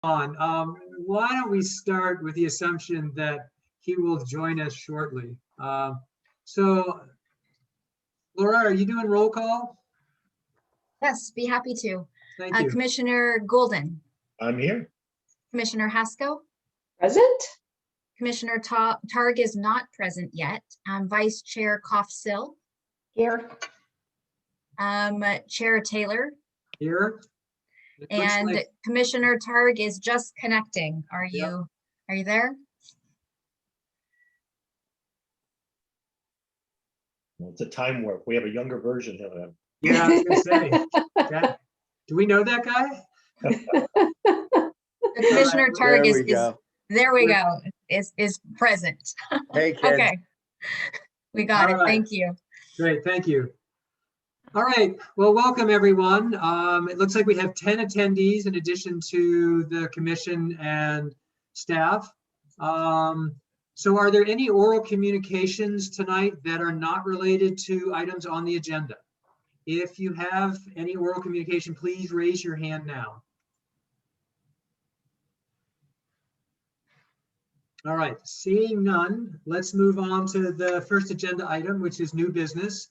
on. Why don't we start with the assumption that he will join us shortly? So, Laura, are you doing roll call? Yes, be happy to. Thank you. Commissioner Golden, I'm here. Commissioner Haskell, Present? Commissioner Targ is not present yet. Vice Chair Koff-Sill, Here. Chair Taylor, Here. It looks and like- Commissioner Targ is just connecting. Are Yep. you there? Well, it's a time warp. We have a younger version of him. Yeah, I was gonna say. Do we know that guy? Commissioner Targ There we go. there we go, is present. Hey, kids. Okay. We got All it. right. Thank you. Great, thank you. All right, well, welcome everyone. It looks like we have 10 attendees in addition to the commission and staff. So are there any oral communications tonight that are not related to items on the agenda? If you have any oral communication, please raise your hand now. All right, seeing none, let's move on to the first agenda item, which is new business,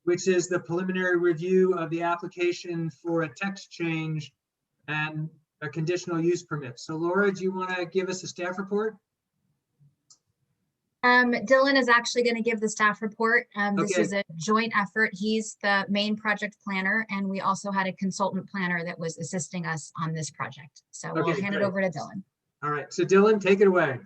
which is the preliminary review of the application for a text change and a conditional use permit. So Laura, do you want to give us a staff report? Dylan is actually going to give the staff report. This Okay. is a joint effort. He's the main project planner, and we also had a consultant planner that was assisting us on this project. So we'll Okay, hand it great. over to Dylan. All right, so Dylan, take it away.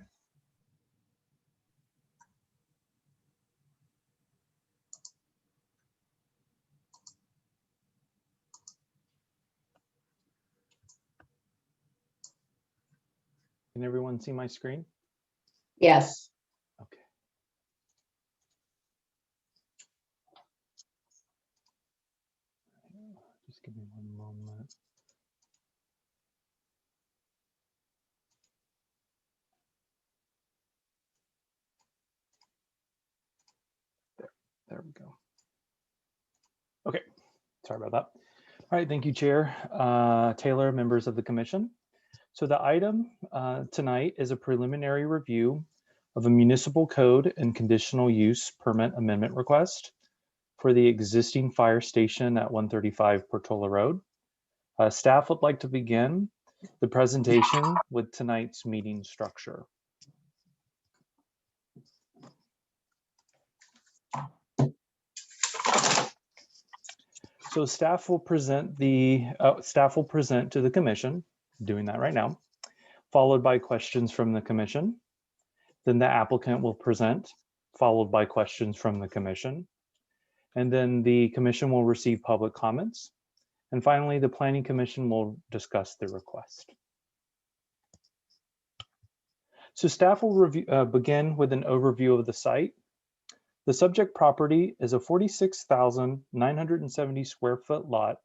Can everyone see my screen? Yes. Okay. Just give me one moment. There we go. Okay, sorry about that. All right, thank you, Chair Taylor, members of the commission. So the item tonight is a preliminary review of a municipal code and conditional use permit amendment request for the existing fire station at 135 Portola Road. Staff would like to begin the presentation with tonight's meeting structure. So staff will present to the commission, doing that right now, followed by questions from the commission. Then the applicant will present, followed by questions from the commission. And then the commission will receive public comments. And finally, the planning commission will discuss the request. So staff will begin with an overview of the site. The subject property is a 46,970 square foot lot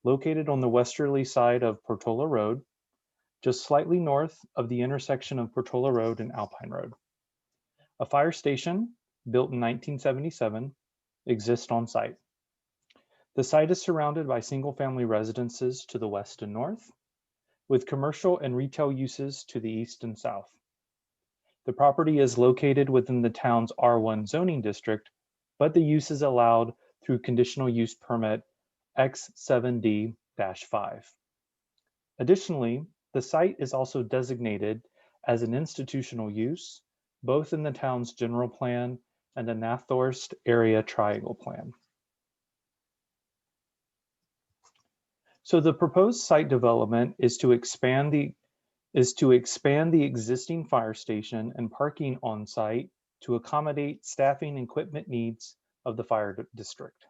located on the westerly side of Portola Road, just slightly north of the intersection of Portola Road and Alpine Road. A fire station built in 1977 exists on site. The site is surrounded by single-family residences to the west and north, with commercial and retail uses to the east and south. The property is located within the town's R1 zoning district, but the use is allowed through conditional use permit X7D-5. Additionally, the site is also designated as an institutional use, both in the town's general plan and the Nathorst area triangle plan. So the proposed site development is to expand the existing fire station and parking on site to accommodate staffing and equipment needs of the fire district.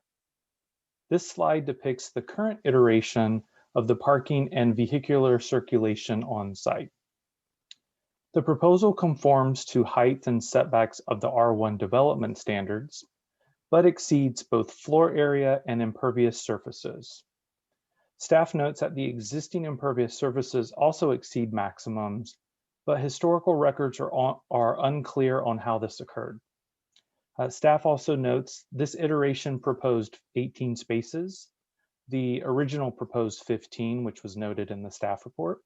This slide depicts the current iteration of the parking and vehicular circulation on site. The proposal conforms to height and setbacks of the R1 development standards, but exceeds both floor area and impervious surfaces. Staff notes that the existing impervious surfaces also exceed maximums, but historical records are unclear on how this occurred. Staff also notes this iteration proposed 18 spaces. The original proposed 15, which was noted in the staff report,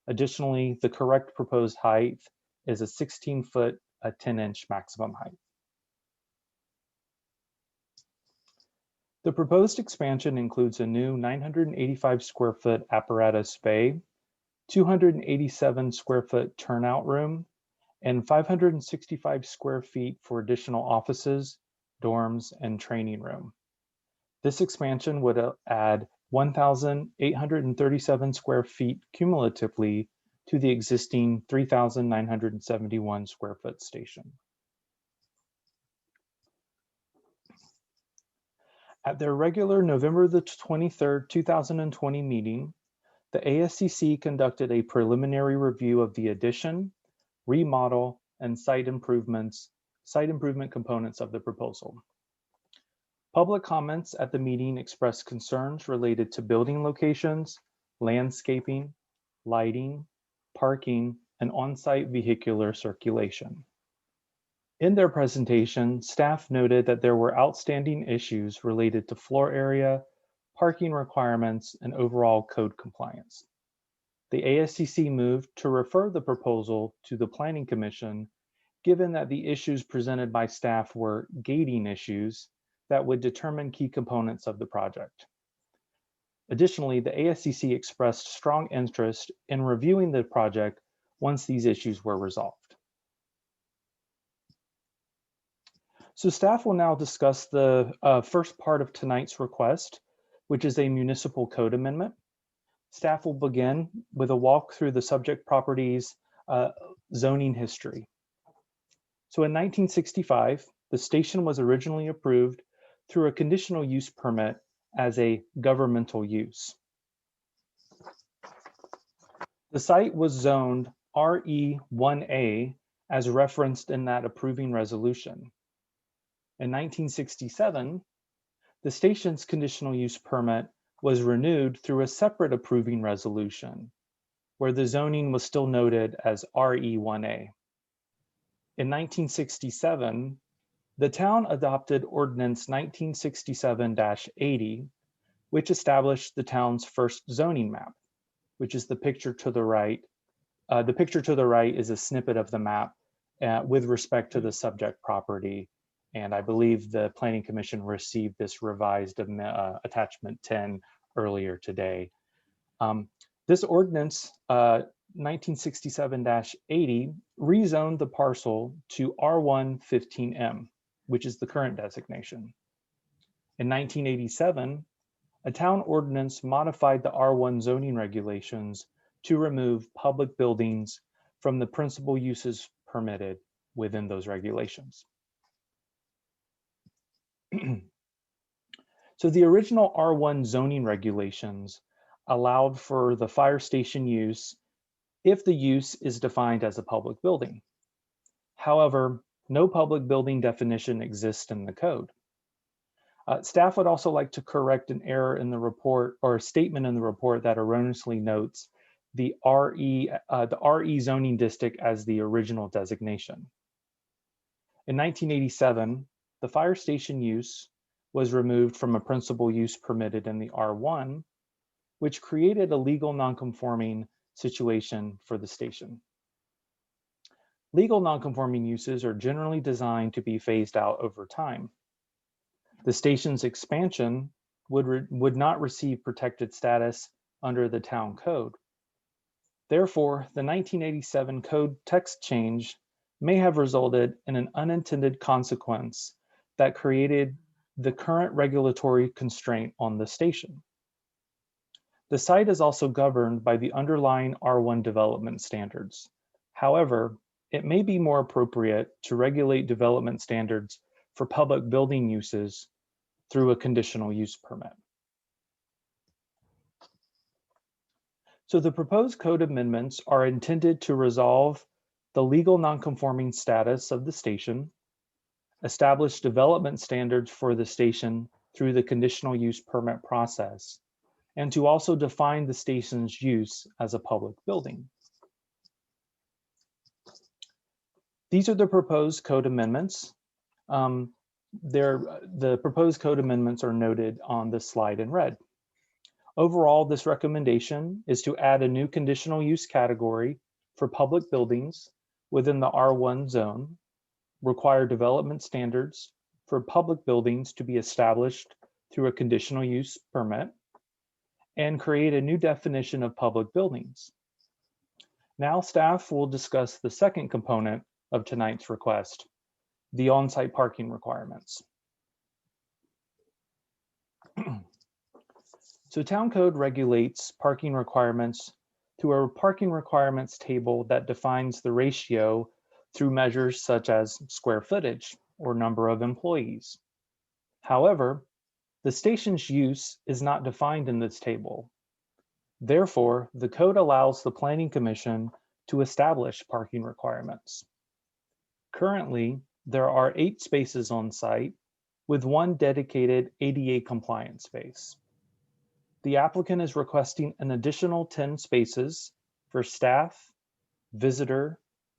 Additionally, the correct proposed height is a 16-foot, a 10-inch maximum height. The proposed expansion includes a new 985 square foot apparatus bay, 287 square foot turnout room, and 565 square feet for additional offices, dorms, and training room. This expansion would add 1,837 square feet cumulatively to the existing 3,971 square foot station. At their regular November the 23rd, 2020 meeting, the ASCC conducted a preliminary review of the addition, remodel, and site improvement components of the proposal. Public comments at the meeting expressed concerns related to building locations, landscaping, lighting, parking, and on-site vehicular circulation. In their presentation, staff noted that there were outstanding issues related to floor area, parking requirements, and overall code compliance. The ASCC moved to refer the proposal to the Planning Commission, given that the issues presented by staff were gating issues that would determine key components of the project. Additionally, the ASCC expressed strong interest in reviewing the project once these issues were resolved. So staff will now discuss the first part of tonight's request, which is a municipal code amendment. Staff will begin with a walk through the subject property's zoning history. So in 1965, the station was originally approved through a conditional use permit as a governmental use. The site was zoned RE1A as referenced in that approving resolution. In 1967, the station's conditional use permit was renewed through a separate approving resolution, where the zoning was still noted as RE1A. In 1967, the town adopted Ordinance 1967-80, which established the town's first zoning map, which is the picture to the right. The picture to the right is a snippet of the map with respect to the subject property. And I believe the Planning Commission received this revised attachment 10 earlier today. This ordinance, 1967-80, rezoned the parcel to R1-15M, which is the current designation. In 1987, a town ordinance modified the R1 zoning regulations to remove public buildings from the principal uses permitted within those regulations. So the original R1 zoning regulations allowed for the fire station use if the use is defined as a public building. However, no public building definition exists in the code. Staff would also like to correct an error in the report or a statement in the report that erroneously notes the RE zoning district as the original designation. In 1987, the fire station use was removed from a principal use permitted in the R1, which created a legal nonconforming situation for the station. Legal nonconforming uses are generally designed to be phased out over time. The station's expansion would not receive protected status under the town code. Therefore, the 1987 code text change may have resulted in an unintended consequence that created the current regulatory constraint on the station. The site is also governed by the underlying R1 development standards. However, it may be more appropriate to regulate development standards for public building uses through a conditional use permit. So the proposed code amendments are intended to resolve the legal nonconforming status of the station, establish development standards for the station through the conditional use permit process, and to also define the station's use as a public building. These are the proposed code amendments. The proposed code amendments are noted on this slide in red. Overall, this recommendation is to add a new conditional use category for public buildings within the R1 zone, require development standards for public buildings to be established through a conditional use permit, and create a new definition of public buildings. Now staff will discuss the second component of tonight's request, the on-site parking requirements. So Town Code regulates parking requirements through a parking requirements table that defines the ratio through measures such as square footage or number of employees. However, the station's use is not defined in this table. Therefore, the code allows the Planning Commission to establish parking requirements. Currently, there are 8 spaces on site with 1 dedicated ADA compliant space. The applicant is requesting an additional 10 spaces for staff, visitor,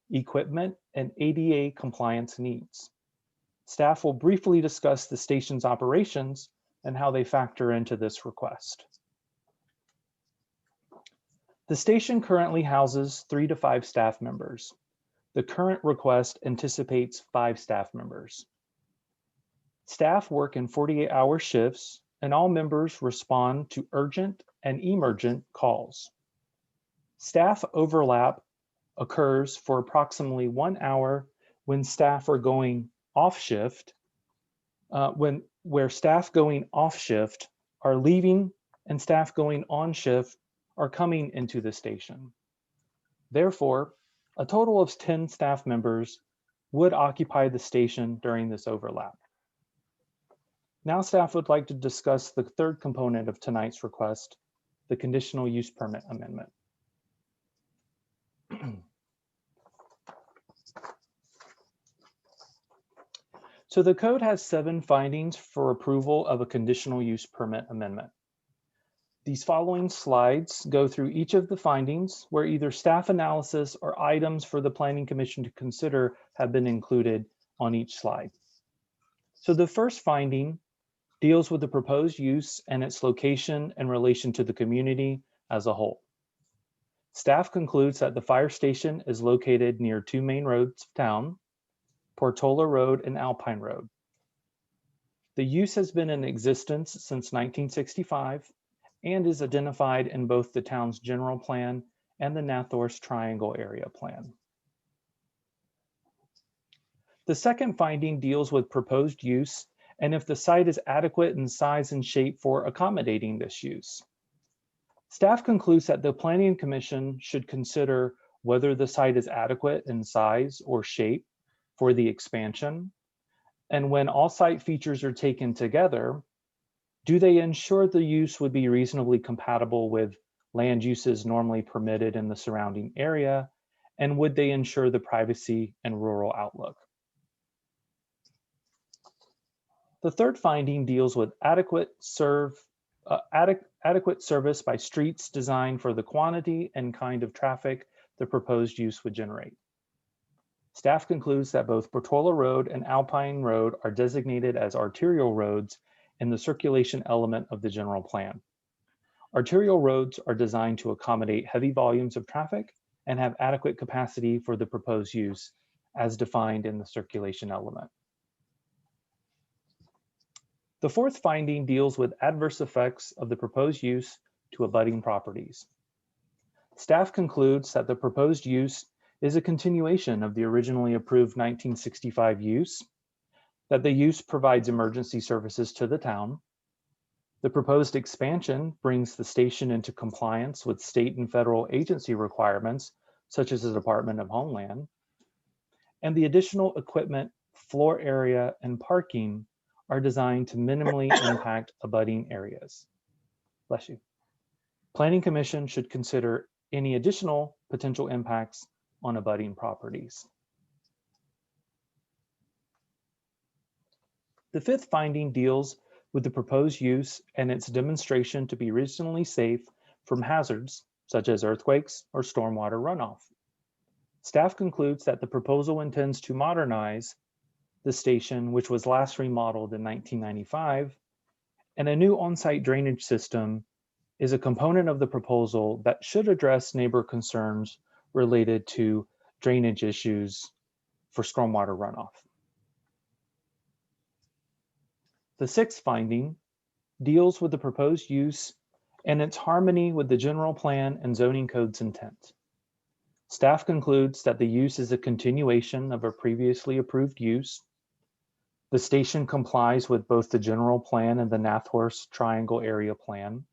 equipment, and ADA compliance needs. Staff will briefly discuss the station's operations and how they factor into this request. The station currently houses 3 to 5 staff members. The current request anticipates 5 staff members. Staff work in 48-hour shifts, and all members respond to urgent and emergent calls. Staff overlap occurs for approximately 1 hour when staff are going off shift, where staff going off shift are leaving and staff going on shift are coming into the station. Therefore, a total of 10 staff members would occupy the station during this overlap. Now staff would like to discuss the third component of tonight's request, the conditional use permit amendment. So the code has 7 findings for approval of a conditional use permit amendment. These following slides go through each of the findings where either staff analysis or items for the Planning Commission to consider have been included on each slide. So the first finding deals with the proposed use and its location in relation to the community as a whole. Staff concludes that the fire station is located near 2 main roads of town, Portola Road and Alpine Road. The use has been in existence since 1965 and is identified in both the town's general plan and the Nathorst Triangle Area Plan. The second finding deals with proposed use and if the site is adequate in size and shape for accommodating this use. Staff concludes that the Planning Commission should consider whether the site is adequate in size or shape for the expansion, and when all site features are taken together, do they ensure the use would be reasonably compatible with land uses normally permitted in the surrounding area, and would they ensure the privacy and rural outlook? The third finding deals with adequate service by streets designed for the quantity and kind of traffic the proposed use would generate. Staff concludes that both Portola Road and Alpine Road are designated as arterial roads in the circulation element of the general plan. Arterial roads are designed to accommodate heavy volumes of traffic and have adequate capacity for the proposed use as defined in the circulation element. The fourth finding deals with adverse effects of the proposed use to abutting properties. Staff concludes that the proposed use is a continuation of the originally approved 1965 use, that the use provides emergency services to the town. The proposed expansion brings the station into compliance with state and federal agency requirements, such as the Department of Homeland. And the additional equipment, floor area, and parking are designed to minimally impact abutting areas. Bless you. Planning Commission should consider any additional potential impacts on abutting properties. The fifth finding deals with the proposed use and its demonstration to be reasonably safe from hazards such as earthquakes or stormwater runoff. Staff concludes that the proposal intends to modernize the station, which was last remodeled in 1995, and a new on-site drainage system is a component of the proposal that should address neighbor concerns related to drainage issues for stormwater runoff. The sixth finding deals with the proposed use and its harmony with the general plan and zoning code's intent. Staff concludes that the use is a continuation of a previously approved use. The station complies with both the general plan and the Nathorst Triangle Area Plan.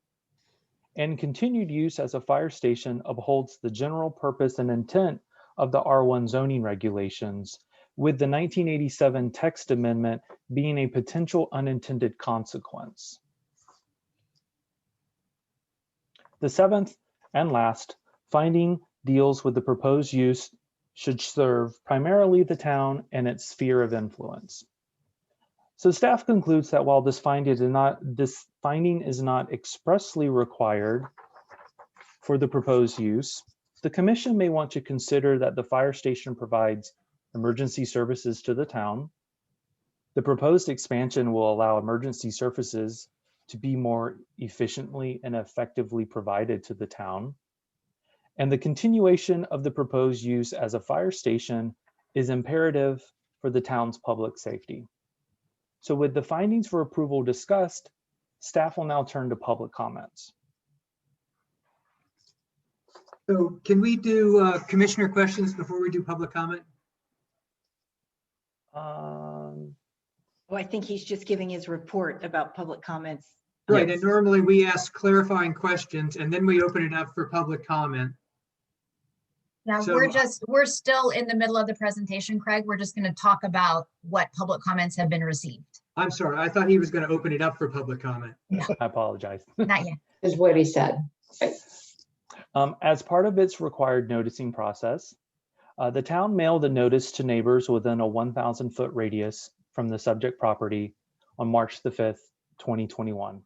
And continued use as a fire station upholds the general purpose and intent of the R1 zoning regulations, with the 1987 text amendment being a potential unintended consequence. The seventh and last finding deals with the proposed use should serve primarily the town and its sphere of influence. So staff concludes that while this finding is not expressly required for the proposed use, the commission may want to consider that the fire station provides emergency services to the town. The proposed expansion will allow emergency services to be more efficiently and effectively provided to the town. And the continuation of the proposed use as a fire station is imperative for the town's public safety. So with the findings for approval discussed, staff will now turn to public comments. So can we do commissioner questions before we do public comment? Oh, I think he's just giving his report about public comments. Right, and normally we ask clarifying questions and then we open it up for public comment. Yeah, So- we're still in the middle of the presentation, Craig. We're just going to talk about what public comments have been received. I'm sorry, I thought he was going to open it up for public comment. I apologize. Not yet. Is what he said. As part of its required noticing process, the town mailed a notice to neighbors within a 1,000-foot radius from the subject property on March the 5th, 2021.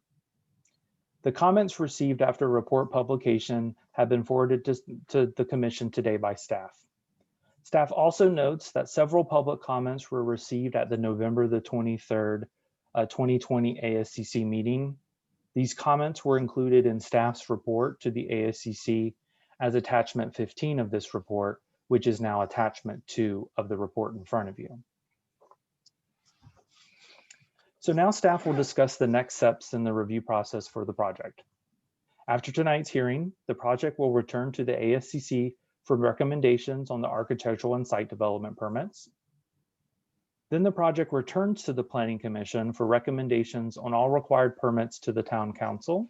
The comments received after report publication have been forwarded to the commission today by staff. Staff also notes that several public comments were received at the November the 23rd, 2020 ASCC meeting. These comments were included in staff's report to the ASCC as attachment 15 of this report, which is now attachment 2 of the report in front of you. So now staff will discuss the next steps in the review process for the project. After tonight's hearing, the project will return to the ASCC for recommendations on the architectural and site development permits. Then the project returns to the Planning Commission for recommendations on all required permits to the Town Council.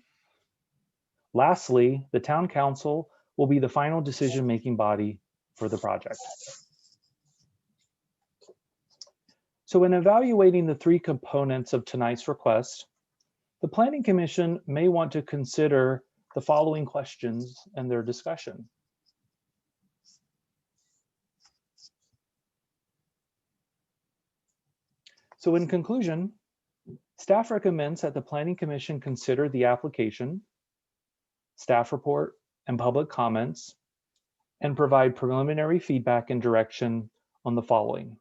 Lastly, the Town Council will be the final decision-making body for the project. So in evaluating the three components of tonight's request, the Planning Commission may want to consider the following questions in their discussion. So in conclusion, staff recommends that the Planning Commission consider the application, staff report, and public comments, and provide preliminary feedback and direction on the following: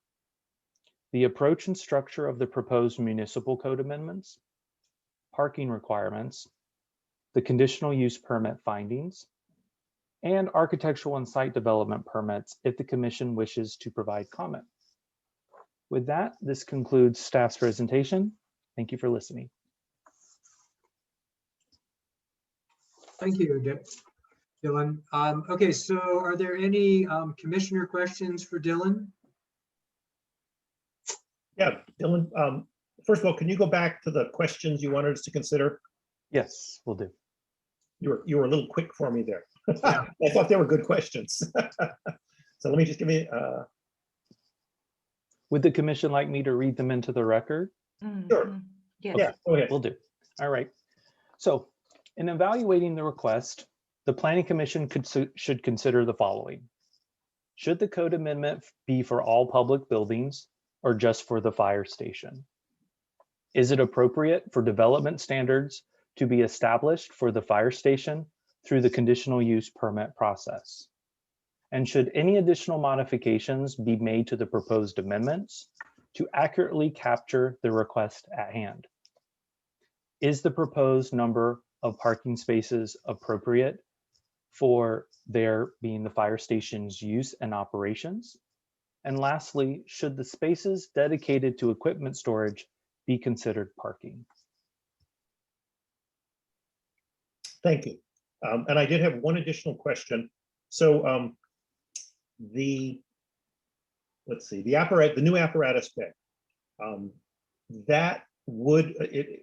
the approach and structure of the proposed municipal code amendments, parking requirements, the conditional use permit findings, and architectural and site development permits if the commission wishes to provide comment. With that, this concludes staff's presentation. Thank you for listening. Thank you, Dylan. Okay, so are there any commissioner questions for Dylan? Yeah, Dylan, first of all, can you go back to the questions you wanted us to consider? Yes, we'll do. You were a little quick for me there. Yeah. I thought they were good questions. So let me just give me, Would the commission like me to read them into the record? Sure. Yes. yeah, go ahead. Will do. All right. So in evaluating the request, the Planning Commission should consider the following. Should the code amendment be for all public buildings or just for the fire station? Is it appropriate for development standards to be established for the fire station through the conditional use permit process? And should any additional modifications be made to the proposed amendments to accurately capture the request at hand? Is the proposed number of parking spaces appropriate for there being the fire station's use and operations? And lastly, should the spaces dedicated to equipment storage be considered parking? Thank you. And I did have one additional question. So let's see, the new apparatus bay, that would,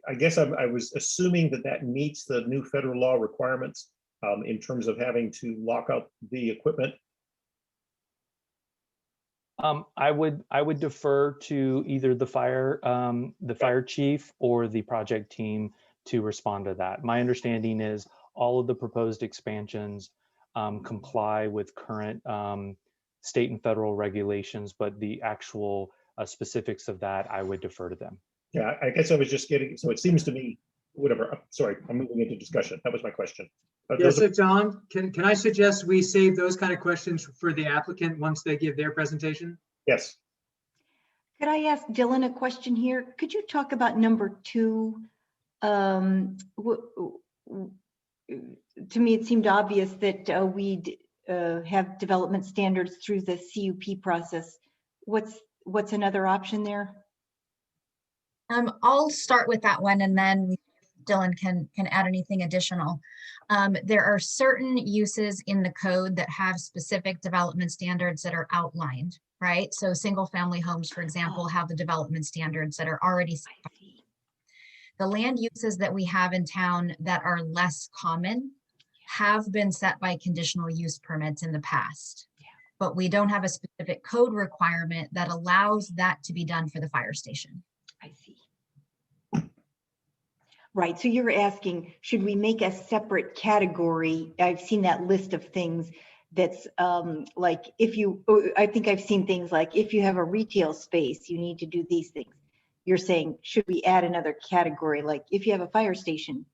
I guess I was assuming that meets the new federal law requirements in terms of having to lock up the equipment. I would defer to either the fire chief or the project team to respond to that. My understanding is all of the proposed expansions comply with current state and federal regulations, but the actual specifics of that, I would defer to them. Yeah, I guess I was just getting, so it seems to me, whatever, sorry, I'm moving into discussion. That was my question. Yeah, so John, can I suggest we save those kind of questions for the applicant once they give their presentation? Yes. Could I ask Dylan a question here? Could you talk about number 2? To me, it seemed obvious that we'd have development standards through the CUP process. What's another option there? I'll start with that one and then Dylan can add anything additional. There are certain uses in the code that have specific development standards that are outlined, right? So single family homes, for example, have the development standards that are already set. The land uses that we have in town that are less common have been set by conditional use permits in the past. But we don't have a specific code requirement that allows that to be done for the fire station. I see. Right, so you're asking, should we make a separate category? I've seen that list of things that's like I think I've seen things like if you have a retail space, you need to do these things. You're saying, should we add another category? Like if you have a fire station,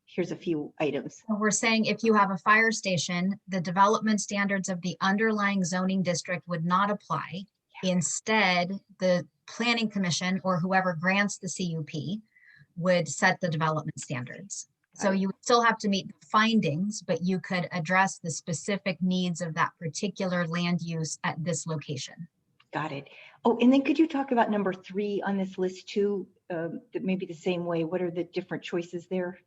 here's a few items. So we're saying if you have a fire station, the development standards of the underlying zoning district would not apply. Instead, the planning commission or whoever grants the CUP would set the development standards. So you would still have to meet the findings, but you could address the specific needs of that particular land use at this location. Got it. Oh, and then could you talk about number 3 on this list too? That maybe the same way. What are the different choices there?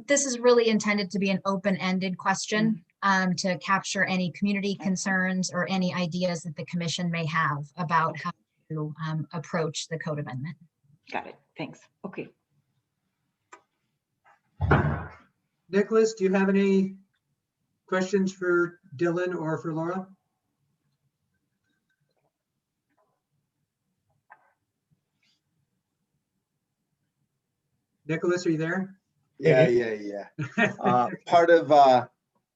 This is really intended to be an open-ended question to capture any community concerns or any ideas that the commission may have about how to approach the code amendment. Got it. Thanks. Okay. Nicholas, do you have any questions for Dylan or for Laura? Nicholas, are you there? Yeah. Part of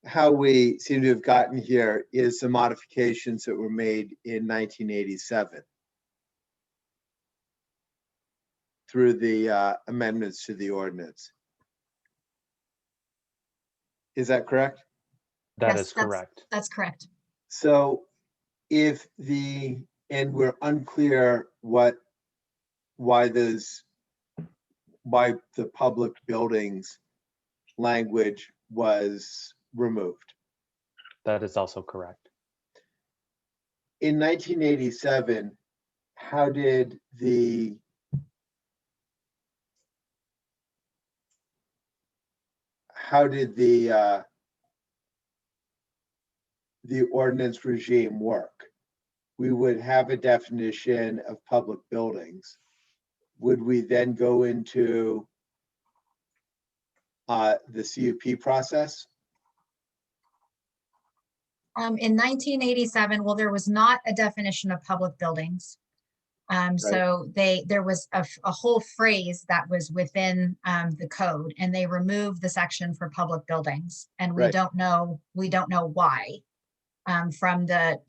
how we seem to have gotten here is the modifications that were made in 1987 through the amendments to the ordinance. Is that correct? That Yes, is is correct. That's correct. So if and we're unclear why the public buildings language was removed. That is also correct. In 1987, how did the ordinance regime work? We would have a definition of public buildings. Would we then go into the CUP process? In 1987, well, there was not a definition of public buildings. So there was a whole phrase that was within the code, and they removed the section for public buildings, and we don't know why from the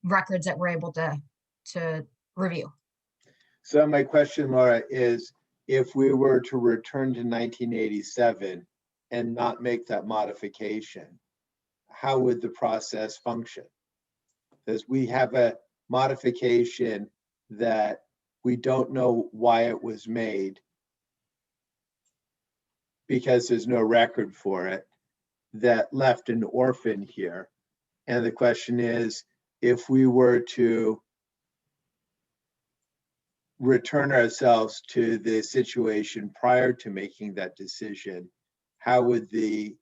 records that we're able to review. So my question, Laura, is if we were to return to 1987 and not make that modification, how would the process function? Because we have a modification that we don't know why it was made. because there's no record for it, that left an orphan here. And the question is, if we were to return ourselves to the situation prior to making that decision, how would the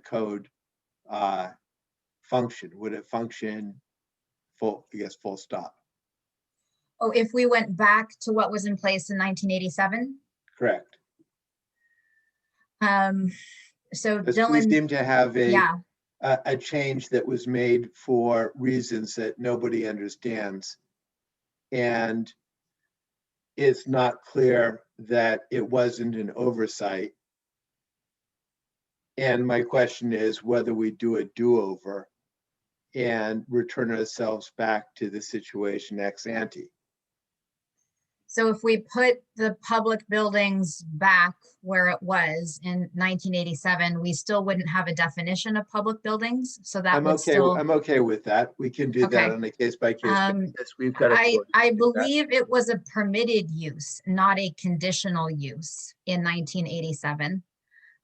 code function? Would it function full stop? Oh, if we went back to what was in place in 1987? Correct. So Because we Dylan, seem to have yeah, a change that was made for reasons that nobody understands. And it's not clear that it wasn't an oversight. And my question is whether we do a do-over and return ourselves back to the situation ex ante. so if we put the public buildings back where it was in 1987, we still wouldn't have a definition of public buildings, so that I'm would okay. still. I'm okay with that. We can do that Okay. on a case by case Um, basis. We've got. I believe it was a permitted use, not a conditional use in 1987.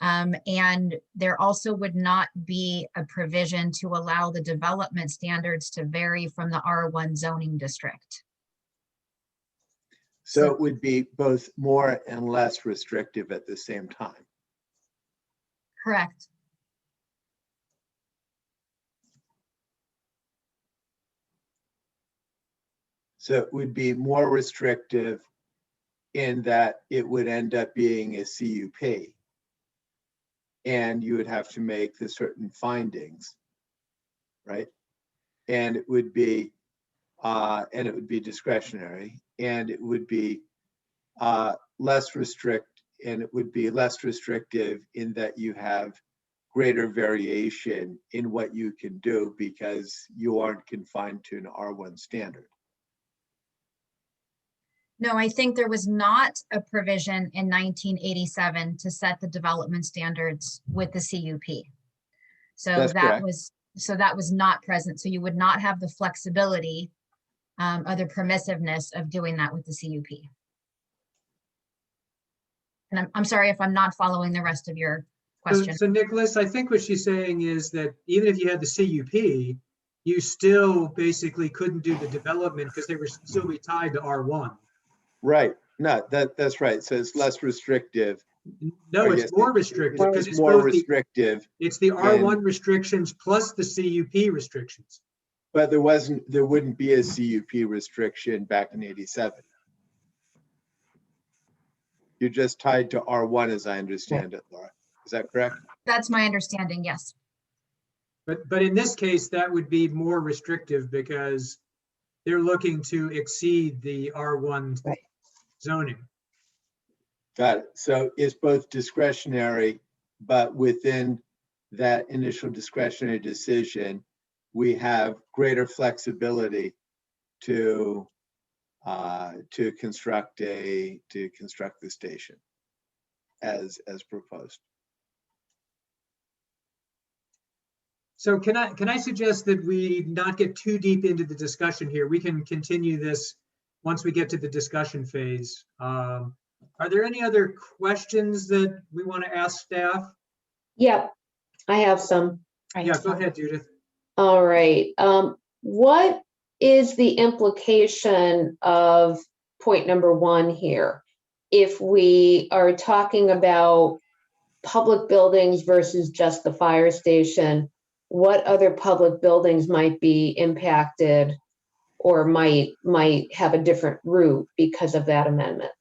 And there also would not be a provision to allow the development standards to vary from the R1 zoning district. So it would be both more and less restrictive at the same time. Correct. So it would be more restrictive in that it would end up being a CUP. And you would have to make the certain findings, right? And it would be discretionary, and it would be less restrictive in that you have greater variation in what you can do because you aren't confined to an R1 standard. No, I think there was not a provision in 1987 to set the development standards with the CUP. So That's correct. that was not present. So you would not have the flexibility or the permissiveness of doing that with the CUP. And I'm sorry if I'm not following the rest of your question. So Nicholas, I think what she's saying is that even if you had the CUP, you still basically couldn't do the development because they were still be tied to R1. Right. No, that's right. So it's less restrictive. No, Or it's yes, more restrictive because it's more both the, restrictive, it's the R1 restrictions plus the CUP restrictions. but there wouldn't be a CUP restriction back in 87. You're just tied to R1 as I understand it, Laura. Is that correct? That's my understanding, yes. But in this case, that would be more restrictive because they're looking to exceed the R1 Right. zoning. Got it. So it's both discretionary, but within that initial discretionary decision, we have greater flexibility to construct the station as proposed. So can I suggest that we not get too deep into the discussion here? We can continue this once we get to the discussion phase. Are there any other questions that we want to ask staff? Yep, I have some. Yeah, go ahead, Judith. All right. What is the implication of point number 1 here? If we are talking about public buildings versus just the fire station, what other public buildings might be impacted or might have a different route because of that amendment?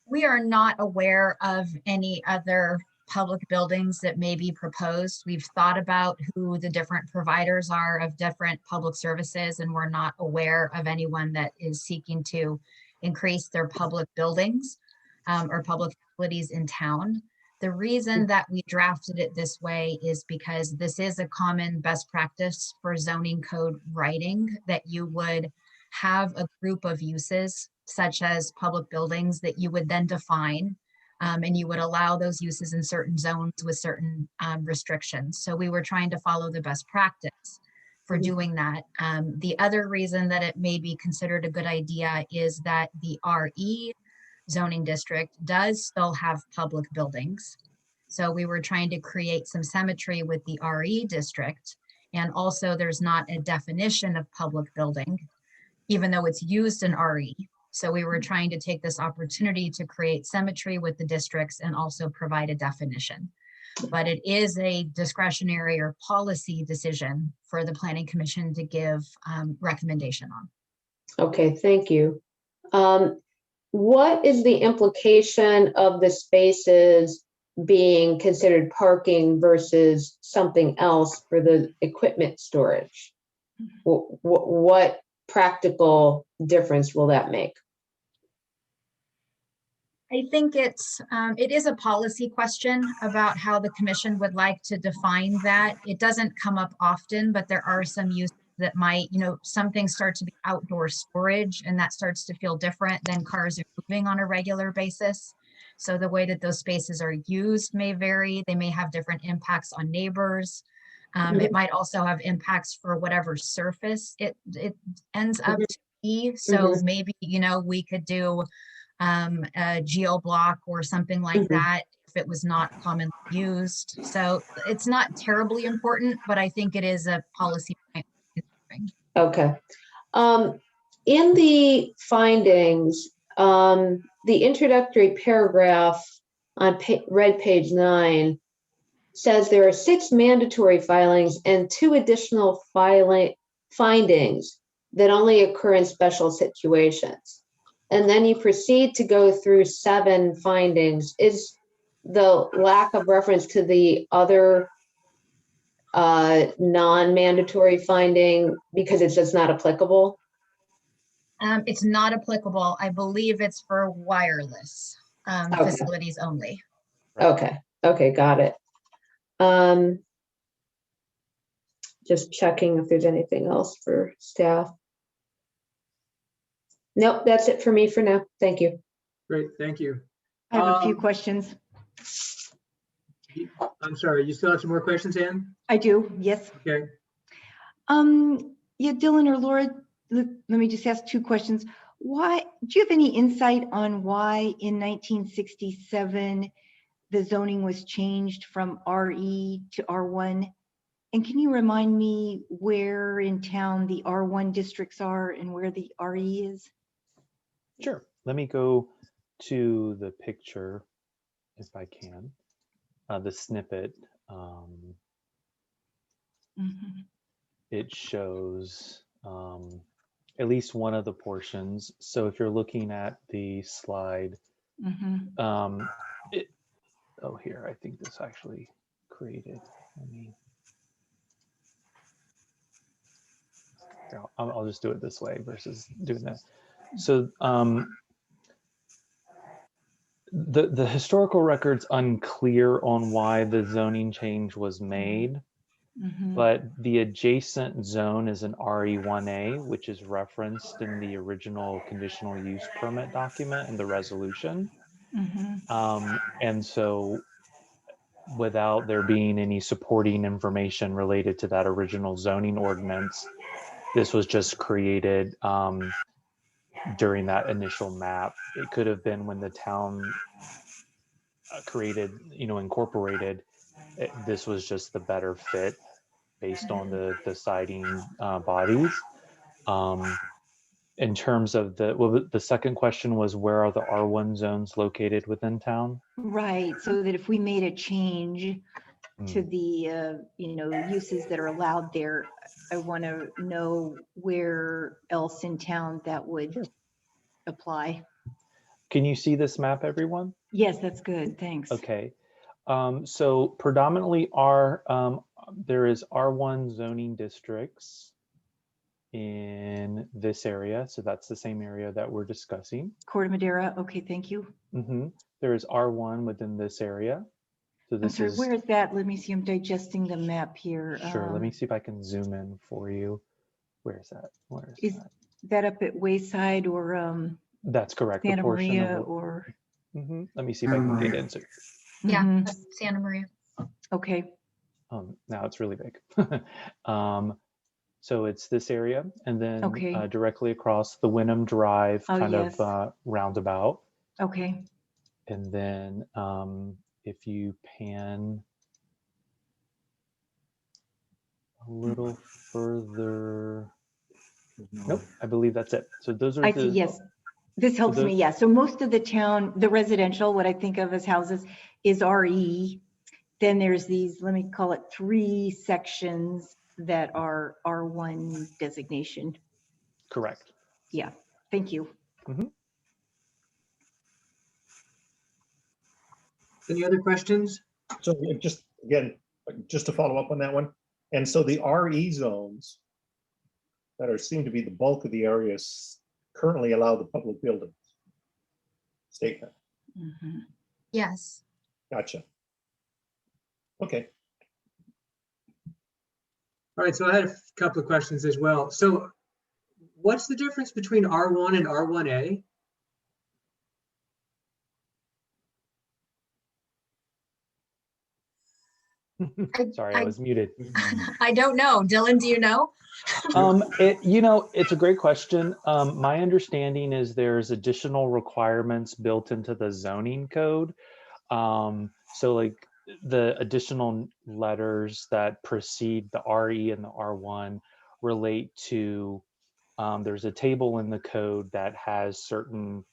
We are not aware of any other public buildings that may be proposed. We've thought about who the different providers are of different public services, and we're not aware of anyone that is seeking to increase their public buildings or public facilities in town. The reason that we drafted it this way is because this is a common best practice for zoning code writing, that you would have a group of uses such as public buildings that you would then define, and you would allow those uses in certain zones with certain restrictions. So we were trying to follow the best practice for doing that. The other reason that it may be considered a good idea is that the RE zoning district does still have public buildings. So we were trying to create some symmetry with the RE district. And also there's not a definition of public building, even though it's used in RE. So we were trying to take this opportunity to create symmetry with the districts and also provide a definition. But it is a discretionary or policy decision for the Planning Commission to give recommendation on. Okay, thank you. What is the implication of the spaces being considered parking versus something else for the equipment storage? What practical difference will that make? I think it is a policy question about how the commission would like to define that. It doesn't come up often, but there are some uses that might, some things start to be outdoor storage, and that starts to feel different than cars are moving on a regular basis. So the way that those spaces are used may vary. They may have different impacts on neighbors. It might also have impacts for whatever surface it ends up to be. So maybe, we could do a geo-block or something like that if it was not commonly used. So it's not terribly important, but I think it is a policy point. Okay. In the findings, the introductory paragraph on red page 9 says there are 6 mandatory filings and 2 additional findings that only occur in special situations. And then you proceed to go through 7 findings. Is the lack of reference to the other non-mandatory finding because it's just not applicable? It's not applicable. I believe it's for wireless facilities only. Okay, got it. Just checking if there's anything else for staff. Nope, that's it for me for now. Thank you. Great, thank you. I have a few questions. I'm sorry, you still have some more questions, Ann? I do, yes. Okay. Yeah, Dylan or Laura, let me just ask 2 questions. Why, do you have any insight on why in 1967 the zoning was changed from RE to R1? And can you remind me where in town the R1 districts are and where the RE is? Sure. Let me go to the picture if I can. The snippet. It shows at least one of the portions. So if you're looking at the slide, oh, here, I think this actually created. I'll just do it this way versus doing that. So the historical record's unclear on why the zoning change was made, but the adjacent zone is an RE1A, which is referenced in the original conditional use permit document and the resolution. And so without there being any supporting information related to that original zoning ordinance, this was just created during that initial map. It could have been when the town created, incorporated, this was just the better fit based on the siding bodies. In terms of the second question was, where are the R1 zones located within town? Right, so that if we made a change to the uses that are allowed there, I want to know where else in town that would apply. Can you see this map, everyone? Yes, that's good, thanks. Okay, so predominantly there is R1 zoning districts in this area, so that's the same area that we're discussing. Corte Madera, okay, thank you. There is R1 within this area. So this I'm sorry, where is that? Let me see, I'm digesting the map here. Sure, let me see if I can zoom in for you. Where is that? Where is that up at Wayside or that's correct. Santa Maria or let me see if I can get into it. Yeah, Santa Maria. Okay. Now it's really big. So it's this area, and then directly across the Wynnum Drive of roundabout. Okay. And then if you pan a little further, nope, I believe that's it. So those are I see, the, yes. This helps me, those- yeah. So most of the town, the residential, what I think of as houses is RE. Then there's these, let me call it 3 sections that are R1 designation. correct. Yeah, thank you. Any other questions? So just, again, just to follow up on that one. And so the RE zones that are, seem to be the bulk of the areas currently allow the public buildings statement. Mhm. Yes. Gotcha. Okay. All right, so I had a couple of questions as well. So what's the difference between R1 and R1A? Sorry, I was muted. I don't know. Dylan, do you know? It's a great question. My understanding is there's additional requirements built into the zoning code. So like the additional letters that precede the RE and the R1 relate to, there's a table in the code that has certain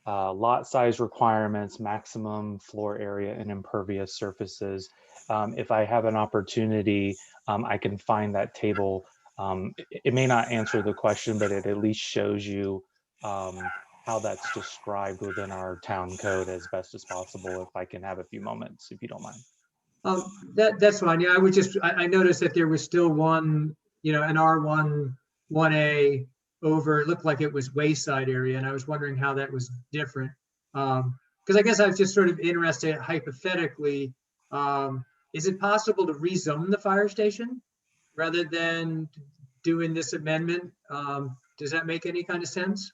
lot size requirements, maximum floor area, and impervious surfaces. If I have an opportunity, I can find that table. It may not answer the question, but it at least shows you how that's described within our town code as best as possible. If I can have a few moments, if you don't mind. That's fine. Yeah, I noticed that there was still one, an R1, 1A over, it looked like it was Wayside area, and I was wondering how that was different. Because I guess I was just sort of interested hypothetically, is it possible to rezone the fire station rather than doing this amendment? Does that make any kind of sense?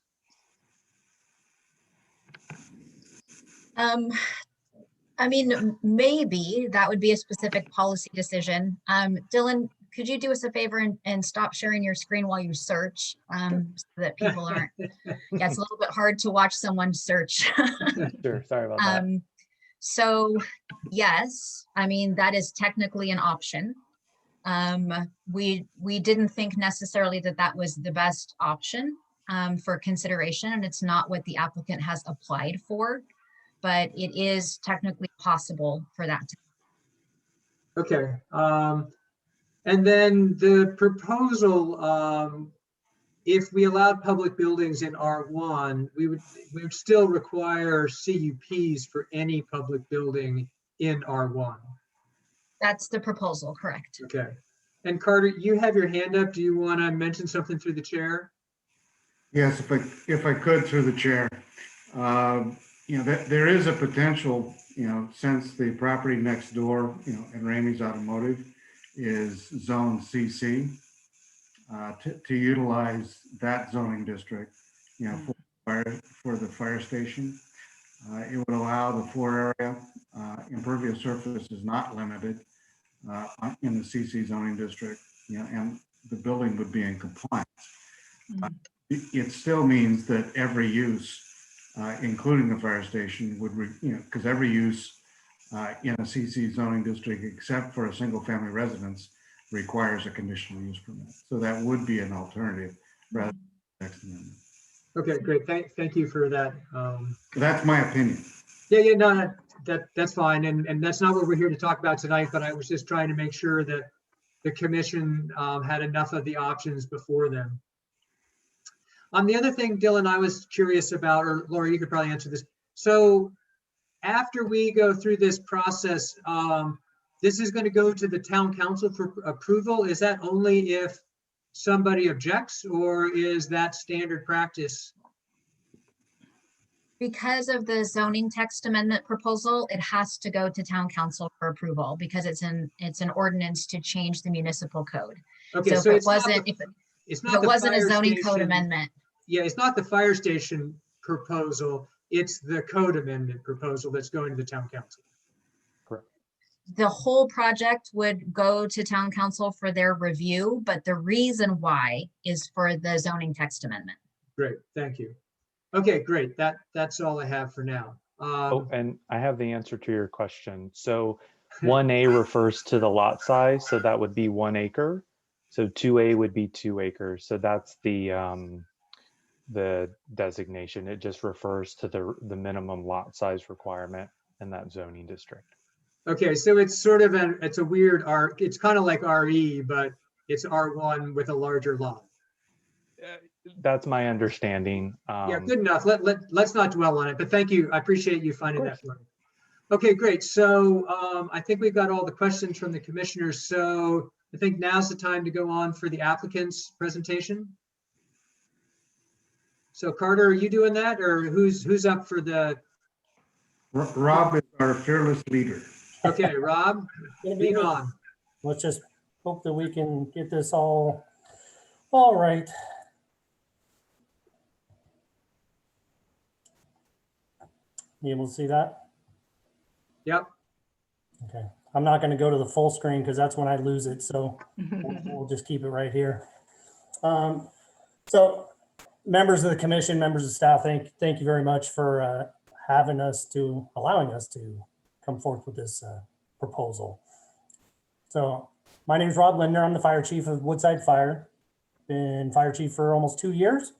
I mean, maybe that would be a specific policy decision. Dylan, could you do us a favor and stop sharing your screen while you search, so that people aren't, yeah, it's a little bit hard to watch someone search. Sure, sorry about that. So yes, I mean, that is technically an option. We didn't think necessarily that that was the best option for consideration, and it's not what the applicant has applied for, but it is technically possible for that to. Okay. And then the proposal, if we allowed public buildings in R1, we would still require CUPs for any public building in R1. That's the proposal, correct? Okay. And Carter, you have your hand up. Do you want to mention something through the chair? Yes, if I could through the chair. There is a potential, since the property next door, in Ramey's Automotive is zone CC, to utilize that zoning district, for the fire station. It would allow the floor area, impervious surface is not limited in the CC zoning district, and the building would be in compliance. It still means that every use, including the fire station, would, because every use in a CC zoning district, except for a single family residence, requires a conditional use permit. So that would be an alternative rather than the next amendment. Okay, great. Thank you for that. That's my opinion. Yeah, no, that's fine. And that's not what we're here to talk about tonight, but I was just trying to make sure that the commission had enough of the options before them. The other thing, Dylan, I was curious about, or Laura, you could probably answer this. So after we go through this process, this is going to go to the town council for approval. Is that only if somebody objects, or is that standard practice? Because of the zoning text amendment proposal, it has to go to town council for approval because it's an ordinance to change the municipal code. Okay, So if it wasn't, if it's it not the wasn't a fire zoning code station- amendment, Yeah, it's not the fire station proposal, it's the code amendment proposal that's going to the town council. the whole project would go to town council for their review, but the reason why is for the zoning text amendment. Great, thank you. Okay, great. That's all I have for now. Oh, and I have the answer to your question. So 1A refers to the lot size, so that would be 1 acre. So 2A would be 2 acres. So that's the designation. It just refers to the minimum lot size requirement in that zoning district. Okay, so it's sort of it's a weird it's kind of like RE, but it's R1 with a larger lot. That's my understanding. Yeah, good enough. Let's not dwell on it, but thank you. I appreciate you finding that for me. Okay, great. So I think we've got all the questions from the commissioners. So I think now's the time to go on for the applicant's presentation. So Carter, are you doing that, or who's up for the? Rob is our fearless leader. Okay, Rob, lead on. Let's just hope that we can get this all right. You able to see that? Yep. Okay. I'm not going to go to the full screen because that's when I lose it. So we'll just keep it right here. So members of the commission, members of staff, thank you very much for allowing us to come forth with this proposal. So my name is Rob Lindner. I'm the fire chief of Woodside Fire. Been fire chief for almost 2 years.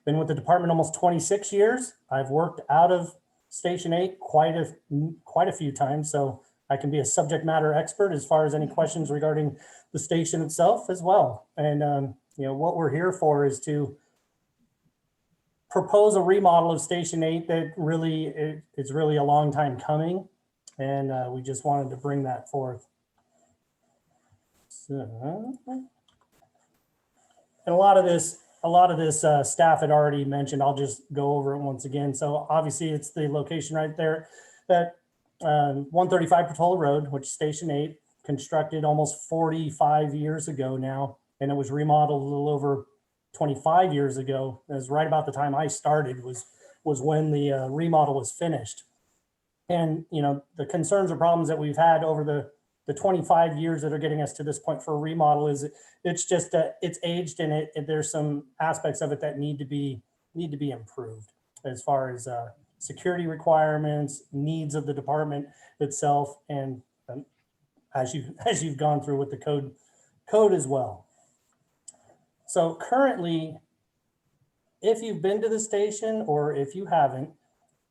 Been with the department almost 26 years. I've worked out of Station 8 quite a few times, so I can be a subject matter expert as far as any questions regarding the station itself as well. And what we're here for is to propose a remodel of Station 8 that it's really a long time coming, and we just wanted to bring that forth. So, and a lot of this staff had already mentioned. I'll just go over it once again. So obviously it's the location right there, that 135 Portola Road, which is Station 8, constructed almost 45 years ago now, and it was remodeled a little over 25 years ago. It was right about the time I started was when the remodel was finished. And the concerns or problems that we've had over the 25 years that are getting us to this point for a remodel is it's just it's aged, and there's some aspects of it that need to be improved as far as security requirements, needs of the department itself, and as you've gone through with the code as well. So currently, if you've been to the station or if you haven't,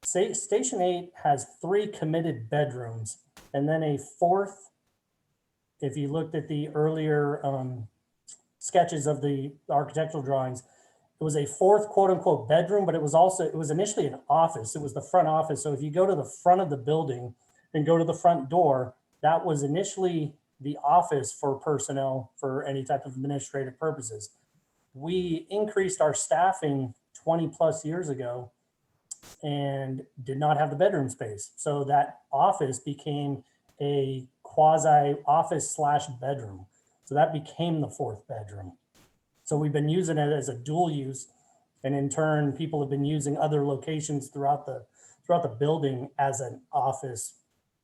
Station 8 has 3 committed bedrooms, and then a 4th. If you looked at the earlier sketches of the architectural drawings, it was a 4th quote unquote bedroom, but it was initially an office. It was the front office. So if you go to the front of the building and go to the front door, that was initially the office for personnel for any type of administrative purposes. We increased our staffing 20 plus years ago and did not have the bedroom space. So that office became a quasi office / bedroom. So that became the 4th bedroom. So we've been using it as a dual use. And in turn, people have been using other locations throughout the building as an office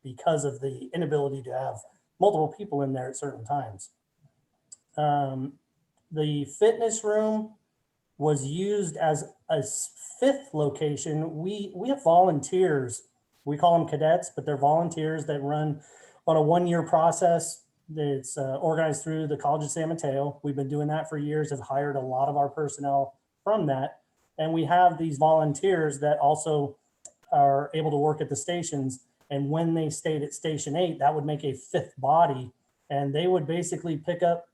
because of the inability to have multiple people in there at certain times. The fitness room was used as a 5th location. We have volunteers. We call them cadets, but they're volunteers that run on a 1-year process that's organized through the College of San Mateo. We've been doing that for years, have hired a lot of our personnel from that. And we have these volunteers that also are able to work at the stations. And when they stayed at Station 8, that would make a 5th body. And they would basically pick up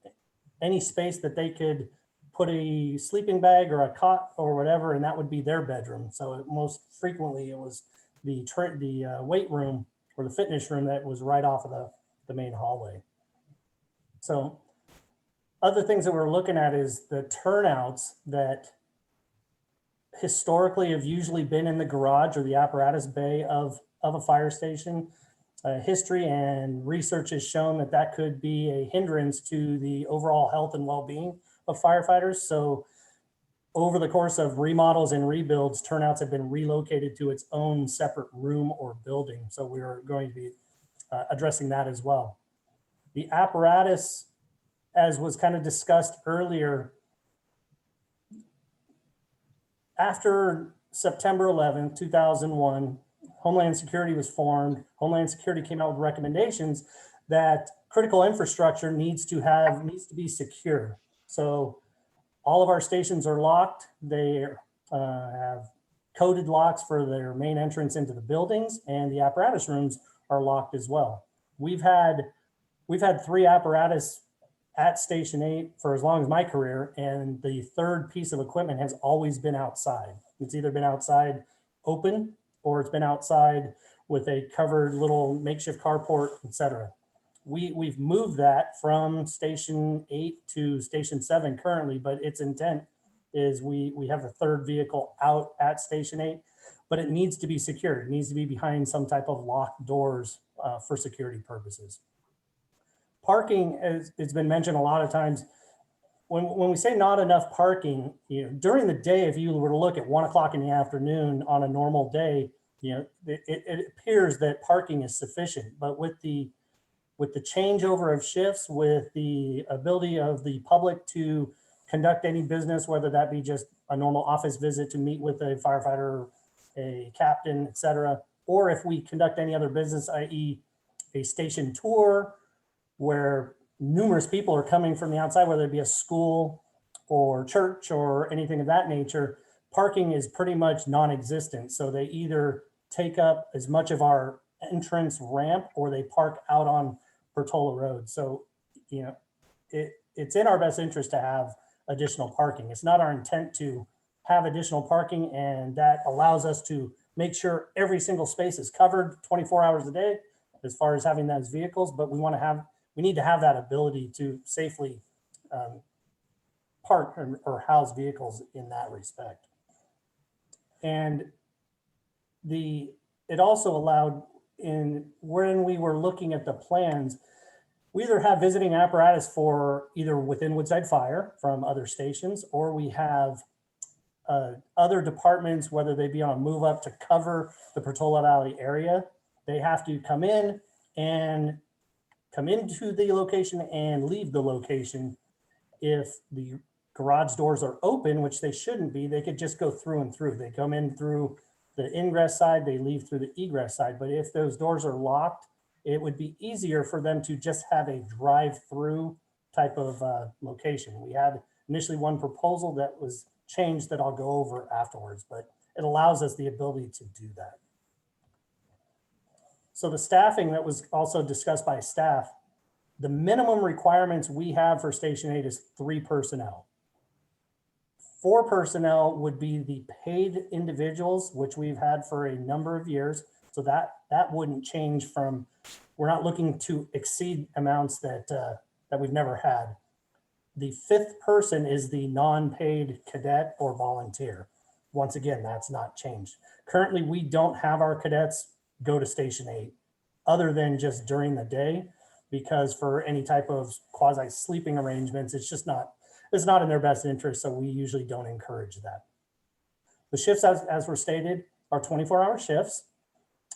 any space that they could put a sleeping bag or a cot or whatever, and that would be their bedroom. So most frequently it was the weight room or the fitness room that was right off of the main hallway. So other things that we're looking at is the turnouts that historically have usually been in the garage or the apparatus bay of a fire station. History and research has shown that could be a hindrance to the overall health and well-being of firefighters. So over the course of remodels and rebuilds, turnouts have been relocated to its own separate room or building. So we are going to be addressing that as well. The apparatus, as was kind of discussed earlier, after September 11th, 2001, Homeland Security was formed. Homeland Security came out with recommendations that critical infrastructure needs to be secure. So all of our stations are locked. They have coded locks for their main entrance into the buildings, and the apparatus rooms are locked as well. We've had 3 apparatus at Station 8 for as long as my career, and the third piece of equipment has always been outside. It's either been outside open or it's been outside with a covered little makeshift carport, etc. We've moved that from Station 8 to Station 7 currently, but its intent is we have a third vehicle out at Station 8, but it needs to be secured. It needs to be behind some type of locked doors for security purposes. Parking, as it's been mentioned a lot of times, when we say not enough parking, during the day, if you were to look at 1 o'clock in the afternoon on a normal day, it appears that parking is sufficient. But with the changeover of shifts, with the ability of the public to conduct any business, whether that be just a normal office visit to meet with a firefighter, a captain, et cetera, or if we conduct any other business, i.e. a station tour, where numerous people are coming from the outside, whether it be a school or church or anything of that nature, parking is pretty much non-existent. So they either take up as much of our entrance ramp or they park out on Portola Road. So, it's in our best interest to have additional parking. It's not our intent to have additional parking, and that allows us to make sure every single space is covered 24 hours a day as far as having those vehicles, but we need to have that ability to safely park or house vehicles in that respect. And it also allowed, when we were looking at the plans, we either have visiting apparatus for either within Woodside Fire from other stations, or we have other departments, whether they be on a move up to cover the Portola Valley area, they have to come into the location and leave the location. If the garage doors are open, which they shouldn't be, they could just go through and through. They come in through the ingress side, they leave through the egress side. But if those doors are locked, it would be easier for them to just have a drive-through type of location. We had initially one proposal that was changed that I'll go over afterwards, but it allows us the ability to do that. So the staffing that was also discussed by staff, the minimum requirements we have for Station 8 is 3 personnel. 4 personnel would be the paid individuals, which we've had for a number of years. So that wouldn't change from, we're not looking to exceed amounts that we've never had. The 5th person is the non-paid cadet or volunteer. Once again, that's not changed. Currently, we don't have our cadets go to Station 8 other than just during the day, because for any type of quasi sleeping arrangements, it's not in their best interest. So we usually don't encourage that. The shifts, as were stated, are 24-hour shifts.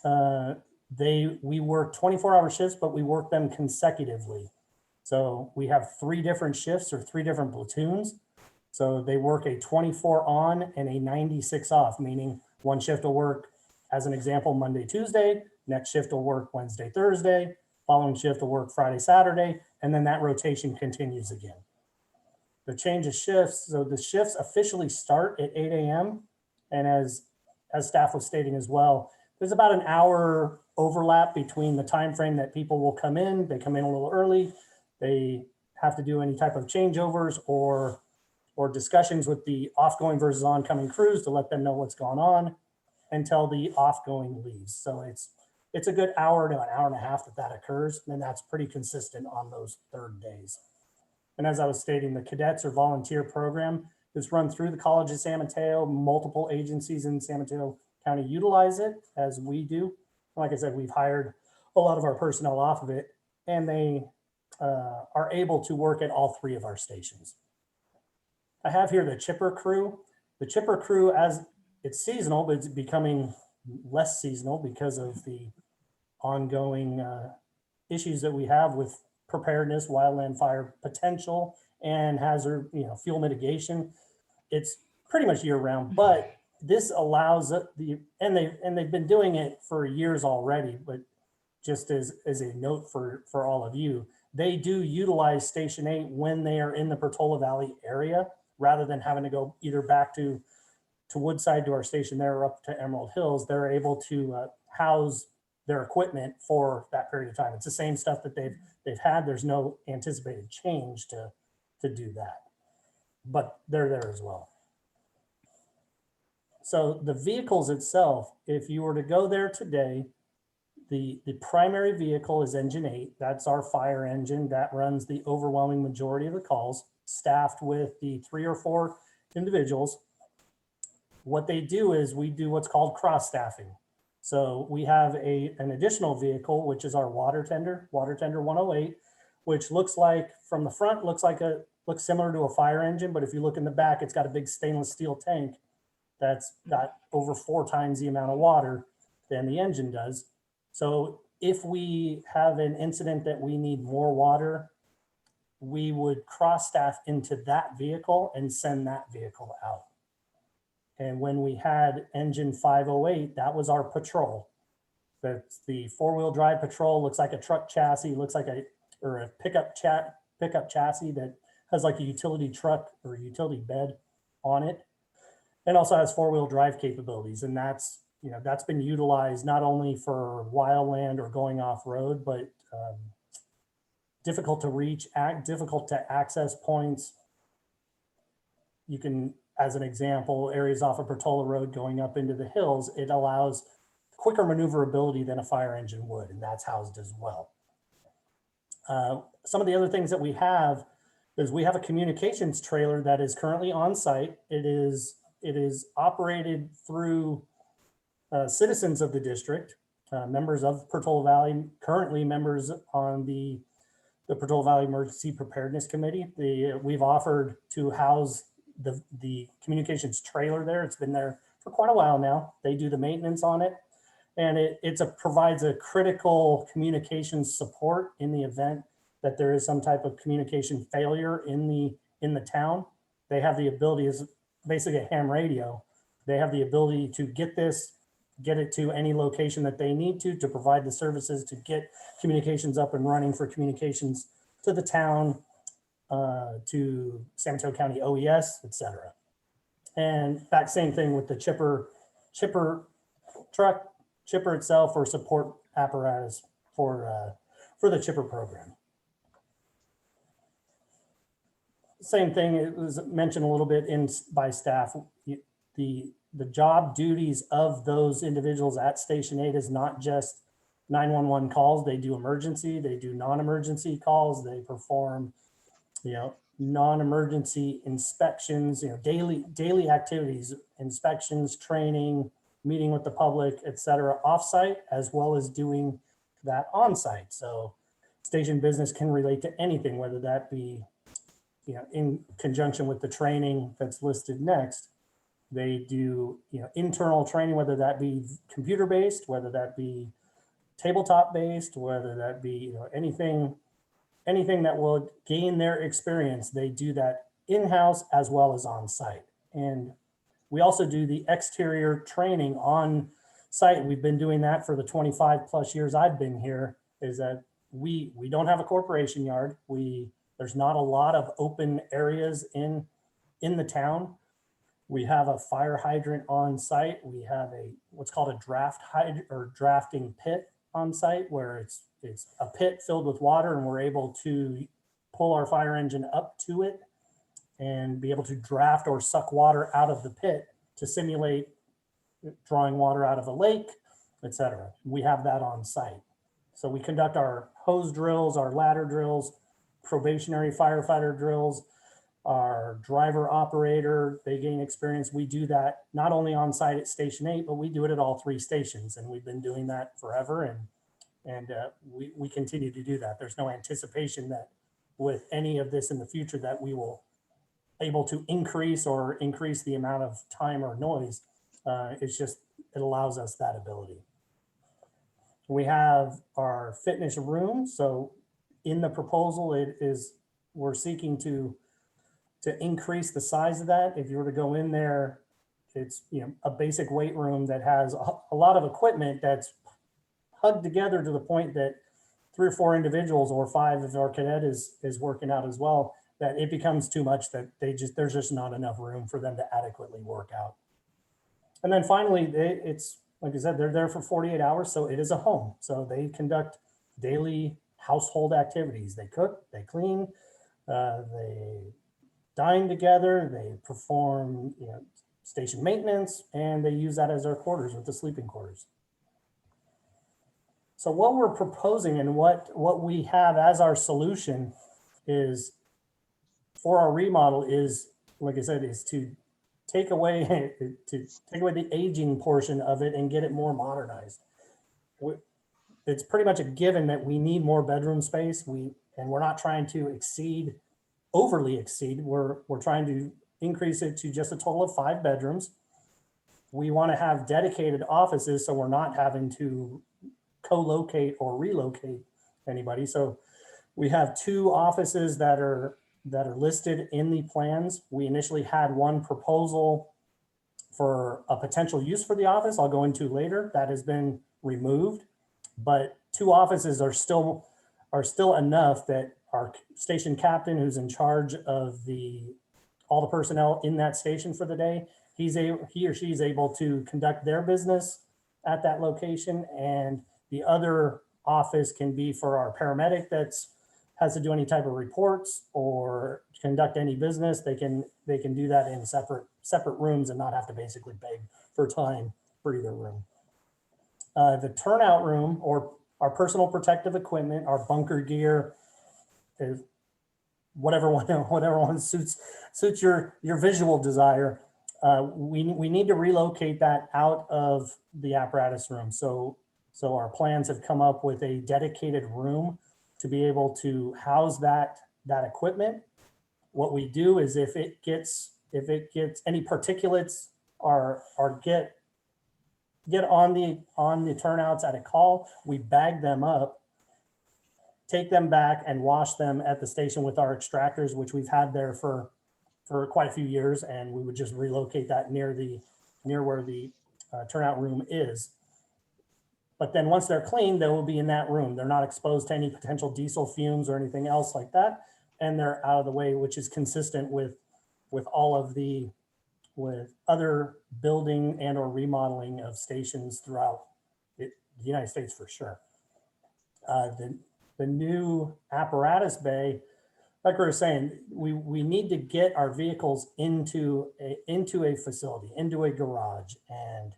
We work 24-hour shifts, but we work them consecutively. So we have 3 different shifts or 3 different platoons. So they work a 24 on and a 96 off, meaning one shift will work, as an example, Monday, Tuesday, next shift will work Wednesday, Thursday, following shift will work Friday, Saturday, and then that rotation continues again. The change of shifts, so the shifts officially start at 8 a.m. And as staff was stating as well, there's about an hour overlap between the time frame that people will come in. They come in a little early. They have to do any type of changeovers or discussions with the off-going versus oncoming crews to let them know what's going on until the off-going leaves. So it's a good hour to an hour and a half that occurs, and that's pretty consistent on those third days. And as I was stating, the cadets or volunteer program is run through the College of San Mateo. Multiple agencies in San Mateo County utilize it, as we do. Like I said, we've hired a lot of our personnel off of it, and they are able to work at all 3 of our stations. I have here the chipper crew. The chipper crew, as it's seasonal, but it's becoming less seasonal because of the ongoing issues that we have with preparedness, wildland fire potential, and hazard, fuel mitigation. It's pretty much year round, but this allows and they've been doing it for years already, but just as a note for all of you, they do utilize Station 8 when they are in the Portola Valley area, rather than having to go either back to Woodside to our station there or up to Emerald Hills. They're able to house their equipment for that period of time. It's the same stuff that they've had. There's no anticipated change to do that, but they're there as well. So the vehicles itself, if you were to go there today, the primary vehicle is engine 8. That's our fire engine that runs the overwhelming majority of the calls, staffed with the 3 or 4 individuals. What they do is we do what's called cross staffing. So we have an additional vehicle, which is our water tender 108, which looks like from the front, looks similar to a fire engine. But if you look in the back, it's got a big stainless steel tank that's got over 4 times the amount of water than the engine does. So if we have an incident that we need more water, we would cross staff into that vehicle and send that vehicle out. And when we had engine 508, that was our patrol. That's the 4-wheel drive patrol. Looks like a truck chassis, looks like a pickup chassis that has like a utility truck or utility bed on it, and also has 4-wheel drive capabilities. And that's been utilized not only for wildland or going off road, but difficult to reach, difficult to access points. You can, as an example, areas off of Portola Road going up into the hills, it allows quicker maneuverability than a fire engine would, and that's housed as well. Some of the other things that we have is we have a communications trailer that is currently on site. It is operated through citizens of the district, members of Portola Valley, currently members on the Portola Valley Emergency Preparedness Committee. We've offered to house the communications trailer there. It's been there for quite a while now. They do the maintenance on it, and it provides a critical communications support in the event that there is some type of communication failure in the town. They have the ability, as basically a ham radio, they have the ability to get it to any location that they need to provide the services to get communications up and running for communications to the town, to San Mateo County OES, et cetera. And that same thing with the chipper itself, or support apparatus for the chipper program. Same thing, it was mentioned a little bit by staff. The job duties of those individuals at Station 8 is not just 911 calls. They do emergency, they do non-emergency calls, they perform, non-emergency inspections, daily activities, inspections, training, meeting with the public, et cetera, offsite, as well as doing that on-site. So station business can relate to anything, whether that be, in conjunction with the training that's listed next. They do, internal training, whether that be computer-based, whether that be tabletop-based, whether that be, anything that will gain their experience. They do that in-house as well as on-site. And we also do the exterior training on site. We've been doing that for the 25 plus years I've been here, is that we don't have a corporation yard. There's not a lot of open areas in the town. We have a fire hydrant on site. We have what's called a drafting pit on site, where it's a pit filled with water, and we're able to pull our fire engine up to it and be able to draft or suck water out of the pit to simulate drawing water out of a lake, etc. We have that on site. So we conduct our hose drills, our ladder drills, probationary firefighter drills, our driver operator, they gain experience. We do that not only on site at Station 8, but we do it at all 3 stations, and we've been doing that forever, and we continue to do that. There's no anticipation that with any of this in the future that we will able to increase the amount of time or noise. It allows us that ability. We have our fitness room. So in the proposal, we're seeking to increase the size of that. If you were to go in there, it's, you know, a basic weight room that has a lot of equipment that's hugged together to the point that 3 or 4 individuals, or 5 if our cadet is working out as well, that it becomes too much, that there's just not enough room for them to adequately work out. And then finally, it's like I said, they're there for 48 hours, so it is a home. So they conduct daily household activities. They cook, they clean, they dine together, they perform, you know, station maintenance, and they use that as their quarters with the sleeping quarters. So what we're proposing and what we have as our solution is for our remodel is, like I said, is to take away the aging portion of it and get it more modernized. It's pretty much a given that we need more bedroom space. We're not trying to overly exceed. We're trying to increase it to just a total of 5 bedrooms. We want to have dedicated offices, so we're not having to co-locate or relocate anybody. So we have 2 offices that are listed in the plans. We initially had one proposal for a potential use for the office I'll go into later. That has been removed, but 2 offices are still enough that our station captain, who's in charge of all the personnel in that station for the day, he or she is able to conduct their business at that location, and the other office can be for our paramedic has to do any type of reports or conduct any business. They can do that in separate rooms and not have to basically beg for time for either room. The turnout room, or our personal protective equipment, our bunker gear, whatever one suits your visual desire. We need to relocate that out of the apparatus room. So our plans have come up with a dedicated room to be able to house that equipment. What we do is if it gets any particulates or get on the turnouts at a call, we bag them up, take them back and wash them at the station with our extractors, which we've had there for quite a few years, and we would just relocate that near where the turnout room is. But then once they're cleaned, they will be in that room. They're not exposed to any potential diesel fumes or anything else like that, and they're out of the way, which is consistent with other building and or remodeling of stations throughout the United States for sure. The new apparatus bay, like we were saying, we need to get our vehicles into a facility, into a garage, and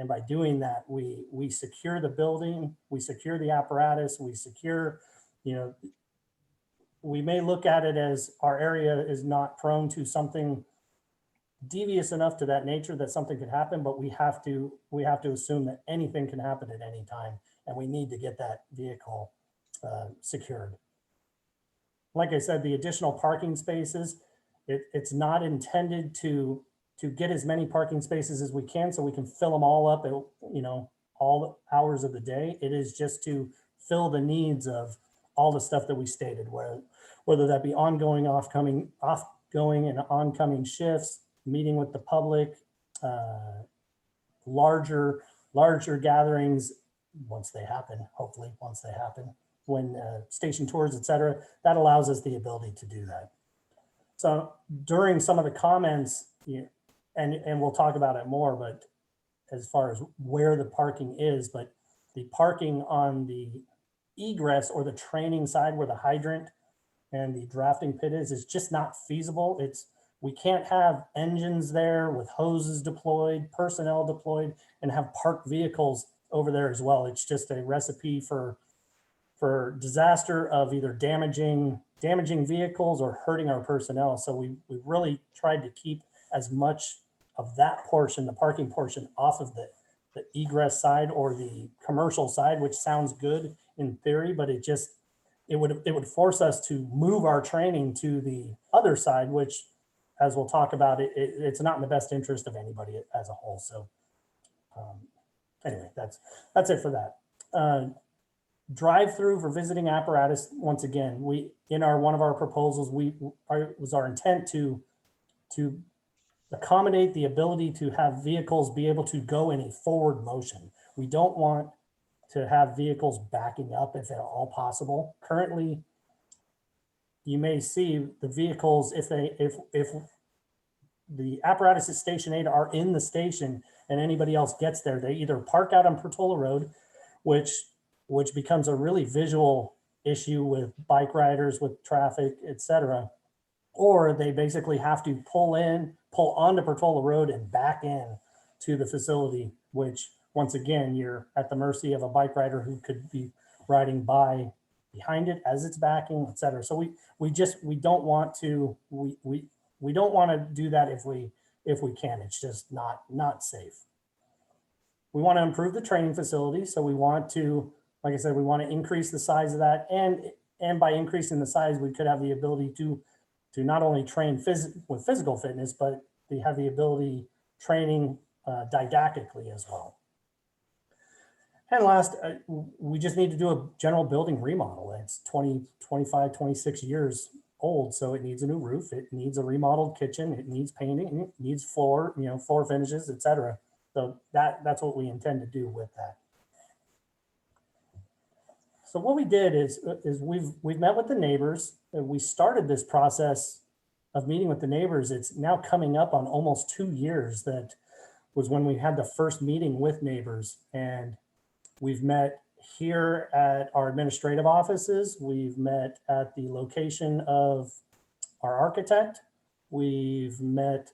by doing that, we secure the building, we secure the apparatus, we secure, you know, we may look at it as our area is not prone to something devious enough to that nature that something could happen, but we have to assume that anything can happen at any time, and we need to get that vehicle secured. Like I said, the additional parking spaces, it's not intended to get as many parking spaces as we can so we can fill them all up at, you know, all the hours of the day. It is just to fill the needs of all the stuff that we stated, whether that be ongoing, offgoing and oncoming shifts, meeting with the public, larger gatherings once they happen, hopefully once they happen, when station tours, et cetera. That allows us the ability to do that. So during some of the comments, and we'll talk about it more, but as far as where the parking is, but the parking on the egress or the training side where the hydrant and the drafting pit is just not feasible. We can't have engines there with hoses deployed, personnel deployed, and have parked vehicles over there as well. It's just a recipe for disaster of either damaging vehicles or hurting our personnel. So we really tried to keep as much of that portion, the parking portion, off of the egress side or the commercial side, which sounds good in theory, but it would force us to move our training to the other side, which, as we'll talk about, it's not in the best interest of anybody as a whole. So anyway, that's it for that. Drive-through for visiting apparatus. Once again, one of our proposals, was our intent to accommodate the ability to have vehicles be able to go in a forward motion. We don't want to have vehicles backing up if at all possible. Currently, you may see the vehicles, if the apparatus at Station 8 are in the station and anybody else gets there, they either park out on Portola Road, which becomes a really visual issue with bike riders, with traffic, etc. Or they basically have to pull onto Portola Road and back in to the facility, which once again, you're at the mercy of a bike rider who could be riding by behind it as it's backing, etc. So we don't want to do that if we can. It's just not safe. We want to improve the training facility, so we want to, like I said, we want to increase the size of that, and by increasing the size, we could have the ability to not only train with physical fitness, but they have the ability training didactically as well. And last, we just need to do a general building remodel. It's 20, 25, 26 years old, so it needs a new roof. It needs a remodeled kitchen. It needs painting. It needs floor finishes, etc. So that's what we intend to do with that. So what we did is we've met with the neighbors. We started this process of meeting with the neighbors. It's now coming up on almost 2 years. That was when we had the first meeting with neighbors, and we've met here at our administrative offices. We've met at the location of our architect. We've met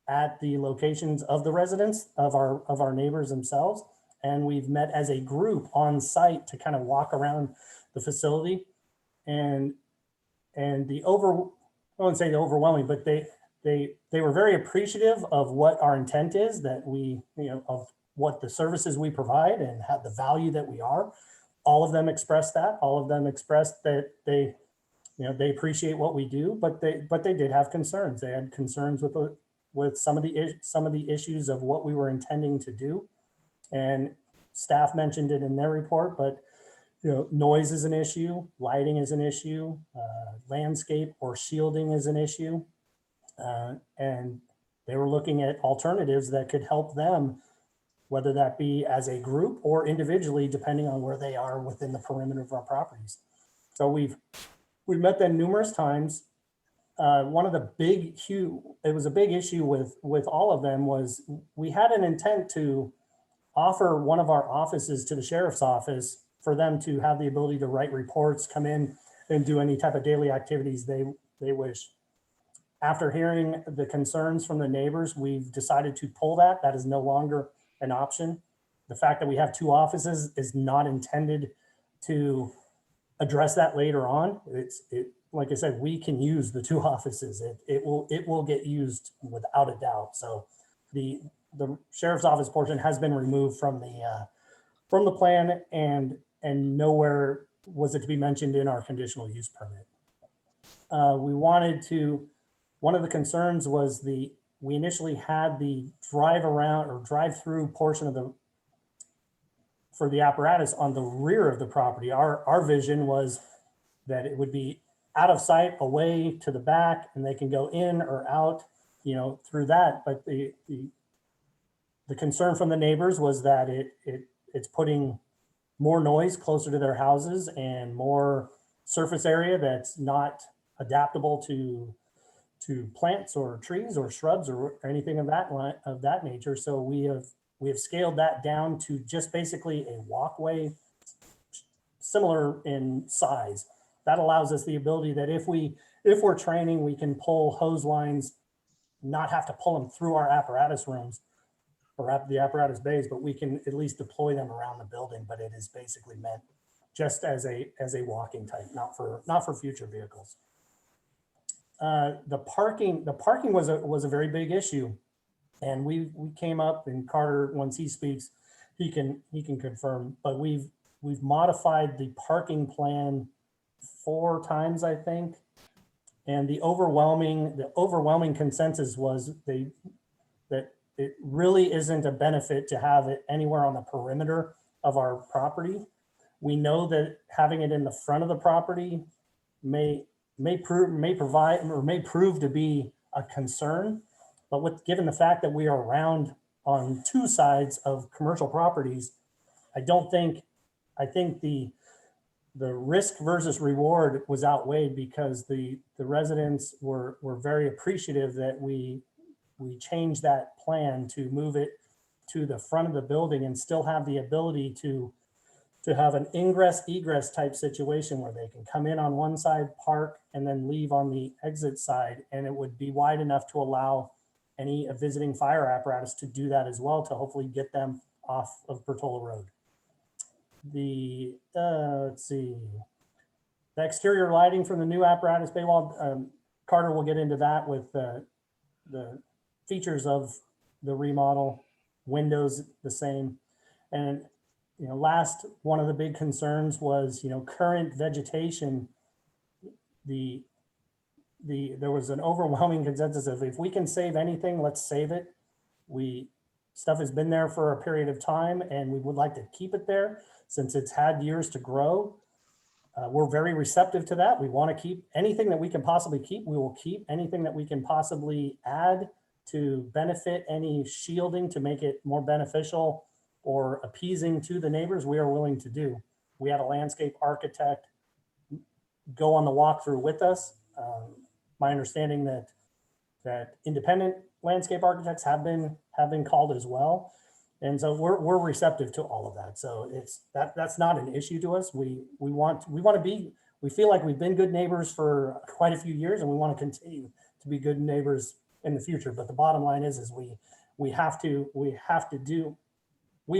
at the locations of the residents of our neighbors themselves. And we've met as a group on site to kind of walk around the facility. And I wouldn't say the overwhelming, but they were very appreciative of what our intent is, that of what the services we provide and have the value that we are. All of them expressed that. All of them expressed that they appreciate what we do, but they did have concerns. They had concerns with some of the issues of what we were intending to do. And staff mentioned it in their report, but noise is an issue, lighting is an issue, landscape or shielding is an issue. And they were looking at alternatives that could help them, whether that be as a group or individually, depending on where they are within the perimeter of our properties. So we've met them numerous times. One of the it was a big issue with all of them was we had an intent to offer one of our offices to the sheriff's office for them to have the ability to write reports, come in and do any type of daily activities they wish. After hearing the concerns from the neighbors, we've decided to pull that. That is no longer an option. The fact that we have two offices is not intended to address that later on. Like I said, we can use the two offices. It will get used without a doubt. So the sheriff's office portion has been removed from the plan, and nowhere was it to be mentioned in our conditional use permit. One of the concerns was we initially had the drive through portion for the apparatus on the rear of the property. Our vision was that it would be out of sight, away to the back, and they can go in or out, through that. But the concern from the neighbors was that it's putting more noise closer to their houses and more surface area that's not adaptable to plants or trees or shrubs or anything of that nature. So we have scaled that down to just basically a walkway similar in size. That allows us the ability that if we're training, we can pull hose lines, not have to pull them through our apparatus rooms or the apparatus bays, but we can at least deploy them around the building. But it is basically meant just as a walking type, not for future vehicles. The parking was a very big issue, and we came up, and Carter, once he speaks, he can confirm. But we've modified the parking plan 4 times, I think, and the overwhelming consensus was that it really isn't a benefit to have it anywhere on the perimeter of our property. We know that having it in the front of the property may prove to be a concern, But given the fact that we are around on two sides of commercial properties, I think the risk versus reward was outweighed because the residents were very appreciative that we changed that plan to move it to the front of the building and still have the ability to have an ingress egress type situation where they can come in on one side, park, and then leave on the exit side. And it would be wide enough to allow any visiting fire apparatus to do that as well, to hopefully get them off of Portola Road. Let's see, the exterior lighting from the new apparatus bay wall, Carter will get into that with the features of the remodel, windows the same. And, you know, last, one of the big concerns was, you know, current vegetation. There was an overwhelming consensus of, if we can save anything, let's save it. Stuff has been there for a period of time and we would like to keep it there since it's had years to grow. We're very receptive to that. We want to keep anything that we can possibly keep. We will keep anything that we can possibly add to benefit any shielding to make it more beneficial or appeasing to the neighbors. We are willing to do. We had a landscape architect go on the walkthrough with us. My understanding that independent landscape architects have been called as well. And so we're receptive to all of that. So that's not an issue to us. We feel like we've been good neighbors for quite a few years and we want to continue to be good neighbors in the future. But the bottom line is we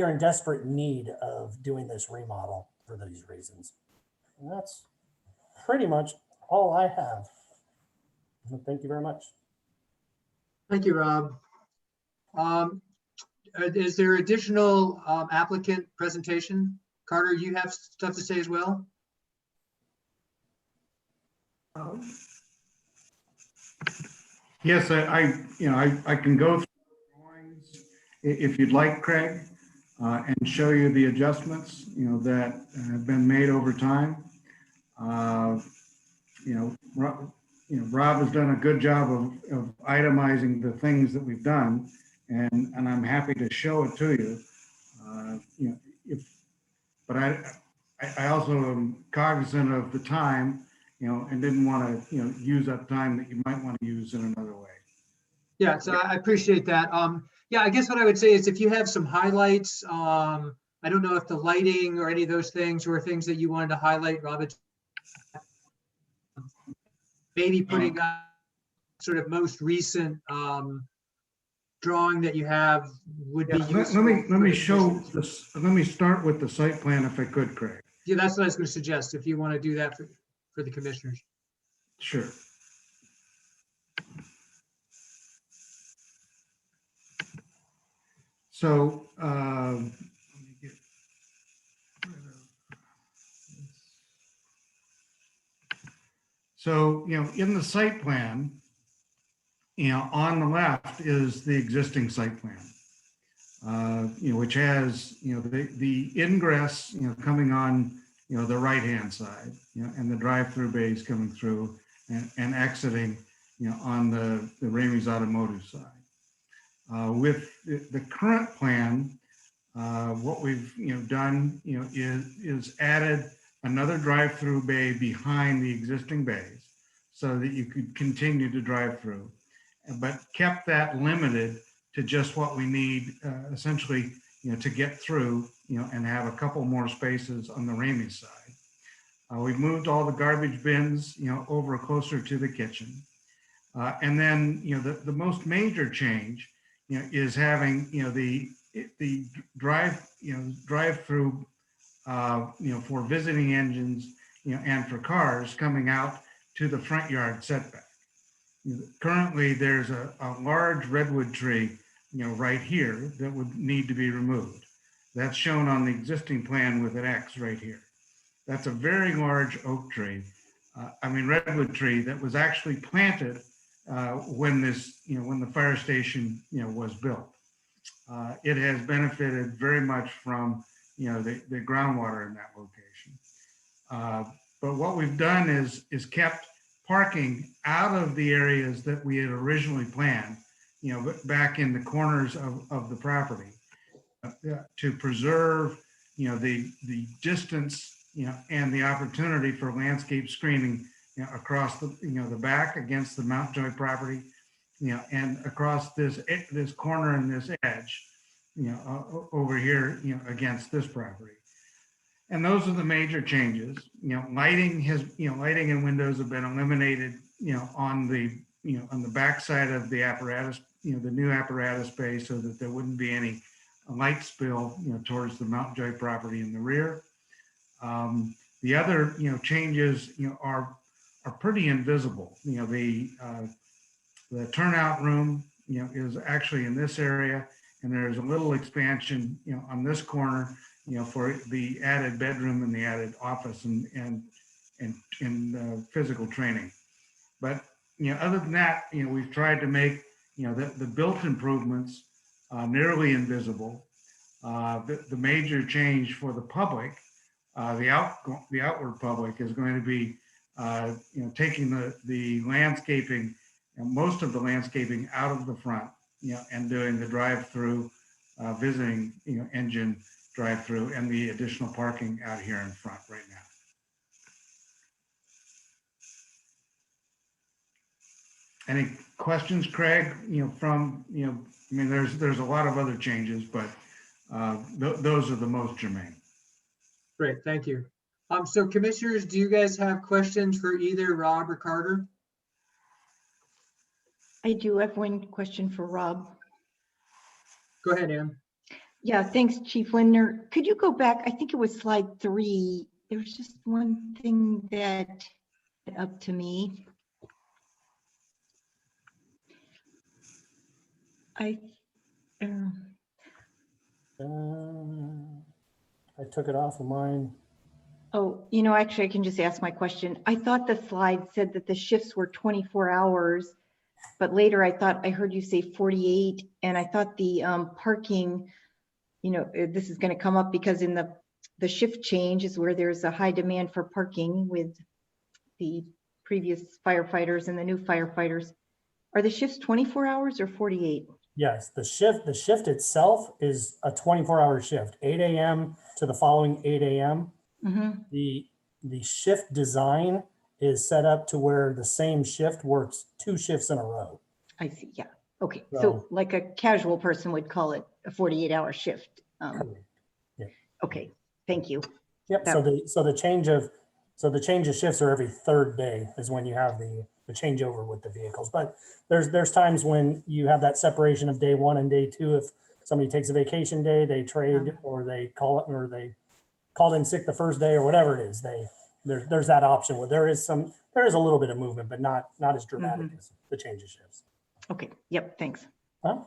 are in desperate need of doing this remodel for these reasons. And that's pretty much all I have. Thank you very much. Thank you, Rob. Is there additional applicant presentation? Carter, you have stuff to say as well? Yes, I can go through the drawings if you'd like, Craig, and show you the adjustments, you know, that have been made over time. Rob has done a good job of itemizing the things that we've done, and I'm happy to show it to you. But I also am cognizant of the time, you know, and didn't want to, you know, use up time that you might want to use in another way. Yeah, so I appreciate that. Yeah, I guess what I would say is if you have some highlights, I don't know if the lighting or any of those things were things that you wanted to highlight, Robert. Maybe putting up sort of most recent drawing that you have would be useful. Let me show this. Let me start with the site plan if I could, Craig. Yeah, that's what I was going to suggest, if you want to do that for the commissioners. Sure. So let me get rid of this. So, you know, in the site plan, you know, on the left is the existing site plan, you know, which has, you know, the ingress, you know, coming on, you know, the right-hand side, you know, and the drive-through bays coming through and exiting, you know, on the Ramey's Automotive side. With the current plan, what we've, you know, done, you know, is added another drive-through bay behind the existing bays so that you could continue to drive through, but kept that limited to just what we need, essentially, you know, to get through, you know, and have a couple more spaces on the Ramey side. We've moved all the garbage bins, you know, over closer to the kitchen. And then, you know, the most major change, you know, is having, you know, the drive-through, you know, for visiting engines, you know, and for cars coming out to the front yard setback. You know, currently, there's a large redwood tree, you know, right here that would need to be removed. That's shown on the existing plan with an X right here. That's a very large oak tree. Redwood tree that was actually planted when this, you know, when the fire station, you know, was built. It has benefited very much from, you know, the groundwater in that location. But what we've done is kept parking out of the areas that we had originally planned, back in the corners of the property to preserve, the distance, and the opportunity for landscape screening, across the, the back against the Mountjoy property, and across this corner and this edge, over here, against this property. And those are the major changes. Lighting and windows have been eliminated, on the back side of the apparatus, the new apparatus bay, so that there wouldn't be any light spill, towards the Mountjoy property in the rear. The other, changes, are pretty invisible. The turnout room, is actually in this area, and there's a little expansion, on this corner, for the added bedroom and the added office and physical training. But, other than that, we've tried to make, the built improvements nearly invisible. The major change for the public, the outward public, is going to be, taking the landscaping, and most of the landscaping out of the front, and doing the drive-through, visiting, engine drive-through, and the additional parking out here in front right now. Any questions, Craig? There's a lot of other changes, but those are the most germane. Great, thank you. So commissioners, do you guys have questions for either Rob or Carter? I do have one question for Rob. Go ahead, Ann. Yeah, thanks, Chief Lindner. Could you go back? I think it was slide 3. There was just one thing that up to me. I took it off of mine. Oh, actually, I can just ask my question. I thought the slide said that the shifts were 24 hours, but later I thought I heard you say 48, and I thought the parking, this is going to come up because in the shift change is where there's a high demand for parking with the previous firefighters and the new firefighters. Are the shifts 24 hours or 48? Yes, the shift itself is a 24-hour shift, 8 a.m. to the following 8 a.m. Mm-hmm. The shift design is set up to where the same shift works 2 shifts in a row. I see. Yeah. Okay. So- So like a casual person would call it a 48-hour shift. Yeah. Okay. Thank you. Yep. So the change of shifts are every 3rd day is when you have the changeover with the vehicles. But there's times when you have that separation of day 1 and day 2. If somebody takes a vacation day, they trade, or they called in sick the first day, or whatever it is. There's that option where there is a little bit of movement, but not as dramatic as the change of shifts. Okay. Yep. Thanks. Huh?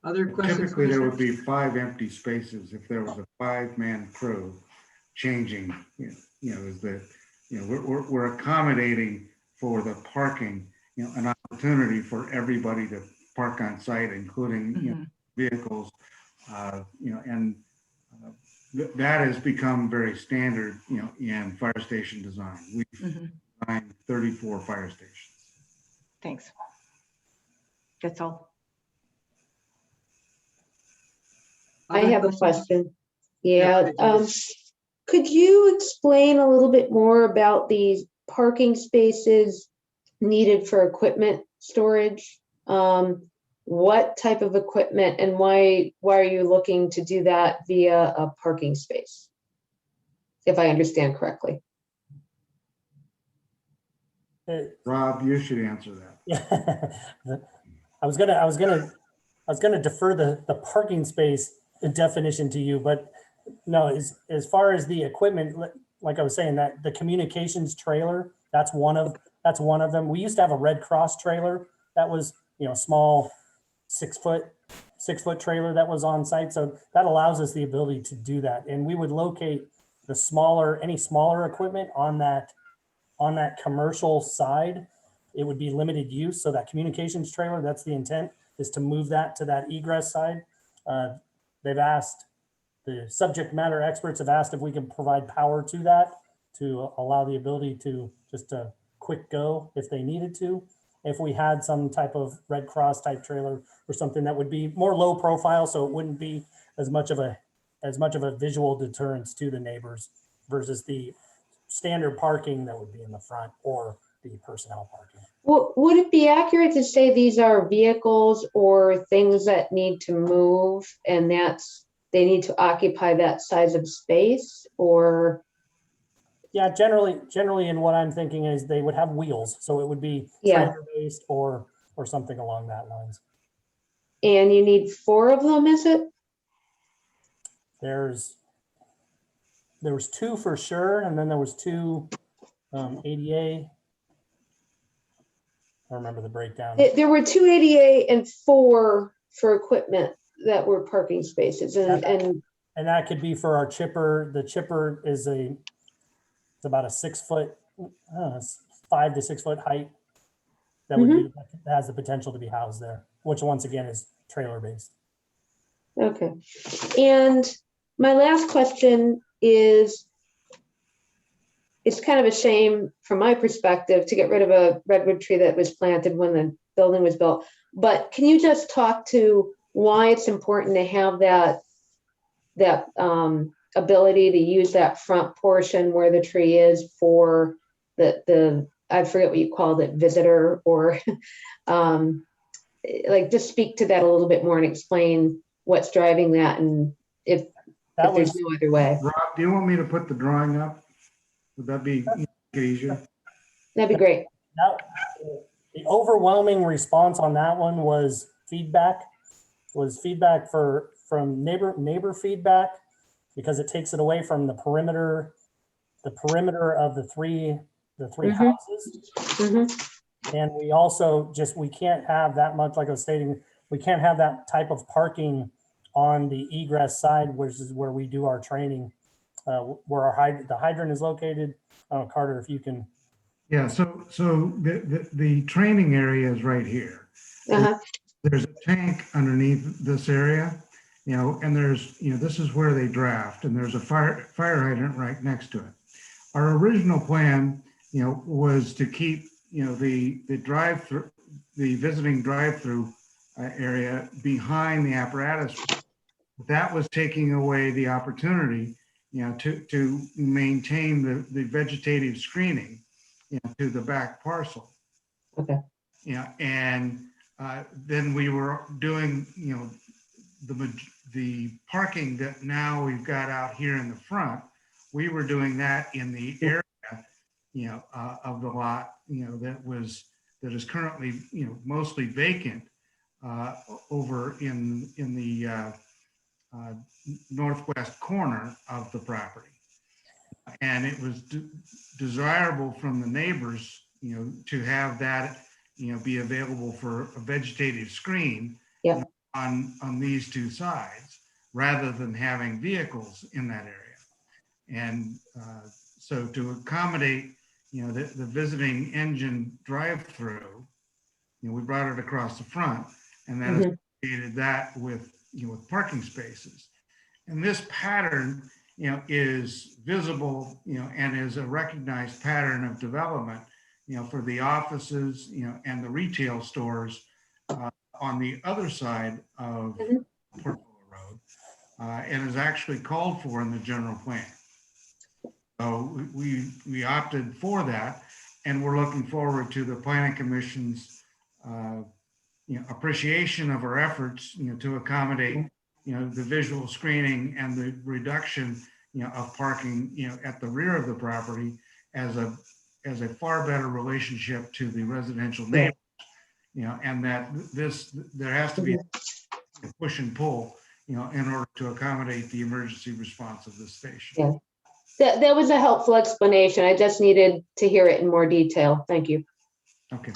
Other questions? Typically, there would be 5 empty spaces if there was a 5-man crew changing. Is that we're accommodating for the parking, an opportunity for everybody to park on site, including vehicles, and that has become very standard, in fire station design. We've designed 34 fire stations. Thanks. That's all. I Other have a questions? question. Yeah, Yeah. Could you explain a little bit more about these parking spaces needed for equipment storage? What type of equipment, and why are you looking to do that via a parking space? If I understand correctly. Rob, you should answer that. Yeah. I was gonna defer the parking space definition to you, but no, as far as the equipment, like I was saying, that the communications trailer, that's one of them. We used to have a Red Cross trailer that was, small 6 foot trailer that was on site. So that allows us the ability to do that. And we would locate any smaller equipment on that commercial side. It would be limited use. So that communications trailer, that's the intent, is to move that to that egress side. The subject matter experts have asked if we can provide power to that to allow the ability to just quick go if they needed to. if we had some type of Red Cross type trailer or something that would be more low profile, so it wouldn't be as much of a visual deterrence to the neighbors versus the standard parking that would be in the front or the personnel parking. Would it be accurate to say these are vehicles or things that need to move and they need to occupy that size of space, or? Yeah, generally in what I'm thinking is they would have wheels, so it would be Yeah. trailer based or something along that lines. And you need 4 of them, is it? There was 2 for sure, and then there was 2 ADA. I don't remember the breakdown. There were 2 ADA and 4 for equipment that were parking spaces, and And that could be for our chipper. The chipper is it's about a 6 foot, 5 to 6 foot height. That would be, that has the potential to be housed there, which once again is trailer based. okay. And my last question is, it's kind of a shame from my perspective to get rid of a redwood tree that was planted when the building was built. But can you just talk to why it's important to have that ability to use that front portion where the tree is for the I forget what you called it, visitor, or like just speak to that a little bit more and explain what's driving that, and if there's no other way. Rob, do you want me to put the drawing up? Would that be easier? That'd be great. Now, the overwhelming response on that one was feedback from neighbor feedback, because it takes it away from the perimeter of the three houses. And we also we can't have that much, like I was stating, we can't have that type of parking on the egress side, which is where we do our training, where the hydrant is located. Carter, if you can. Yeah, so the training area is right here. There's a tank underneath this area, and there's, this is where they draft, and there's a fire hydrant right next to it. Our original plan, was to keep, the drive-through, the visiting drive-through area behind the apparatus. That was taking away the opportunity, to maintain the vegetative screening, to the back parcel. Okay. And then we were doing, the parking that now we've got out here in the front. We were doing that in the area, of the lot, that is currently, mostly vacant, over in the northwest corner of the property. And it was desirable from the neighbors, to have that, be available for a vegetative screen on these 2 sides, rather than having vehicles in that area. And so to accommodate, the visiting engine drive-through, we brought it across the front, and then associated that with, with parking spaces. And this pattern, is visible, and is a recognized pattern of development, for the offices, and the retail stores on the other side of Portola Road, and is actually called for in the general plan. So we opted for that, and we're looking forward to the Planning Commission's appreciation of our efforts, to accommodate, the visual screening and the reduction, of parking, at the rear of the property as a far better relationship to the residential neighbors, and that there has to be a push and pull, in order to accommodate the emergency response of this station. Yeah. That was a helpful explanation. I just needed to hear it in more detail. Thank you. Okay.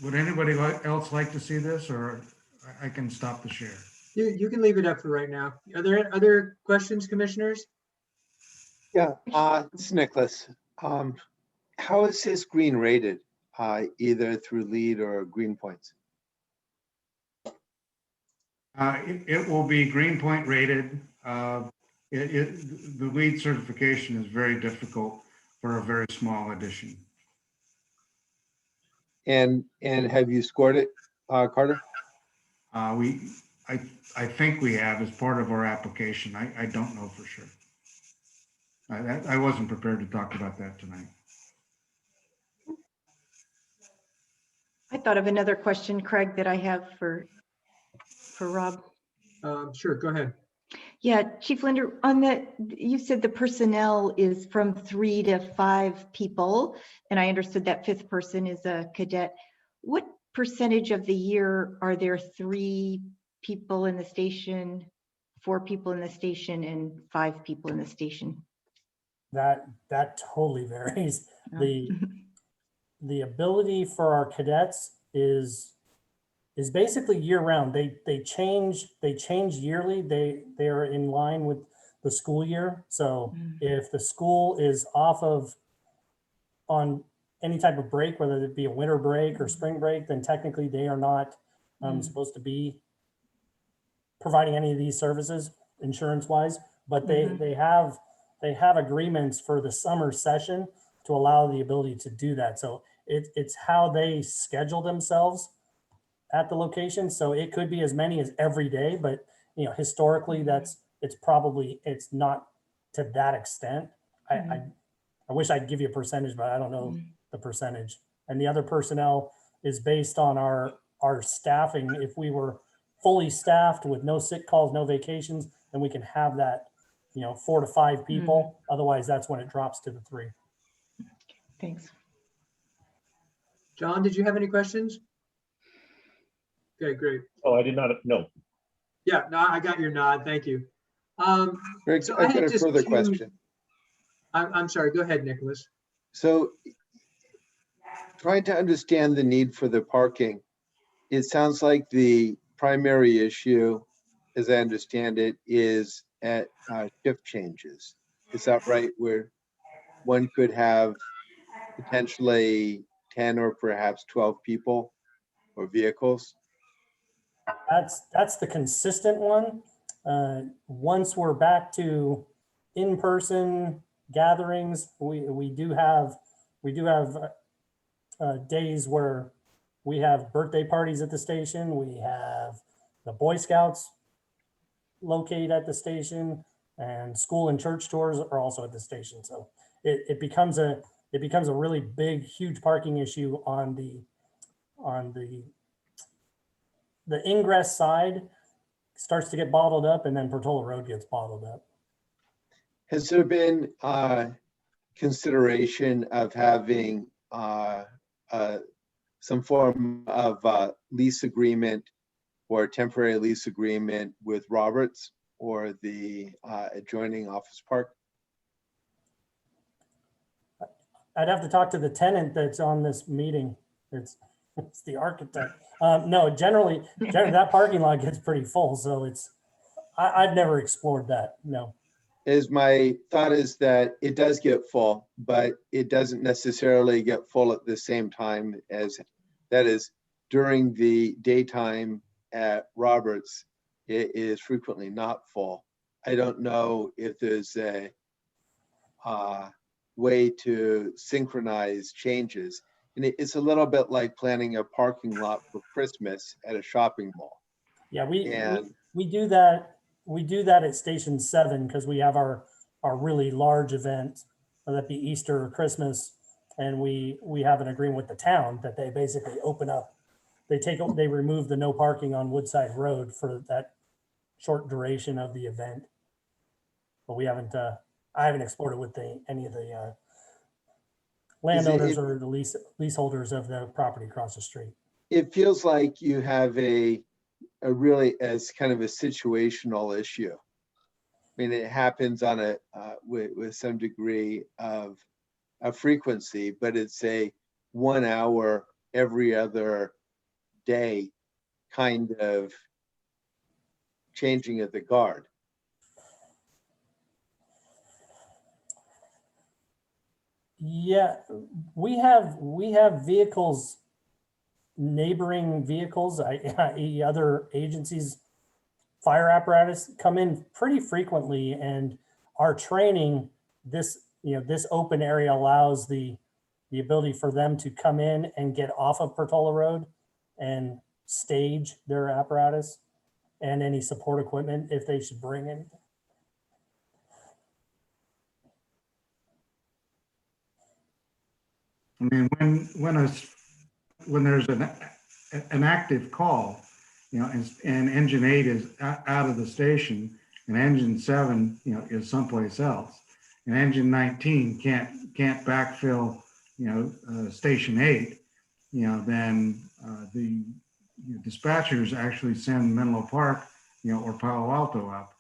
Would anybody else like to see this, or I can stop the share? You can leave it up for right now. Are there other questions, commissioners? Yeah, this is Nicholas. How is this green rated, either through LEED or Green Points? It will be Green Point rated. The LEED certification is very difficult for a very small addition. And have you scored it, Carter? I think we have as part of our application. I don't know for sure. I wasn't prepared to talk about that tonight. I thought of another question, Craig, that I have for Rob. Sure, go ahead. Yeah, Chief Linder, on the, you said the personnel is from 3 to 5 people, and I understood that 5th person is a cadet. What percentage of the year are there 3 people in the station, 4 people in the station, and 5 people in the station? That totally varies. Oh. The ability for our cadets is basically year round. They change yearly. They are in line with the school year. So if the school is off of on any type of break, whether it be a winter break or spring break, then technically they are not supposed to be providing any of these services insurance wise, but they have agreements for the summer session to allow the ability to do that. So it's how they schedule themselves at the location. So it could be as many as every day, but you know, historically it's not to that extent. I wish I'd give you a percentage, but I don't know the percentage. And the other personnel is based on our staffing. If we were fully staffed with no sick calls, no vacations, then we can have that, 4 to 5 people. Otherwise, that's when it drops to the 3. Thanks. John, did you have any questions? Okay, great. Oh, I did not know. Yeah, no, I got your nod. Thank you. Greg, So I've had got a just further 2 question. I'm sorry, go ahead, Nicholas. So trying to understand the need for the parking, it sounds like the primary issue, as I understand it, is at shift changes. Is that right? Where one could have potentially 10 or perhaps 12 people or vehicles? That's the consistent one. Once we're back to in-person gatherings, we do have days where we have birthday parties at the station. We have the Boy Scouts located at the station, and school and church tours are also at the station. So it becomes a really big, huge parking issue on the ingress side. Starts to get bottled up, and then Portola Road gets bottled up. Has there been consideration of having some form of lease agreement or temporary lease agreement with Roberts or the adjoining office park? I'd have to talk to the tenant that's on this meeting. It's the architect. No, generally that parking lot gets pretty full, so I've never explored that. No. My thought is that it does get full, but it doesn't necessarily get full at the same time as, that is, during the daytime at Roberts, it is frequently not full. I don't know if there's a way to synchronize changes. And it's a little bit like planning a parking lot for Christmas at a shopping mall. Yeah, we do that. We do that at Station 7 because we have our really large event, whether that be Easter or Christmas, and we have an agreement with the town that they basically open up. They remove the no parking on Woodside Road for that short duration of the event. But we haven't. I haven't explored it with any of the landowners or the leaseholders of the property across the street. It feels like you have a really as kind of a situational issue. I mean, it happens on with some degree of frequency, but it's a 1 hour every other day kind of changing of the guard. Yeah, we have vehicles, neighboring vehicles, i.e. other agencies, fire apparatus come in pretty frequently, and our training, this open area allows the the ability for them to come in and get off of Portola Road and stage their apparatus and any support equipment if they should bring it. I mean, when there's an active call, you know, and engine 8 is out of the station and engine 7, you know, is someplace else, and engine 19 can't backfill, you know, station 8, you know, then the dispatchers actually send Menlo Park, you know, or Palo Alto up,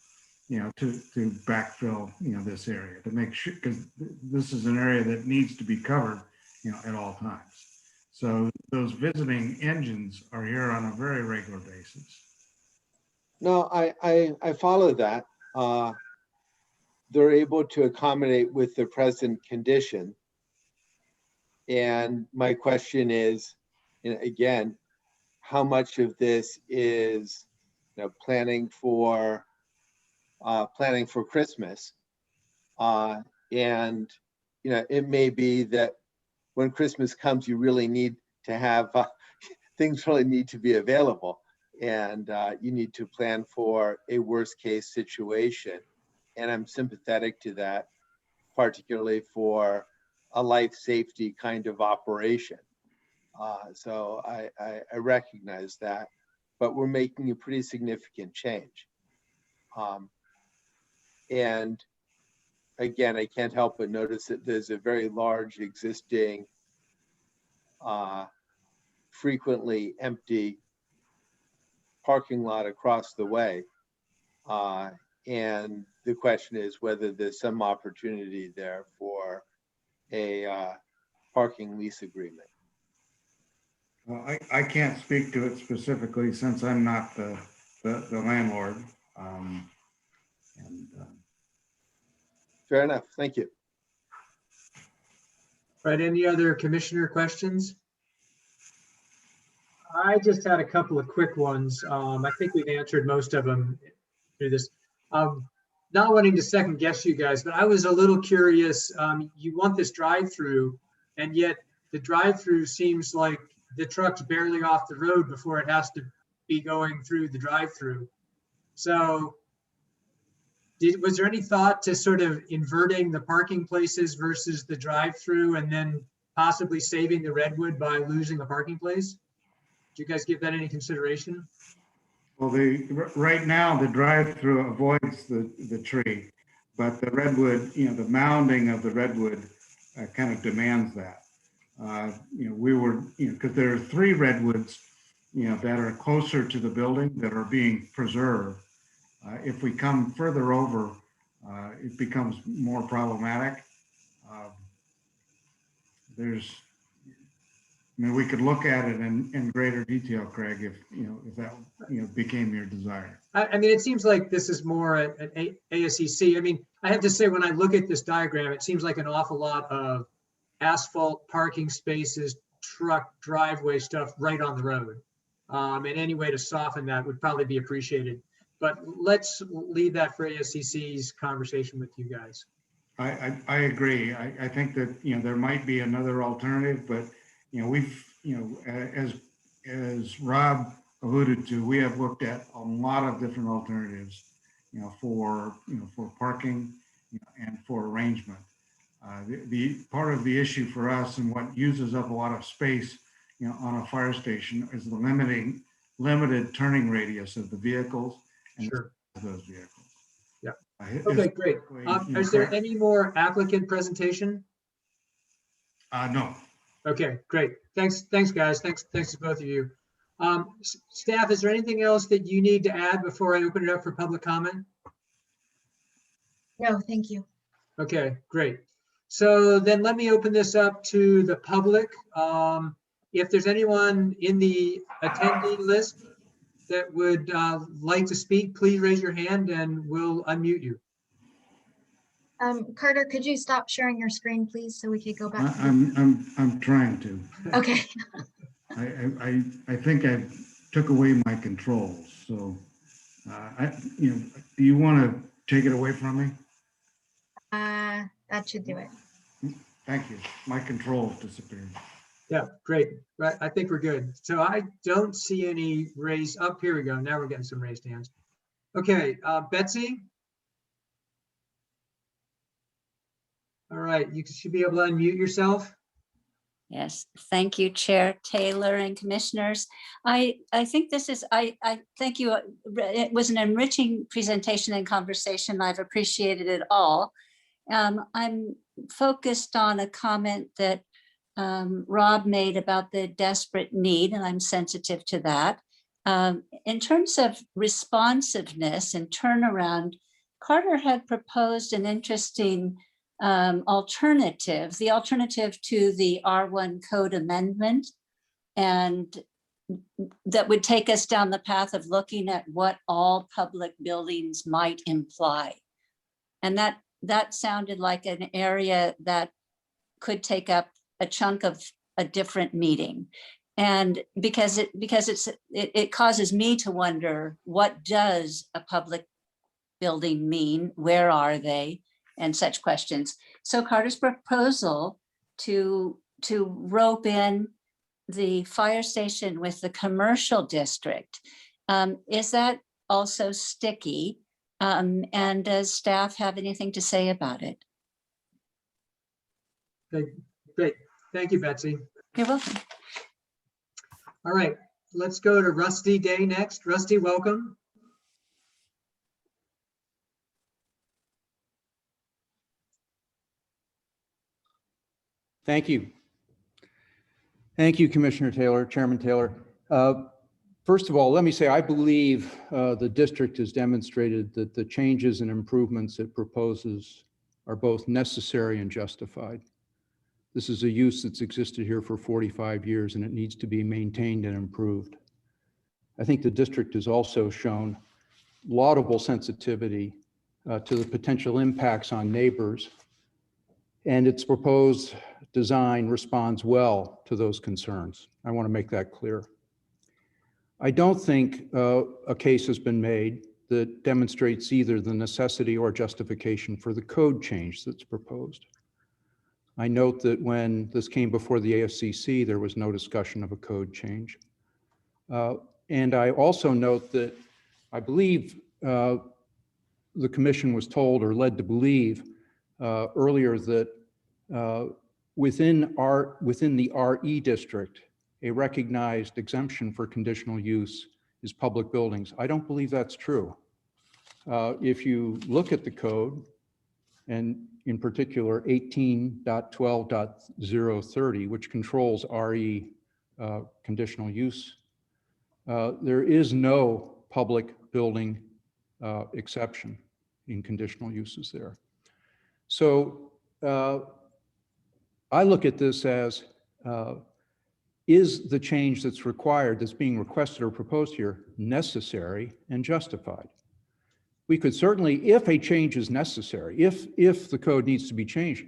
you know, to backfill, you know, this area to make sure, because this is an area that needs to be covered, you know, at all times. So those visiting engines are here on a very regular basis. No, I follow that. They're able to accommodate with the present condition. And my question is, and again, how much of this is, you know, planning for Christmas? And, you know, it may be that when Christmas comes, you really need to have, things really need to be available. And you need to plan for a worst case situation. And I'm sympathetic to that, particularly for a life safety kind of operation. So I recognize that, but we're making a pretty significant change. And again, I can't help but notice that there's a very large existing, frequently empty parking lot across the way. And the question is whether there's some opportunity there for a parking lease agreement. Well, I can't speak to it specifically since I'm not the landlord. Fair enough. Thank you. Right, any other commissioner questions? I just had a couple of quick ones. I think we've answered most of them through this. Not wanting to second guess you guys, but I was a little curious. You want this drive-through, and yet the drive-through seems like the truck's barely off the road before it has to be going through the drive-through. So was there any thought to sort of inverting the parking places versus the drive-through and then possibly saving the Redwood by losing a parking place? Do you guys give that any consideration? Well, right now the drive-through avoids the tree, but the redwood, you know, the mounding of the redwood kind of demands that. You know, we were, you know, because there are 3 redwoods, you know, that are closer to the building that are being preserved. If we come further over, it becomes more problematic. I mean, we could look at it in greater detail, Craig, if that, you know, became your desire. I mean, it seems like this is more at ASCC. I mean, I have to say, when I look at this diagram, it seems like an awful lot of asphalt parking spaces, truck driveway stuff right on the road. And any way to soften that would probably be appreciated. But let's leave that for ASCC's conversation with you guys. I agree. I think that, you know, there might be another alternative, but, you know, we've, you know, as Rob alluded to, we have looked at a lot of different alternatives, you know, for parking, you know, and for arrangement. The part of the issue for us and what uses up a lot of space, you know, on a fire station is the limited turning radius of the vehicles and Sure. those vehicles. Yeah. Okay, great. Is there any more applicant presentation? No. Okay, great. Thanks, guys. Thanks to both of you. Staff, is there anything else that you need to add before I open it up for public comment? No, thank you. Okay, great. So then let me open this up to the public. If there's anyone in the attendee list that would like to speak, please raise your hand and we'll unmute you. Carter, could you stop sharing your screen, please, so we could go back? I'm trying to. Okay. I think I took away my controls. So, you know, do you want to take it away from me? That should do it. Thank you. My controls disappeared. Yeah, great. Right, I think we're good. So I don't see any raised, up here we go. Now we're getting some raised hands. Okay, Betsy? All right, you should be able to unmute yourself. Yes, thank you, Chair Taylor and Commissioners. I think this is, I thank you. It was an enriching presentation and conversation. I've appreciated it all. I'm focused on a comment that Rob made about the desperate need, and I'm sensitive to that. In terms of responsiveness and turnaround, Carter had proposed an interesting alternative, the alternative to the R1 code amendment, and that would take us down the path of looking at what all public buildings might imply. And that sounded like an area that could take up a chunk of a different meeting. And because it causes me to wonder, what does a public building mean? Where are they? And such questions. So Carter's proposal to rope in the fire station with the commercial district, is that also sticky? And does staff have anything to say about it? Great. Thank you, Betsy. You're welcome. All right, let's go to Rusty Day next. Rusty, welcome. Thank you. Thank you, Commissioner Taylor, Chairman Taylor. First of all, let me say, I believe the district has demonstrated that the changes and improvements it proposes are both necessary and justified. This is a use that's existed here for 45 years and it needs to be maintained and improved. I think the district has also shown laudable sensitivity to the potential impacts on neighbors, and its proposed design responds well to those concerns. I want to make that clear. I don't think a case has been made that demonstrates either the necessity or justification for the code change that's proposed. I note that when this came before the ASCC, there was no discussion of a code change. And I also note that I believe the commission was told or led to believe earlier that within the RE district, a recognized exemption for conditional use is public buildings. I don't believe that's true. If you look at the code, and in particular 18.12.030, which controls RE conditional use, there is no public building exception in conditional uses there. So I look at this as, is the change that's required, that's being requested or proposed here, necessary and justified? We could certainly, if a change is necessary, if the code needs to be changed,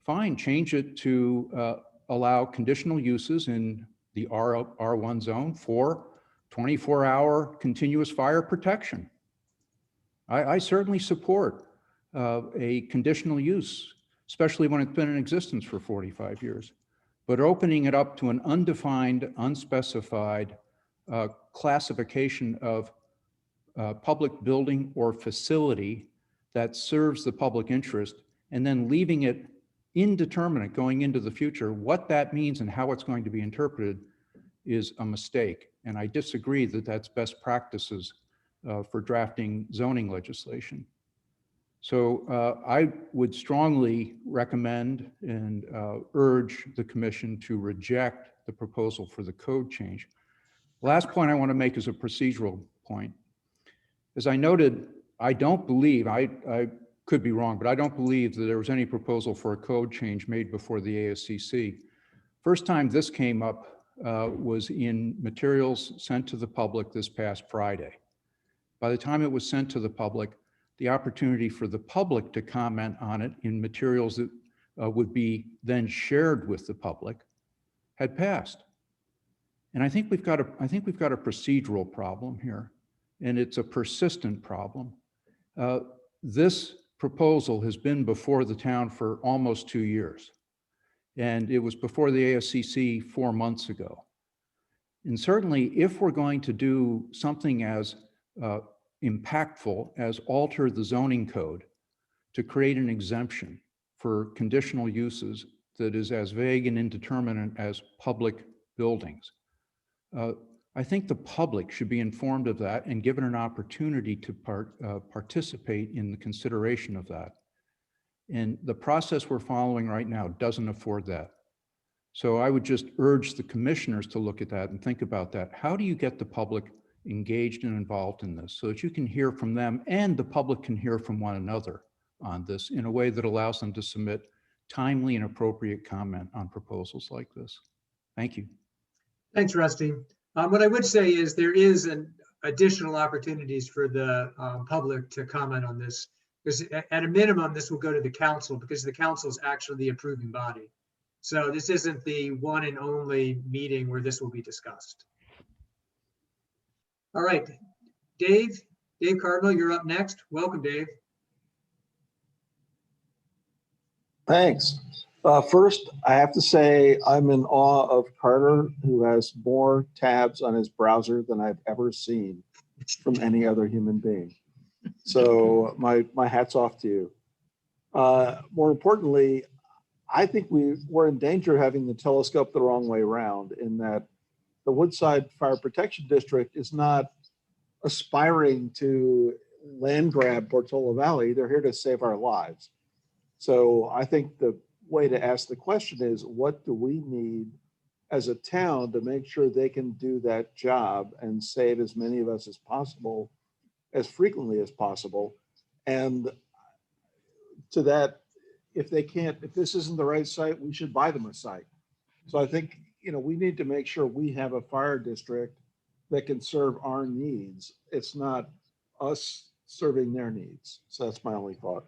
fine, change it to allow conditional uses in the R1 zone for 24-hour continuous fire protection. I certainly support a conditional use, especially when it's been in existence for 45 years. But opening it up to an undefined, unspecified classification of public building or facility that serves the public interest, and then leaving it indeterminate going into the future, what that means and how it's going to be interpreted is a mistake. And I disagree that that's best practices for drafting zoning legislation. So I would strongly recommend and urge the commission to reject the proposal for the code change. Last point I want to make is a procedural point. As I noted, I don't believe, I could be wrong, but I don't believe that there was any proposal for a code change made before the ASCC. First time this came up was in materials sent to the public this past Friday. By the time it was sent to the public, the opportunity for the public to comment on it in materials that would be then shared with the public had passed. And I think we've got a procedural problem here, and it's a persistent problem. This proposal has been before the town for almost 2 years. And it was before the ASCC 4 months ago. And certainly if we're going to do something as impactful as alter the zoning code to create an exemption for conditional uses that is as vague and indeterminate as public buildings, I think the public should be informed of that and given an opportunity to participate in the consideration of that. And the process we're following right now doesn't afford that. So I would just urge the commissioners to look at that and think about that. How do you get the public engaged and involved in this so that you can hear from them and the public can hear from one another on this in a way that allows them to submit timely and appropriate comment on proposals like this? Thank you. Thanks, Rusty. What I would say is there is an additional opportunities for the public to comment on this, because at a minimum, this will go to the council because the council is actually the approving body. So this isn't the one and only meeting where this will be discussed. All right, Dave Cardinal, you're up next. Welcome, Dave. Thanks. First, I have to say I'm in awe of Carter, who has more tabs on his browser than I've ever seen from any other human being. So my hat's off to you. More importantly, I think we're in danger of having the telescope the wrong way around, in that the Woodside Fire Protection District is not aspiring to land grab Portola Valley. They're here to save our lives. So I think the way to ask the question is, what do we need as a town to make sure they can do that job and save as many of us as possible, as frequently as possible? And to that, if this isn't the right site, we should buy them a site. So I think, we need to make sure we have a fire district that can serve our needs. It's not us serving their needs. So that's my only thought.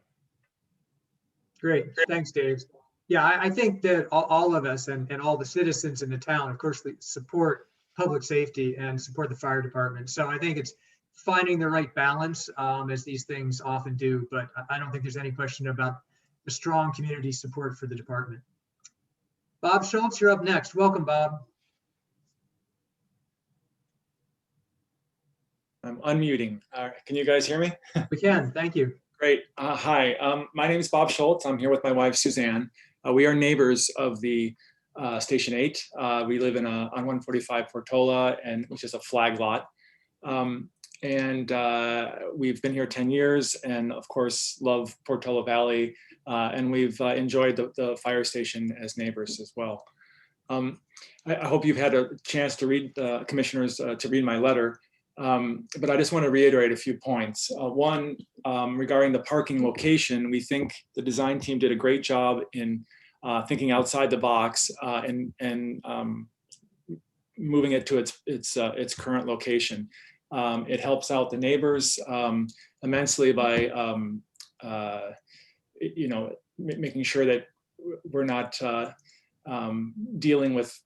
Great, thanks, Dave. Yeah, I think that all of us and all the citizens in the town, of course, support public safety and support the fire department. So I think it's finding the right balance, as these things often do, but I don't think there's any question about the strong community support for the department. Bob Schultz, you're up next. Welcome, Bob. I'm unmuting. Can you guys hear me? We can, thank you. Great. Hi, my name is Bob Schultz. I'm here with my wife, Suzanne. We are neighbors of the Station 8. We live on 145 Portola, which is a flag lot. We've been here 10 years and of course love Portola Valley, and we've enjoyed the fire station as neighbors as well. I hope you've had a chance to read, commissioners, to read my letter. But I just want to reiterate a few points. One, regarding the parking location, we think the design team did a great job in thinking outside the box and moving it to its current location. It helps out the neighbors immensely by making sure that we're not dealing with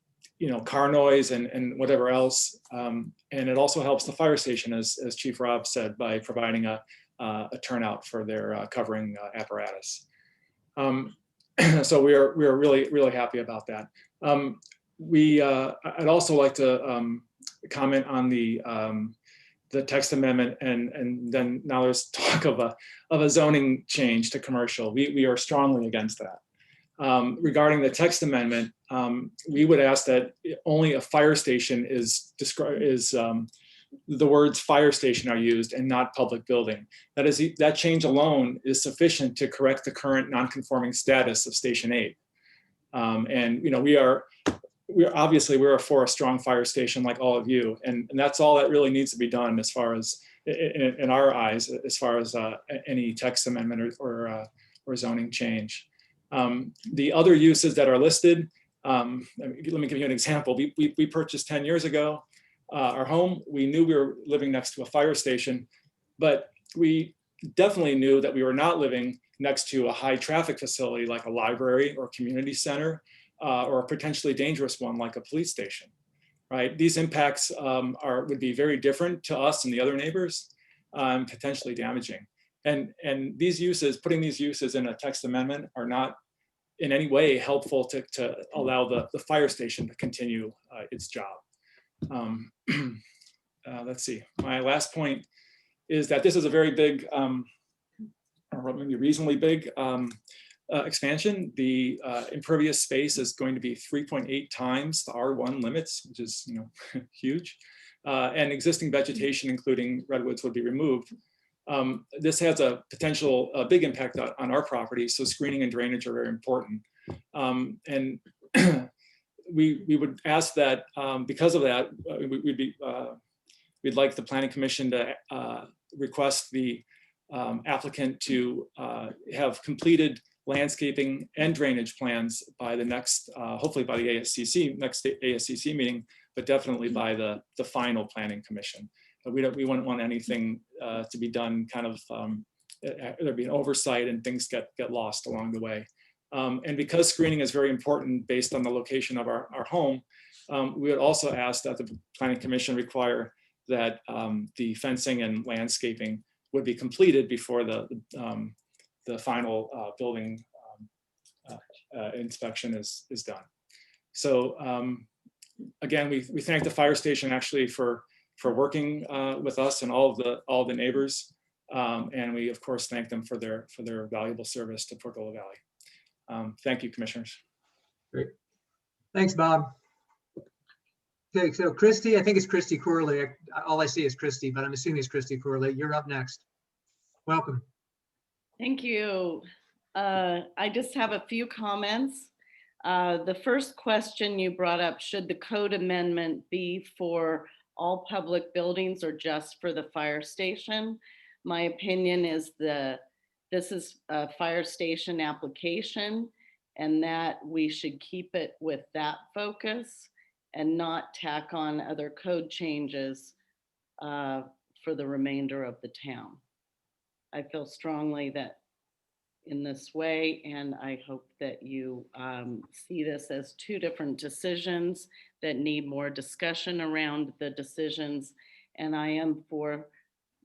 car noise and whatever else. And it also helps the fire station, as Chief Rob said, by providing a turnout for their covering apparatus. So we are really, really happy about that. I'd also like to comment on the text amendment, and then now there's talk of a zoning change to commercial. We are strongly against that. Regarding the text amendment, we would ask that only a fire station is the words fire station are used and not public building. That change alone is sufficient to correct the current non-conforming status of Station 8. We're for a strong fire station like all of you, and that's all that really needs to be done as far as in our eyes, as far as any text amendment or zoning change. The other uses that are listed, let me give you an example. We purchased 10 years ago our home. We knew we were living next to a fire station, but we definitely knew that we were not living next to a high traffic facility like a library or community center, or a potentially dangerous one like a police station, right? These impacts would be very different to us and the other neighbors, potentially damaging. And these uses, putting these uses in a text amendment are not in any way helpful to allow the fire station to continue its job. Let's see, my last point is that this is a very big, or maybe reasonably big expansion. The impervious space is going to be 3.8 times the R1 limits, which is huge. And existing vegetation, including redwoods, would be removed. This has a potential big impact on our property, so screening and drainage are very important. And we would ask that because of that, we'd like the Planning Commission to request the applicant to have completed landscaping and drainage plans by the next, hopefully by the next ASCC meeting, but definitely by the final Planning Commission. We wouldn't want anything to be done kind of, there'd be an oversight and things get lost along the way. And because screening is very important based on the location of our home, we would also ask that the Planning Commission require that the fencing and landscaping would be completed before the final building inspection is done. So again, we thank the fire station actually for working with us and all the neighbors, and we of course thank them for their valuable service to Portola Valley. Thank you, commissioners. Great, thanks, Bob. Okay, so Christy, I think it's Christy Corley. All I see is Christy, but I'm assuming it's Christy Corley. You're up next. Welcome. Thank you. I just have a few comments. The first question you brought up, should the code amendment be for all public buildings or just for the fire station? My opinion is this is a fire station application and that we should keep it with that focus and not tack on other code changes for the remainder of the town. I feel strongly that in this way, and I hope that you see this as two different decisions that need more discussion around the decisions. And I am for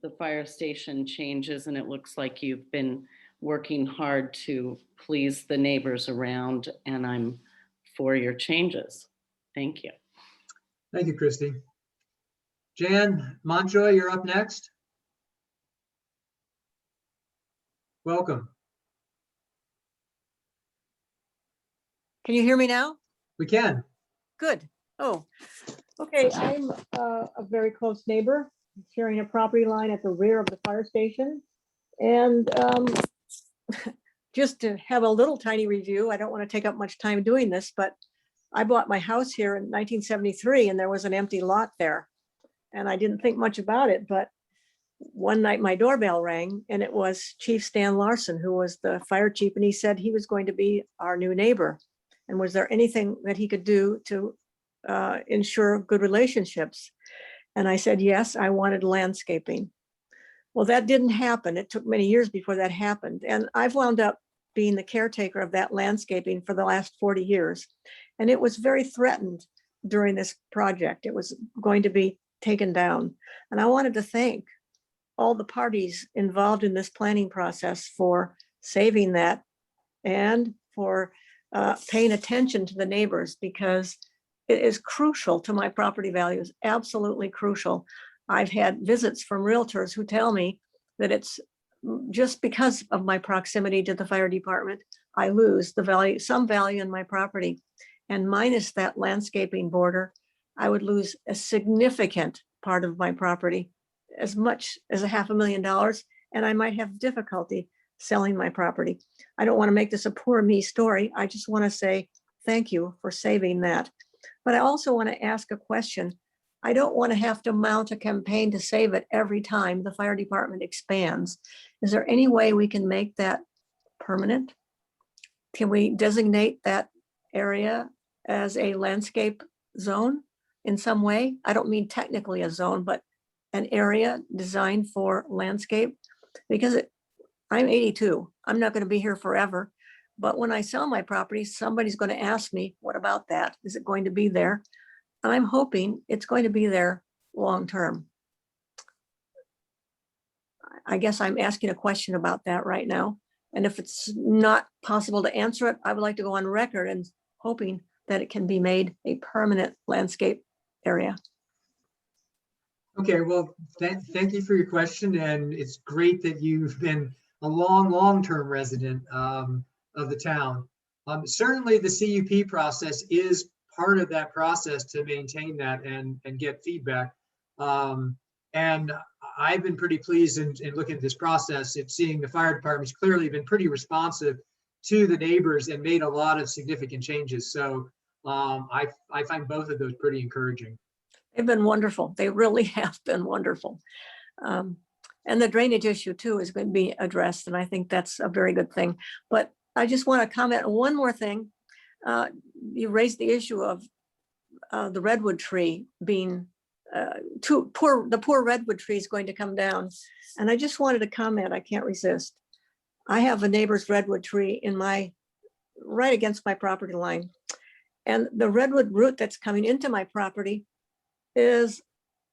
the fire station changes, and it looks like you've been working hard to please the neighbors around, and I'm for your changes. Thank you. Thank you, Christy. Jan Montjoy, you're up next. Welcome. Can you hear me now? We can. Good. Oh, okay. I'm a very close neighbor, sharing a property line at the rear of the fire station. And just to have a little tiny review, I don't want to take up much time doing this, but I bought my house here in 1973 and there was an empty lot there. And I didn't think much about it, but one night my doorbell rang and it was Chief Stan Larson, who was the fire chief, and he said he was going to be our new neighbor. And was there anything that he could do to ensure good relationships? And I said, yes, I wanted landscaping. Well, that didn't happen. It took many years before that happened. And I've wound up being the caretaker of that landscaping for the last 40 years. And it was very threatened during this project. It was going to be taken down. And I wanted to thank all the parties involved in this planning process for saving that and for paying attention to the neighbors, because it is crucial to my property values, absolutely crucial. I've had visits from realtors who tell me that it's just because of my proximity to the fire department, I lose the value, some value in my property. And minus that landscaping border, I would lose a significant part of my property, as much as $500,000, and I might have difficulty selling my property. I don't want to make this a poor me story. I just want to say thank you for saving that. But I also want to ask a question. I don't want to have to mount a campaign to save it every time the fire department expands. Is there any way we can make that permanent? Can we designate that area as a landscape zone in some way? I don't mean technically a zone, but an area designed for landscape, because I'm 82. I'm not going to be here forever. But when I sell my property, somebody's going to ask me, what about that? Is it going to be there? And I'm hoping it's going to be there long term. I guess I'm asking a question about that right now. And if it's not possible to answer it, I would like to go on record and hoping that it can be made a permanent landscape area. Okay, well, thank you for your question, and it's great that you've been a long-term resident of the town. Certainly, the CUP process is part of that process to maintain that and get feedback. And I've been pretty pleased in looking at this process. It's seeing the fire department's clearly been pretty responsive to the neighbors and made a lot of significant changes. So I find both of those pretty encouraging. They've been wonderful. They really have been wonderful. And the drainage issue too is going to be addressed. And I think that's a very good thing. But I just want to comment on one more thing. You raised the issue of the redwood tree being the poor redwood tree is going to come down. And I just wanted to comment, I can't resist. I have a neighbor's redwood tree right against my property line. And the redwood root that's coming into my property is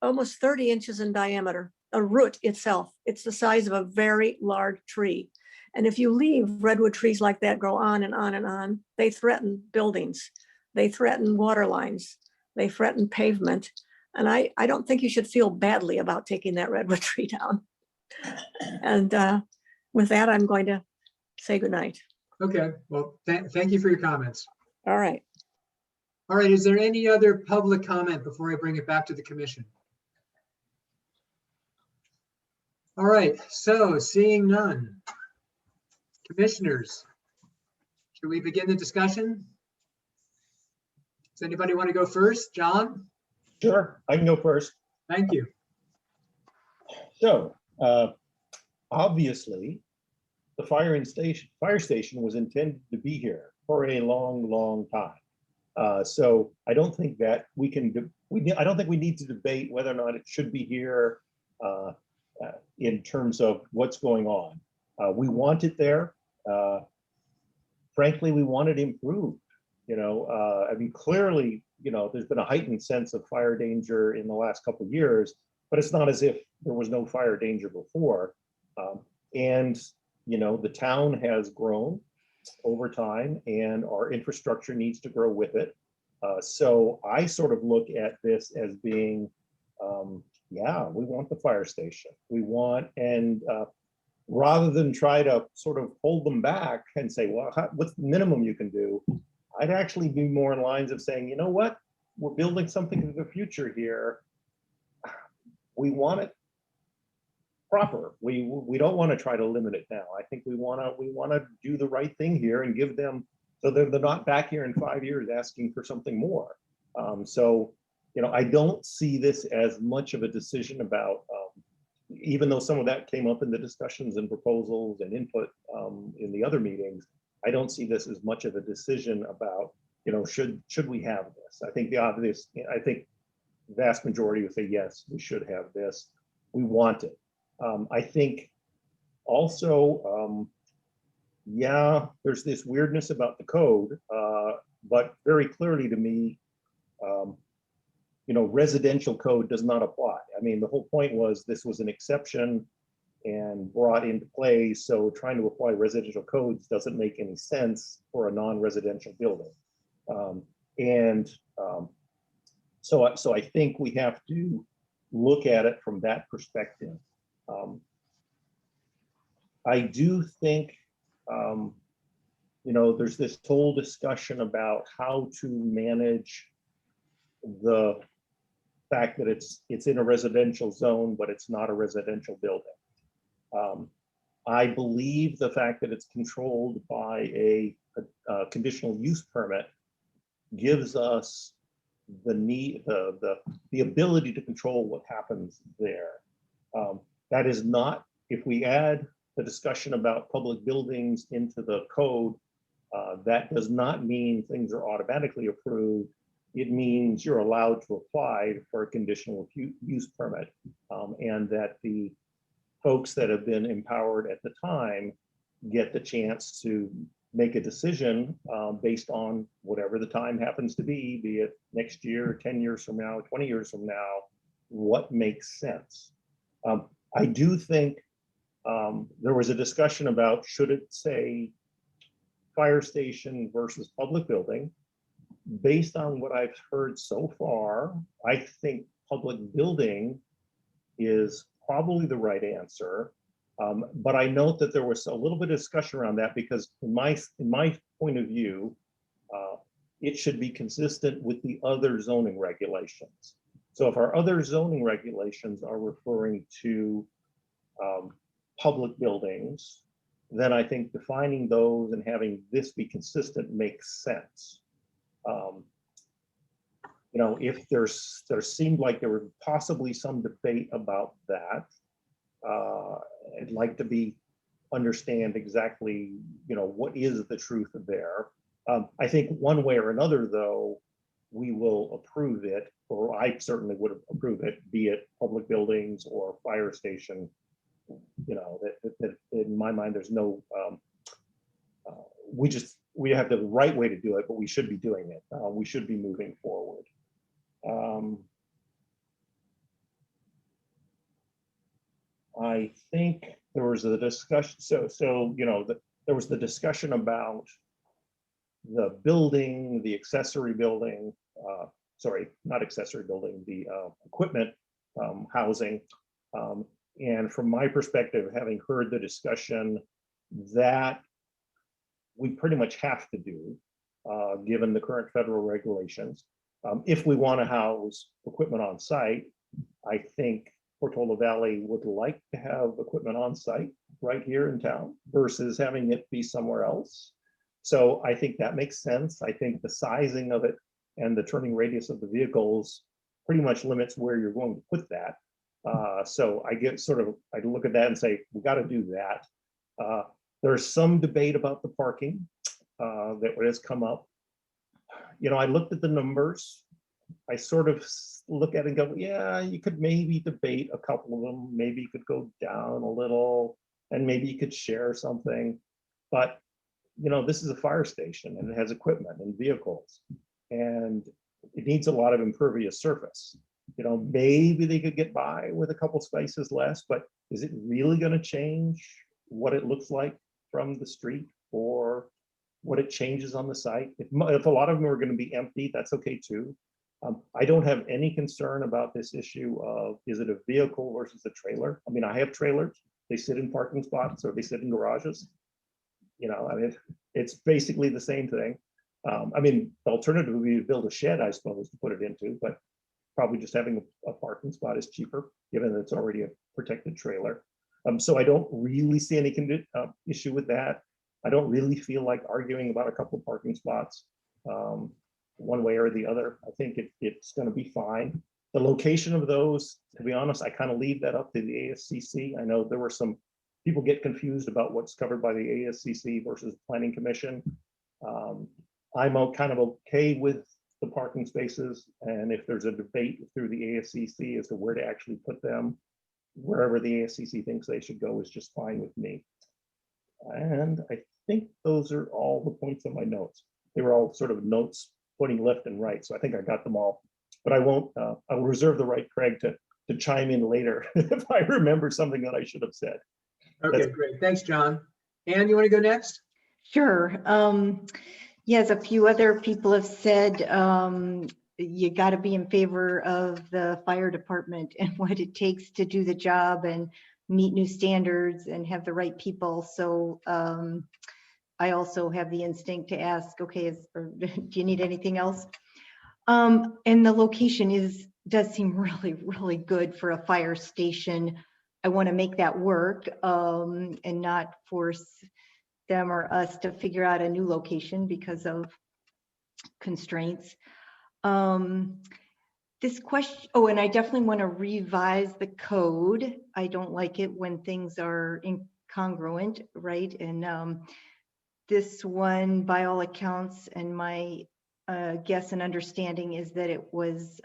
almost 30 inches in diameter, a root itself. It's the size of a very large tree. And if you leave redwood trees like that grow on and on and on, they threaten buildings. They threaten water lines. They threaten pavement. And I don't think you should feel badly about taking that redwood tree down. And with that, I'm going to say goodnight. Okay, well, thank you for your comments. All right. All right, is there any other public comment before I bring it back to the commission? All right, so seeing none. Commissioners, should we begin the discussion? Does anybody want to go first? John? Sure, I can go first. Thank you. So, obviously, the fire station was intended to be here for a long time. So I don't think that I don't think we need to debate whether or not it should be here in terms of what's going on. We want it there. Frankly, we want it improved. I mean, clearly, there's been a heightened sense of fire danger in the last couple of years, but it's not as if there was no fire danger before. And the town has grown over time and our infrastructure needs to grow with it. So I sort of look at this as being, yeah, we want the fire station. We want, and rather than try to sort of hold them back and say, well, what's the minimum you can do? I'd actually be more in lines of saying, you know what, we're building something for the future here. We want it proper. We don't want to try to limit it now. I think we want to do the right thing here and give them, so they're not back here in 5 years asking for something more. So, I don't see this as much of a decision about, even though some of that came up in the discussions and proposals and input in the other meetings, I don't see this as much of a decision about, should we have this? I think the vast majority would say, yes, we should have this. We want it. I think also, yeah, there's this weirdness about the code, but very clearly to me, residential code does not apply. I mean, the whole point was this was an exception and brought into play. So trying to apply residential codes doesn't make any sense for a non-residential building. So I think we have to look at it from that perspective. I do think, there's this whole discussion about how to manage the fact that it's in a residential zone, but it's not a residential building. I believe the fact that it's controlled by a conditional use permit gives us the ability to control what happens there. That is not, if we add the discussion about public buildings into the code, that does not mean things are automatically approved. It means you're allowed to apply for a conditional use permit, and that the folks that have been empowered at the time get the chance to make a decision based on whatever the time happens to be it next year, 10 years from now, 20 years from now, what makes sense. I do think There was a discussion about should it say fire station versus public building. Based on what I've heard so far, I think public building is probably the right answer. But I note that there was a little bit of discussion around that because in my point of view, it should be consistent with the other zoning regulations. So if our other zoning regulations are referring to public buildings, then I think defining those and having this be consistent makes sense. You know, if there seemed like there were possibly some debate about that, I'd like to understand exactly, you know, what is the truth there. I think one way or another, though, we will approve it, or I certainly would approve it, be it public buildings or fire station. You know, that in my mind, there's no, we have the right way to do it, but we should be doing it. We should be moving forward. I think there was a discussion, so you know, there was the discussion about the building, the accessory building, sorry, not accessory building, the equipment housing. And from my perspective, having heard the discussion, that we pretty much have to do, given the current federal regulations. If we want to house equipment on site, I think Portola Valley would like to have equipment on site right here in town versus having it be somewhere else. So I think that makes sense. I think the sizing of it and the turning radius of the vehicles pretty much limits where you're going to put that. So I get I look at that and say, we got to do that. There's some debate about the parking that has come up. You know, I looked at the numbers. I sort of look at it and go, yeah, you could maybe debate a couple of them. Maybe you could go down a little and maybe you could share something. But, you know, this is a fire station and it has equipment and vehicles and it needs a lot of impervious surface. You know, maybe they could get by with a couple spaces less, but is it really going to change what it looks like from the street or what it changes on the site? If a lot of them are going to be empty, that's okay too. I don't have any concern about this issue of, is it a vehicle versus a trailer? I mean, I have trailers, they sit in parking spots or they sit in garages. You know, I mean, it's basically the same thing. I mean, the alternative would be to build a shed, I suppose, to put it into, but probably just having a parking spot is cheaper, given that it's already a protected trailer. So I don't really see any issue with that. I don't really feel like arguing about a couple of parking spots one way or the other. I think it's going to be fine. The location of those, to be honest, I kind of leave that up to the ASCC. I know there were some people get confused about what's covered by the ASCC versus Planning Commission. I'm kind of okay with the parking spaces, and if there's a debate through the ASCC as to where to actually put them, wherever the ASCC thinks they should go is just fine with me. And I think those are all the points on my notes. They were all sort of notes pointing left and right, so I think I got them all. But I won't. I will reserve the right, Craig, to chime in later if I remember something that I should have said. Okay, great. Thanks, John. Ann, you want to go next? Sure. Yes, a few other people have said you got to be in favor of the fire department and what it takes to do the job and meet new standards and have the right people. So I also have the instinct to ask, okay, do you need anything else? And the location does seem really, really good for a fire station. I want to make that work and not force them or us to figure out a new location because of constraints. This question, oh, and I definitely want to revise the code. I don't like it when things are incongruent, right? And this one, by all accounts, and my guess and understanding is that it was,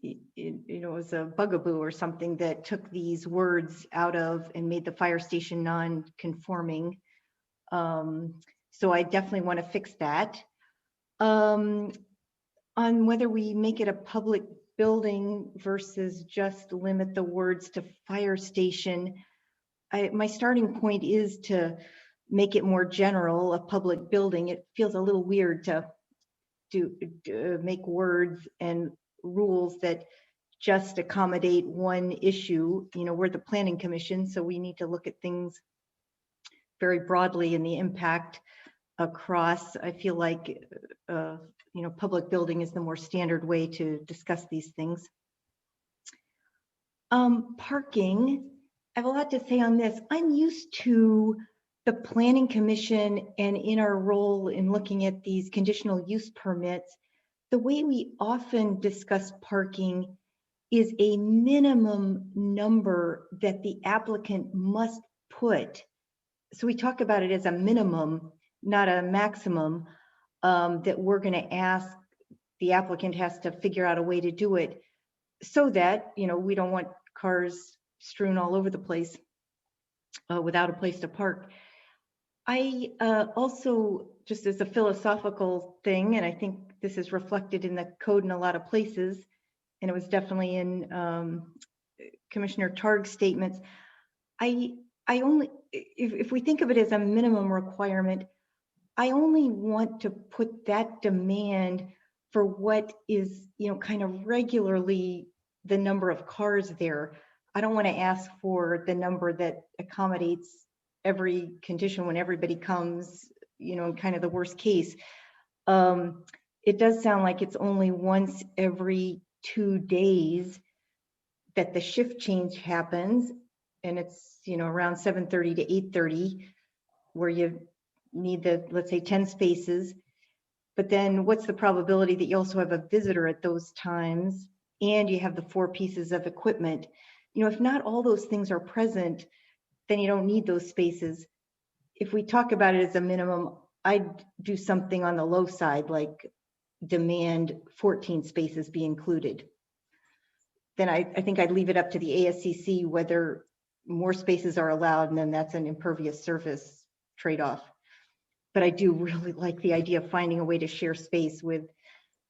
it was a bugaboo or something that took these words out of and made the fire station non-conforming. So I definitely want to fix that. On whether we make it a public building versus just limit the words to fire station, my starting point is to make it more general, a public building. It feels a little weird to make words and rules that just accommodate one issue. You know, we're the planning commission, so we need to look at things very broadly and the impact across. I feel like, you know, public building is the more standard way to discuss these things. Parking, I have a lot to say on this. I'm used to the planning commission and in our role in looking at these conditional use permits, the way we often discuss parking is a minimum number that the applicant must put. So we talk about it as a minimum, not a maximum, that we're going to ask the applicant has to figure out a way to do it so that, you know, we don't want cars strewn all over the place without a place to park. I also, just as a philosophical thing, and I think this is reflected in the code in a lot of places, and it was definitely in Commissioner Targ's statements, I only, if we think of it as a minimum requirement, I only want to put that demand for what is, you know, kind of regularly the number of cars there. I don't want to ask for the number that accommodates every condition when everybody comes, you know, in kind of the worst case. It does sound like it's only once every 2 days that the shift change happens, and it's, you know, around 7:30 to 8:30 where you need the, let's say, 10 spaces. But then what's the probability that you also have a visitor at those times and you have the 4 pieces of equipment? You know, if not all those things are present, then you don't need those spaces. If we talk about it as a minimum, I'd do something on the low side, like demand 14 spaces be included. Then I think I'd leave it up to the ASCC whether more spaces are allowed, and then that's an impervious surface trade-off. But I do really like the idea of finding a way to share space with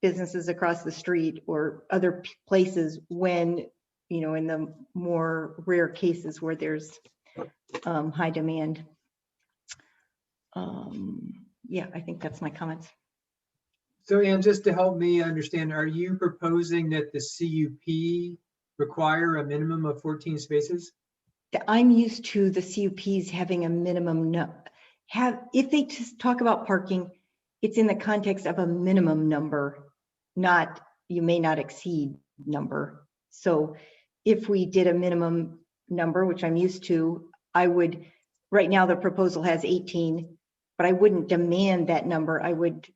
businesses across the street or other places when, you know, in the more rare cases where there's high demand. Yeah, I think that's my comments. So Ann, just to help me understand, are you proposing that the CUP require a minimum of 14 spaces? I'm used to the CUPs having a minimum, if they just talk about parking, it's in the context of a minimum number, not you may not exceed number. So if we did a minimum number, which I'm used to, I would, right now the proposal has 18, but I wouldn't demand that number. I would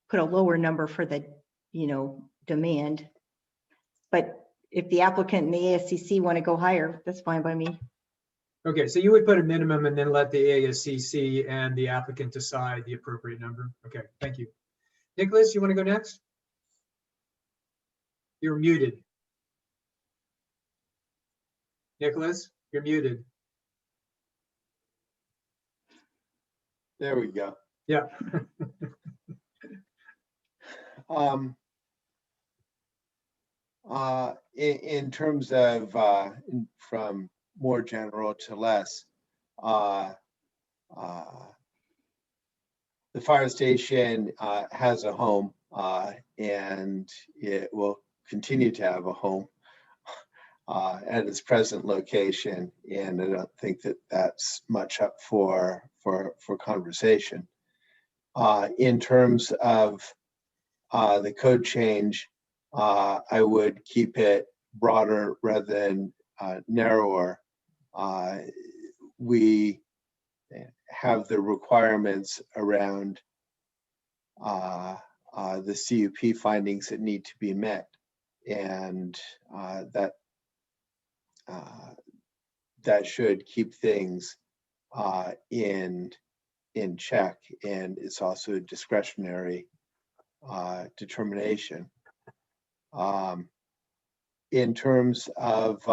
put a lower number for the, you know, demand. But if the applicant and the ASCC want to go higher, that's fine by me. Okay, so you would put a minimum and then let the ASCC and the applicant decide the appropriate number. Okay, thank you. Nicholas, you want to go next? You're muted. Nicholas, you're muted. There we go. Yeah. In terms of from more general to less, the fire station has a home and it will continue to have a home at its present location, and I don't think that that's much up for conversation. In terms of the code change, I would keep it broader rather than narrower. We have the requirements around the CUP findings that need to be met, and that should keep things in check, and it's also a discretionary determination. In terms of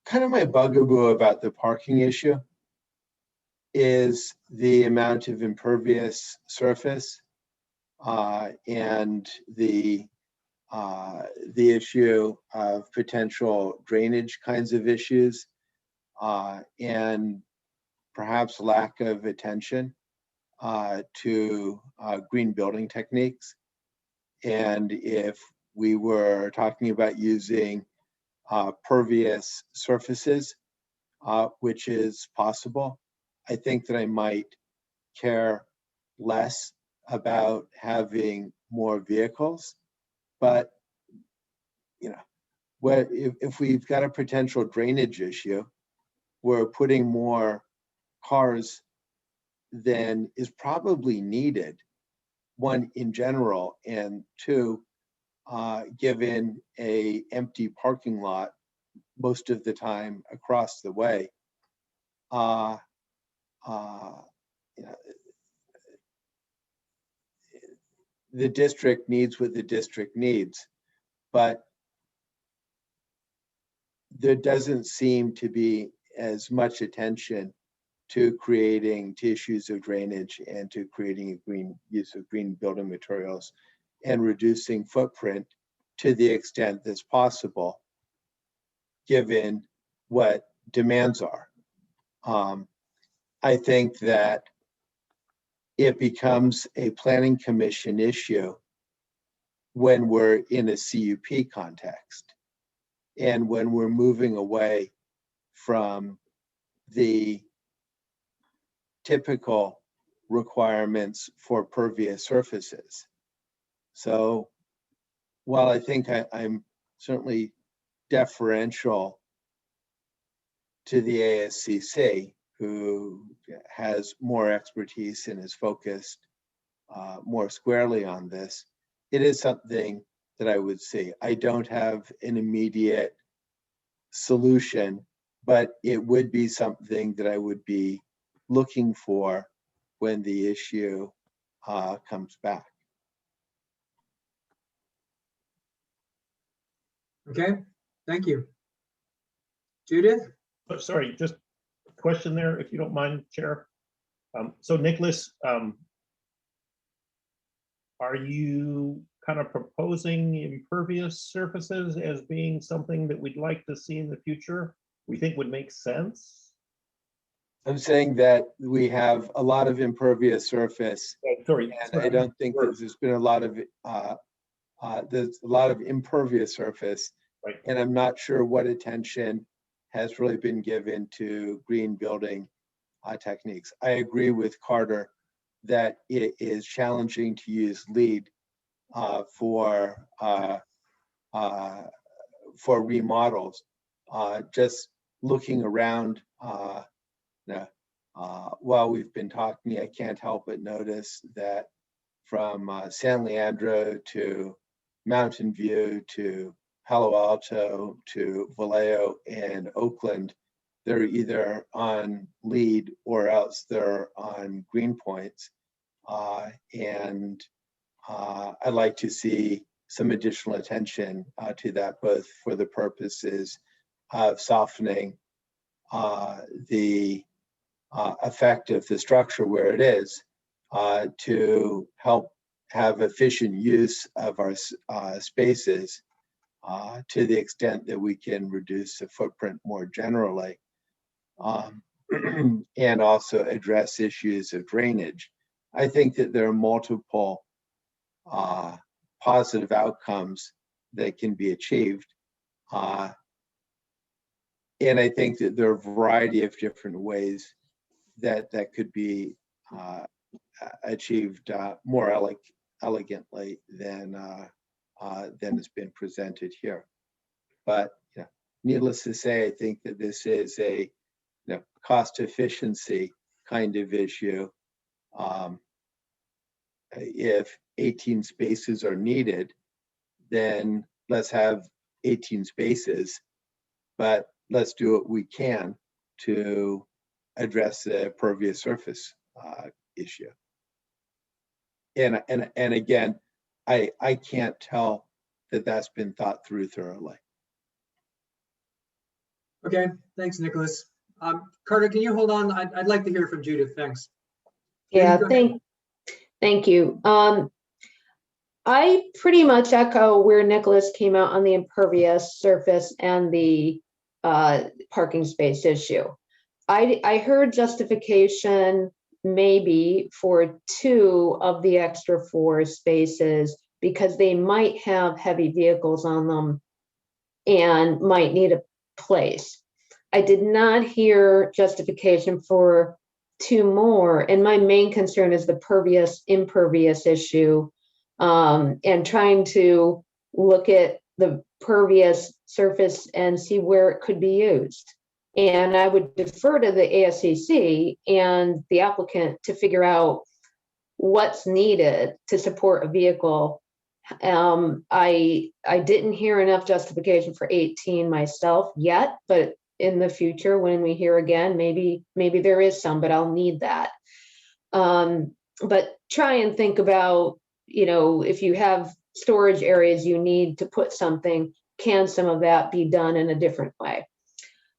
kind of my bugaboo about the parking issue is the amount of impervious surface and the the issue of potential drainage kinds of issues, and perhaps lack of attention to green building techniques. And if we were talking about using pervious surfaces, which is possible, I think that I might care less about having more vehicles. But, you know, if we've got a potential drainage issue, we're putting more cars than is probably needed, one, in general, and two, given a empty parking lot most of the time across the way. You know, the district needs what the district needs, but there doesn't seem to be as much attention to creating tissues of drainage and to creating a green use of green building materials and reducing footprint to the extent that's possible, given what demands are. I think that it becomes a planning commission issue when we're in a CUP context and when we're moving away from the typical requirements for pervious surfaces. So while I think I'm certainly deferential to the ASCC, who has more expertise and is focused more squarely on this, it is something that I would see. I don't have an immediate solution, but it would be something that I would be looking for when the issue comes back. Okay, thank you. Judith? Oh, sorry, just a question there, if you don't mind, Chair. So Nicholas, are you kind of proposing impervious surfaces as being something that we'd like to see in the future? We think would make sense? I'm saying that we have a lot of impervious surface. Sorry, and I don't think that there's been a lot of impervious surface, right. And I'm not sure what attention has really been given to green building techniques. I agree with Carter that it is challenging to use LEED for remodels. Just looking around, while we've been talking, I can't help but notice that from San Leandro to Mountain View to Palo Alto to Vallejo and Oakland, they're either on LEED or else they're on green points. And I'd like to see some additional attention to that, both for the purposes of softening the effect of the structure where it is, to help have efficient use of our spaces to the extent that we can reduce the footprint more generally, and also address issues of drainage. I think that there are multiple positive outcomes that can be achieved. And I think that there are a variety of different ways that could be achieved more elegantly than has been presented here. But needless to say, I think that this is a cost efficiency kind of issue. If 18 spaces are needed, then let's have 18 spaces, but let's do what we can to address the pervious surface issue. And again, I can't tell that that's been thought through thoroughly. Okay, thanks, Nicholas. Carter, can you hold on? I'd like to hear from Judith, thanks. Yeah, Judith, thank you. I pretty much echo where Nicholas came out on the impervious surface and the parking space issue. I heard justification maybe for 2 of the extra 4 spaces because they might have heavy vehicles on them and might need a place. I did not hear justification for 2 more, and my main concern is the pervious impervious issue, and trying to look at the pervious surface and see where it could be used. And I would defer to the ASCC and the applicant to figure out what's needed to support a vehicle. I didn't hear enough justification for 18 myself yet, but in the future, when we hear again, maybe there is some, but I'll need that. But try and think about, if you have storage areas you need to put something, can some of that be done in a different way?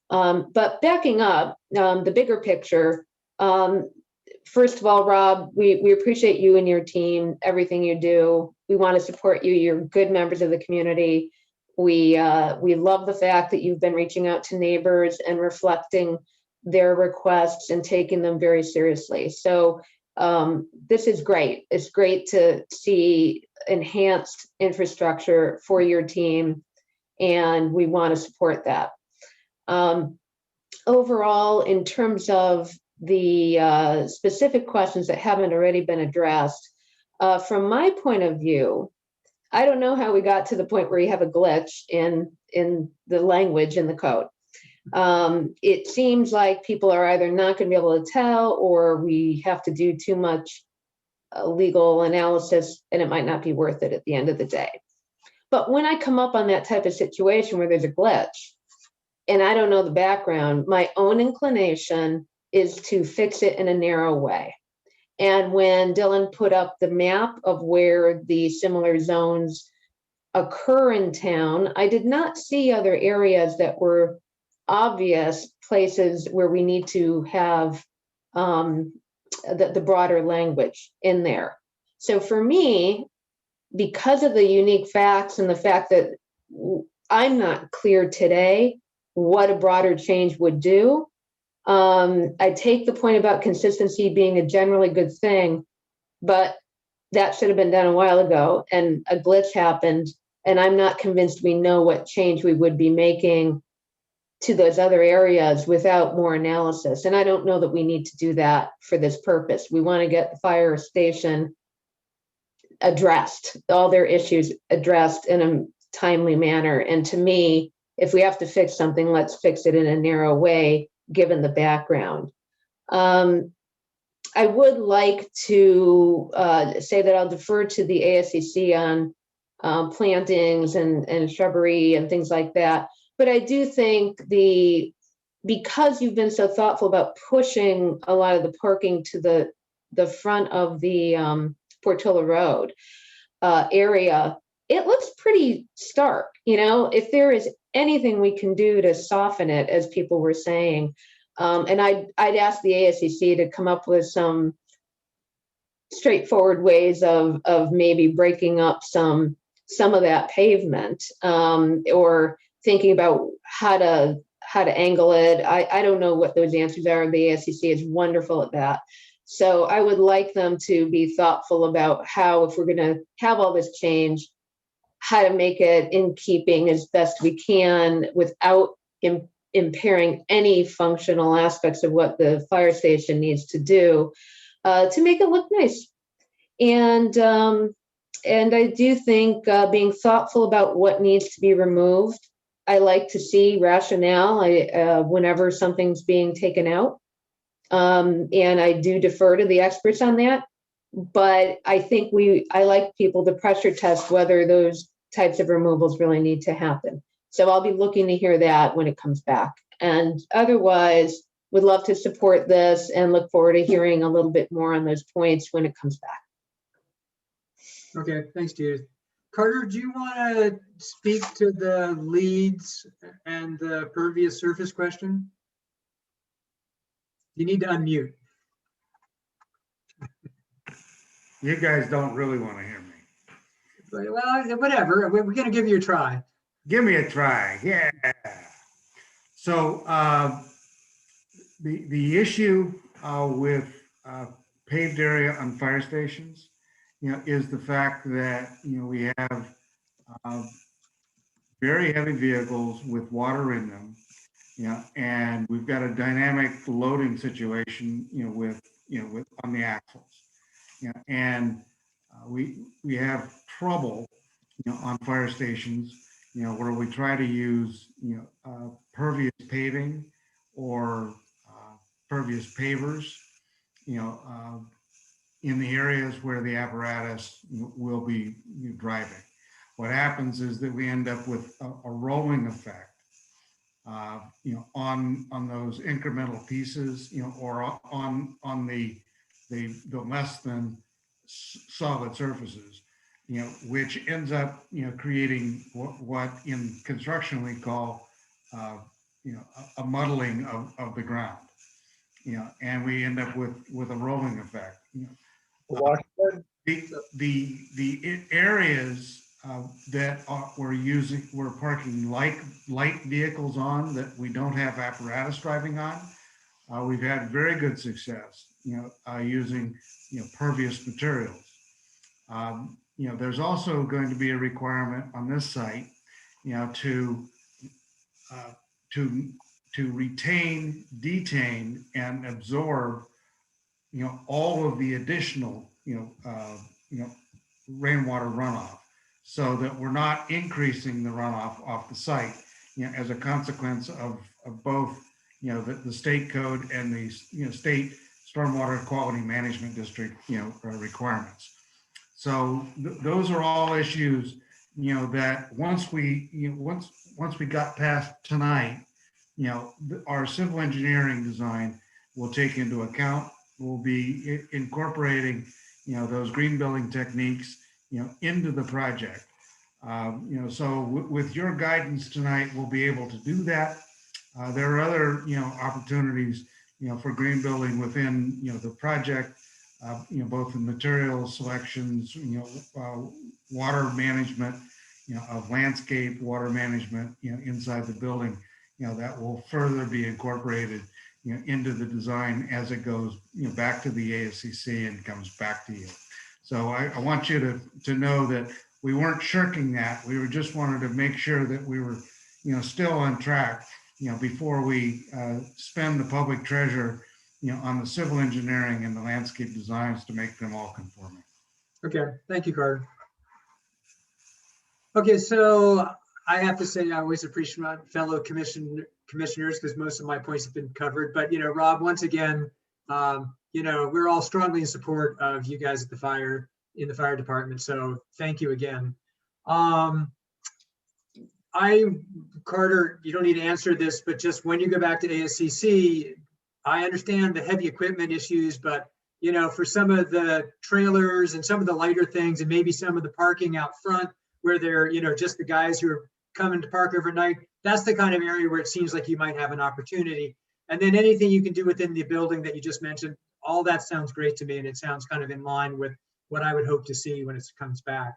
But backing up, the bigger picture, first of all, Rob, we appreciate you and your team, everything you do. We want to support you. You're good members of the community. We love the fact that you've been reaching out to neighbors and reflecting their requests and taking them very seriously. So this is great. It's great to see enhanced infrastructure for your team, and we want to support that. Overall, in terms of the specific questions that haven't already been addressed, from my point of view, I don't know how we got to the point where you have a glitch in the language in the code. It seems like people are either not going to be able to tell, or we have to do too much legal analysis, and it might not be worth it at the end of the day. But when I come up on that type of situation where there's a glitch, and I don't know the background, my own inclination is to fix it in a narrow way. And when Dylan put up the map of where the similar zones occur in town, I did not see other areas that were obvious places where we need to have the broader language in there. So for me, because of the unique facts and the fact that I'm not clear today what a broader change would do, I take the point about consistency being a generally good thing, but that should have been done a while ago, and a glitch happened, and I'm not convinced we know what change we would be making to those other areas without more analysis. And I don't know that we need to do that for this purpose. We want to get the fire station addressed, all their issues addressed in a timely manner. And to me, if we have to fix something, let's fix it in a narrow way, given the background. I would like to say that I'll defer to the ASCC on plantings and shrubbery and things like that. But I do think because you've been so thoughtful about pushing a lot of the parking to the front of the Portola Road area, it looks pretty stark. If there is anything we can do to soften it, as people were saying, and I'd ask the ASCC to come up with some straightforward ways of maybe breaking up some of that pavement, or thinking about how to angle it. I don't know what those answers are. The ASCC is wonderful at that. So I would like them to be thoughtful about how, if we're going to have all this change, how to make it in keeping as best we can without impairing any functional aspects of what the fire station needs to do to make it look nice. And I do think being thoughtful about what needs to be removed. I like to see rationale whenever something's being taken out. And I do defer to the experts on that. But I think I like people to pressure test whether those types of removals really need to happen. So I'll be looking to hear that when it comes back. And otherwise, would love to support this and look forward to hearing a little bit more on those points when it comes back. Okay, thanks, Judith. Carter, do you want to speak to the leads and the pervious surface question? You need to unmute. You guys don't really want to hear me. Well, whatever, we're gonna give you a try. Give me a try, yeah. So the issue with paved area on fire stations, is the fact that, we have very heavy vehicles with water in them, and we've got a dynamic loading situation, with on the axles, and we have trouble, on fire stations, where we try to use, pervious paving or pervious pavers, in the areas where the apparatus will be driving. What happens is that we end up with a rolling effect, on those incremental pieces, or on the less than solid surfaces, which ends up, creating what in construction we call, a muddling of the ground, and we end up with a rolling effect. The areas that we're parking light vehicles on that we don't have apparatus driving on, we've had very good success, using, pervious materials. There's also going to be a requirement on this site, to retain, detain, and absorb, all of the additional, rainwater runoff, so that we're not increasing the runoff off the site, as a consequence of both, the state code and the, state stormwater quality management district, requirements. So those are all issues, that once we got past tonight, our civil engineering design will take into account. We'll be incorporating, those green building techniques, into the project. So with your guidance tonight, we'll be able to do that. There are other, opportunities, for green building within, the project, both in material selections, water management, of landscape water management, inside the building, that will further be incorporated, into the design as it goes, back to the ASCC and comes back to you. So I want you to know that we weren't shirking that. We were just wanted to make sure that we were, still on track, before we spend the public treasure, on the civil engineering and the landscape designs to make them all conforming. Okay, thank you, Carter. Okay, so I have to say I always appreciate my fellow commissioners because most of my points have been covered. But Rob, once again, we're all strongly in support of you guys at the fire department. So thank you again. Carter, you don't need to answer this, but just when you go back to ASCC, I understand the heavy equipment issues, but for some of the trailers and some of the lighter things, and maybe some of the parking out front where they're, just the guys who are coming to park overnight, that's the kind of area where it seems like you might have an opportunity. And then anything you can do within the building that you just mentioned, all that sounds great to me, and it sounds kind of in line with what I would hope to see when it comes back.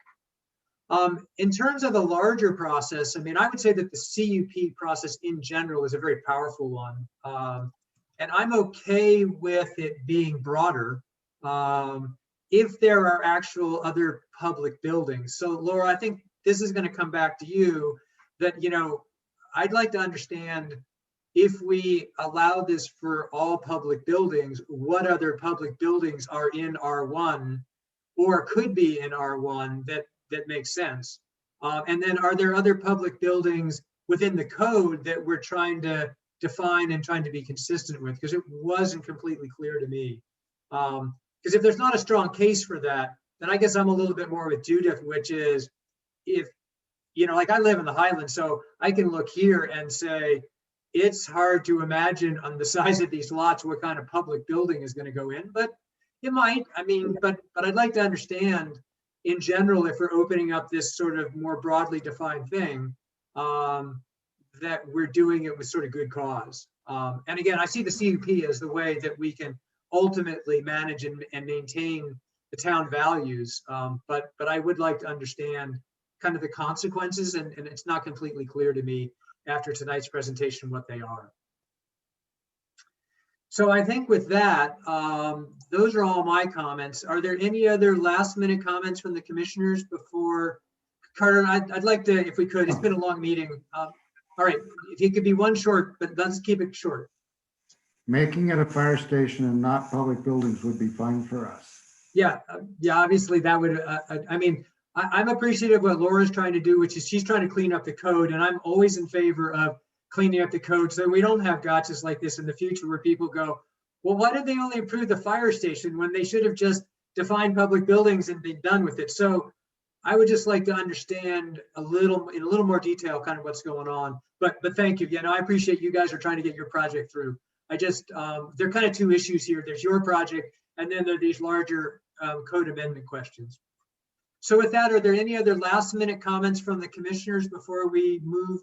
In terms of the larger process, I would say that the CUP process in general is a very powerful one. And I'm okay with it being broader if there are actual other public buildings. So Laura, I think this is going to come back to you that, I'd like to understand if we allow this for all public buildings, what other public buildings are in R1 or could be in R1 that makes sense. And then are there other public buildings within the code that we're trying to define and trying to be consistent with? Because it wasn't completely clear to me. Because if there's not a strong case for that, then I guess I'm a little bit more with Judith, which is if, like I live in the Highlands, so I can look here and say, it's hard to imagine on the size of these lots what kind of public building is going to go in, but it might. But I'd like to understand in general, if we're opening up this sort of more broadly defined thing, that we're doing it with sort of good cause. And again, I see the CUP as the way that we can ultimately manage and maintain the town values. But I would like to understand kind of the consequences, and it's not completely clear to me after tonight's presentation what they are. So I think with that, those are all my comments. Are there any other last minute comments from the commissioners before? Carter, I'd like to, if we could, it's been a long meeting. All right, if it could be one short, but let's keep it short. Making it a fire station and not public buildings would be fine for us. Yeah, obviously that would, I mean, I'm appreciative of what Laura's trying to do, which is she's trying to clean up the code, and I'm always in favor of cleaning up the code so we don't have gotchas like this in the future where people go, well, why did they only approve the fire station when they should have just defined public buildings and been done with it? So I would just like to understand in a little more detail kind of what's going on. But thank you. Yeah, no, I appreciate you guys are trying to get your project through. I just, there are kind of two issues here. There's your project, and then there are these larger code amendment questions. So with that, are there any other last minute comments from the commissioners before we move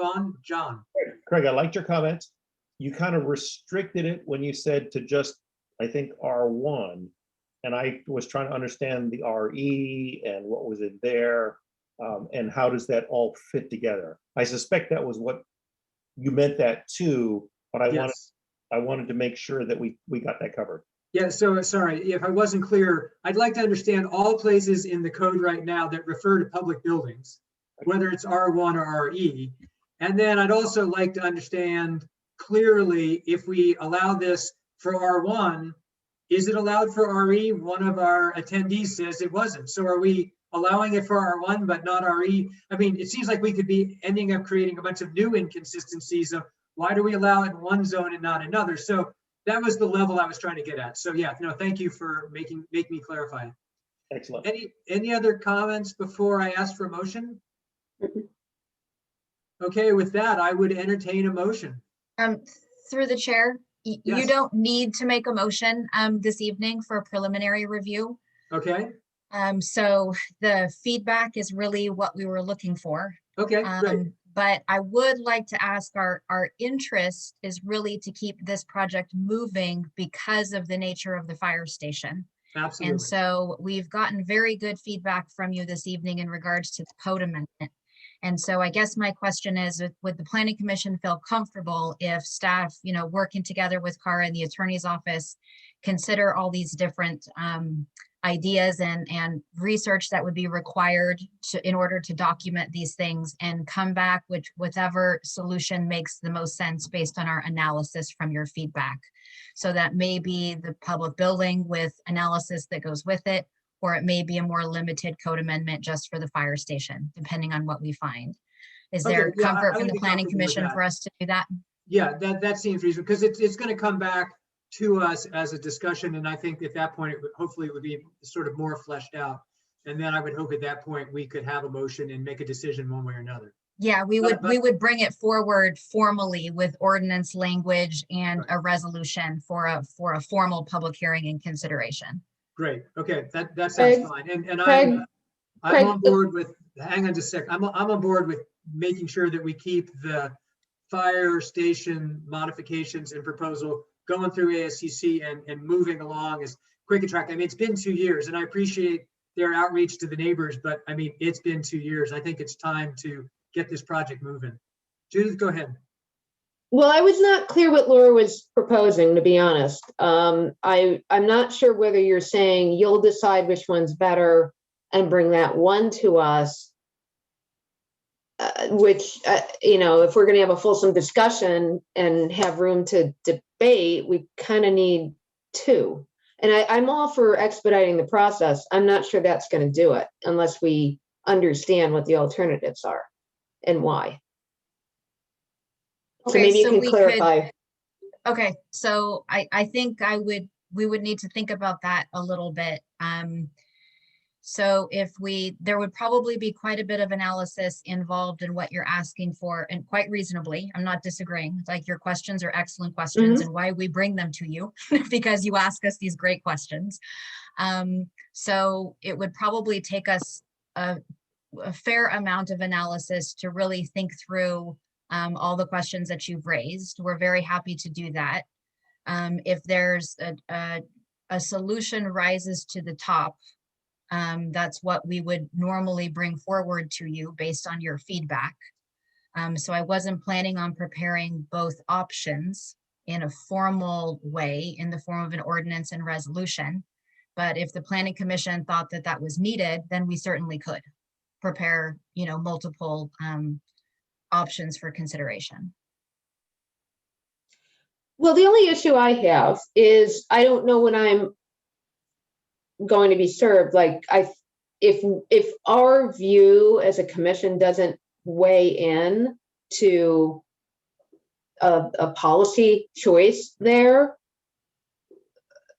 on? John. Craig, I liked your comments. You kind of restricted it when you said to just, I think, R1. And I was trying to understand the RE and what was in there, and how does that all fit together? I suspect that was what you meant that too, but I wanted to make sure that we got that covered. Yeah, so sorry, if I wasn't clear, I'd like to understand all places in the code right now that refer to public buildings, whether it's R1 or RE. And then I'd also like to understand clearly if we allow this for R1, is it allowed for RE? One of our attendees says it wasn't. So are we allowing it for R1 but not RE? I mean, it seems like we could be ending up creating a bunch of new inconsistencies of why do we allow it in one zone and not another? So that was the level I was trying to get at. So yeah, no, thank you for making me clarify. Excellent. Any other comments before I ask for a motion? Okay, with that, I would entertain a motion. Through the chair, you Yes. don't need to make a motion this evening for a preliminary review. Okay, So the feedback is really what we were looking for. okay, great. But I would like to ask, our interest is really to keep this project moving because of the nature of the fire station. Absolutely. And so we've gotten very good feedback from you this evening in regards to the code amendment. And so I guess my question is, would the planning commission feel comfortable if staff, working together with Cara and the attorney's office, consider all these different ideas and research that would be required in order to document these things and come back with whatever solution makes the most sense based on our analysis from your feedback? So that may be the public building with analysis that goes with it, or it may be a more limited code amendment just for the fire station, depending on what we find. Is there Okay, yeah, comfort I from would the be planning comfortable with commission that. for us to do that? Yeah, that seems reasonable because it's going to come back to us as a discussion. And I think at that point, hopefully it would be sort of more fleshed out. And then I would hope at that point we could have a motion and make a decision one way or another. Yeah, we But- would bring it forward formally with ordinance language and a resolution for a formal public hearing and consideration. Great. Okay, that sounds Craig, fine. And Craig, I'm on board with, hang on just a sec. I'm on board with making sure that we keep the fire station modifications and proposal going through ASCC and moving along as quick a track. I mean, it's been 2 years and I appreciate their outreach to the neighbors, but I mean, it's been 2 years. I think it's time to get this project moving. Judith, go ahead. Well, I was not clear what Laura was proposing, to be honest. I'm not sure whether you're saying you'll decide which one's better and bring that one to us, which, if we're going to have a fulsome discussion and have room to debate, we kind of need two. And I'm all for expediting the process. I'm not sure that's going to do it unless we understand what the alternatives are and why. So maybe you can clarify. Okay, so I think we would need to think about that a little bit. So there would probably be quite a bit of analysis involved in what you're asking for, and quite reasonably, I'm not disagreeing. Like, your questions are excellent questions and why we bring them to you because you ask us these great questions. So it would probably take us a fair amount of analysis to really think through all the questions that you've raised. We're very happy to do that. If there's a a solution rises to the top, that's what we would normally bring forward to you based on your feedback. So I wasn't planning on preparing both options in a formal way in the form of an ordinance and resolution. But if the planning commission thought that that was needed, then we certainly could prepare, multiple options for consideration. Well, the only issue I have is I don't know when I'm going to be served. Like if our view as a commission doesn't weigh in to a policy choice there,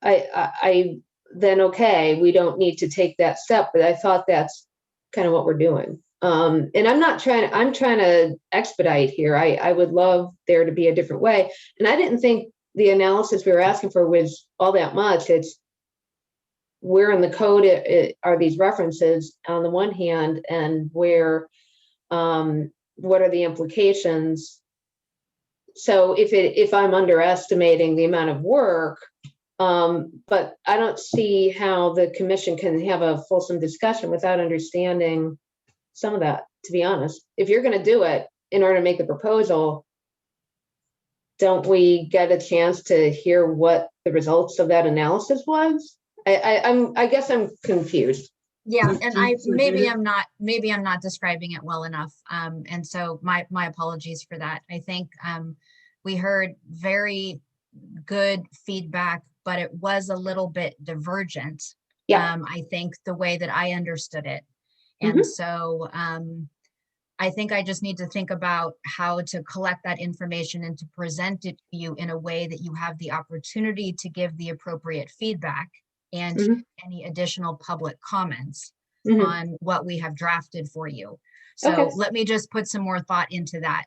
I then okay, we don't need to take that step. But I thought that's kind of what we're doing. And I'm trying to expedite here. I would love there to be a different way. And I didn't think the analysis we were asking for was all that much. It's where in the code are these references on the one hand, and where, what are the implications? So if I'm underestimating the amount of work, but I don't see how the commission can have a fulsome discussion without understanding some of that, to be honest. If you're going to do it in order to make the proposal, don't we get a chance to hear what the results of that analysis was? I guess I'm confused. Yeah, and maybe Judith? I'm not describing it well enough. And so my apologies for that. I think we heard very good feedback, but it was a little bit divergent. Yeah. I think the way that I understood it. And so I think I just need to think about how to collect that information and to present it to you in a way that you have the opportunity to give the appropriate feedback and any additional public comments on what we have drafted for you. So let me just put some more thought into that.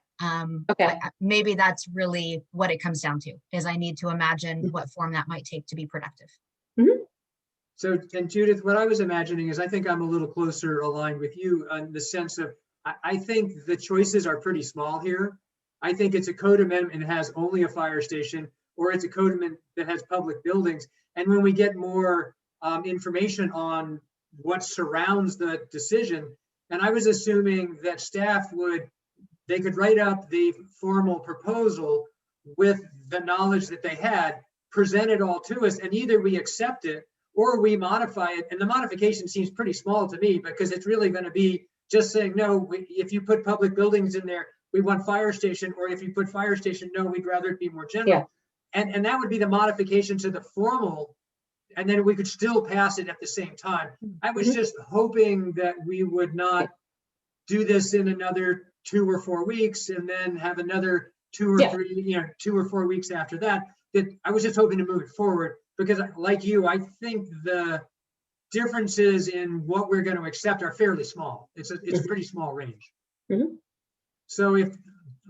Maybe that's really what it comes down to, is I need to imagine what form that might take to be productive. So, and Judith, what I was imagining is I think I'm a little closer aligned with you in the sense of, I think the choices are pretty small here. I think it's a code amendment that has only a fire station, or it's a code amendment that has public buildings. And when we get more information on what surrounds the decision, and I was assuming that staff they could write up the formal proposal with the knowledge that they had, present it all to us, and either we accept it or we modify it. And the modification seems pretty small to me, because it's really going to be just saying, no, if you put public buildings in there, we want fire station, or if you put fire station, no, we'd rather it be more general. And that would be the modification to the formal, and then we could still pass it at the same time. I was just hoping that we would not do this in another 2 or 4 weeks and then have another 2 or 3, 2 or 4 weeks after that. I was just hoping to move it forward, because like you, I think the differences in what we're going to accept are fairly small. It's a pretty small range. So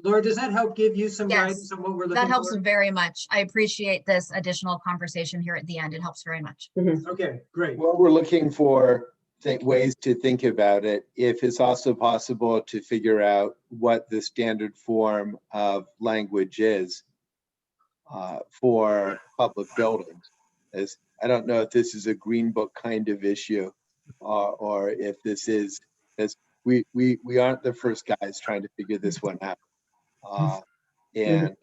Laura, does that help give you some guidance on what we're looking for? That helps very much. I appreciate this additional conversation here at the end. It helps very much. Okay, great. Well, we're looking for ways to think about it. If it's also possible to figure out what the standard form of language is for public buildings. As I don't know if this is a green book kind of issue, or if this is, as we aren't the first guys trying to figure this one out. And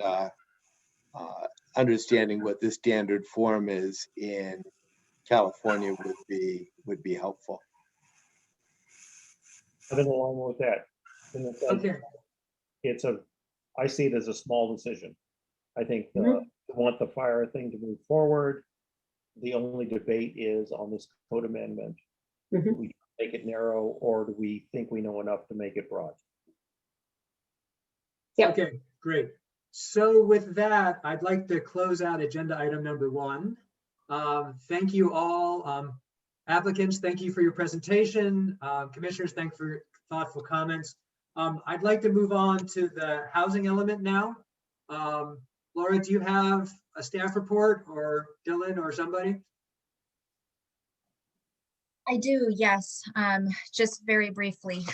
understanding what the standard form is in California would be helpful. I've been along with that. In the sense, I see it as a small decision. I think we want the fire thing to move forward. The only debate is on this code amendment. Do we make it narrow, or do we think we know enough to make it broad? Okay, great. So with that, I'd like to close out agenda item number 1. Thank you all. Applicants, thank you for your presentation. Commissioners, thank you for your thoughtful comments. I'd like to move on to the housing element now. Laura, do you have a staff report, or Dylan or somebody? I do, yes. Just very briefly.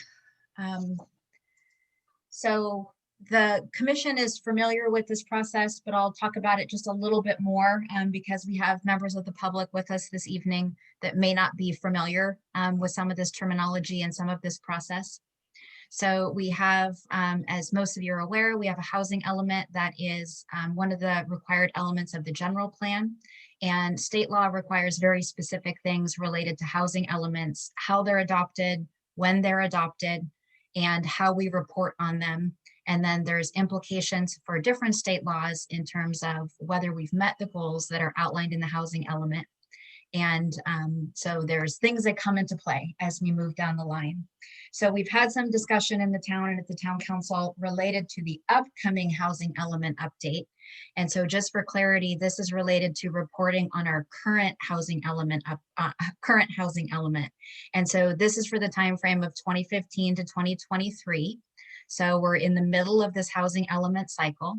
So The commission is familiar with this process, but I'll talk about it just a little bit more because we have members of the public with us this evening that may not be familiar with some of this terminology and some of this process. So we have, as most of you are aware, we have a housing element that is one of the required elements of the general plan. And state law requires very specific things related to housing elements, how they're adopted, when they're adopted, and how we report on them. And then there's implications for different state laws in terms of whether we've met the goals that are outlined in the housing element. And so there's things that come into play as we move down the line. So we've had some discussion in the town and at the town council related to the upcoming housing element update. And so just for clarity, this is related to reporting on our current housing element And so this is for the time frame of 2015 to 2023. So we're in the middle of this housing element cycle.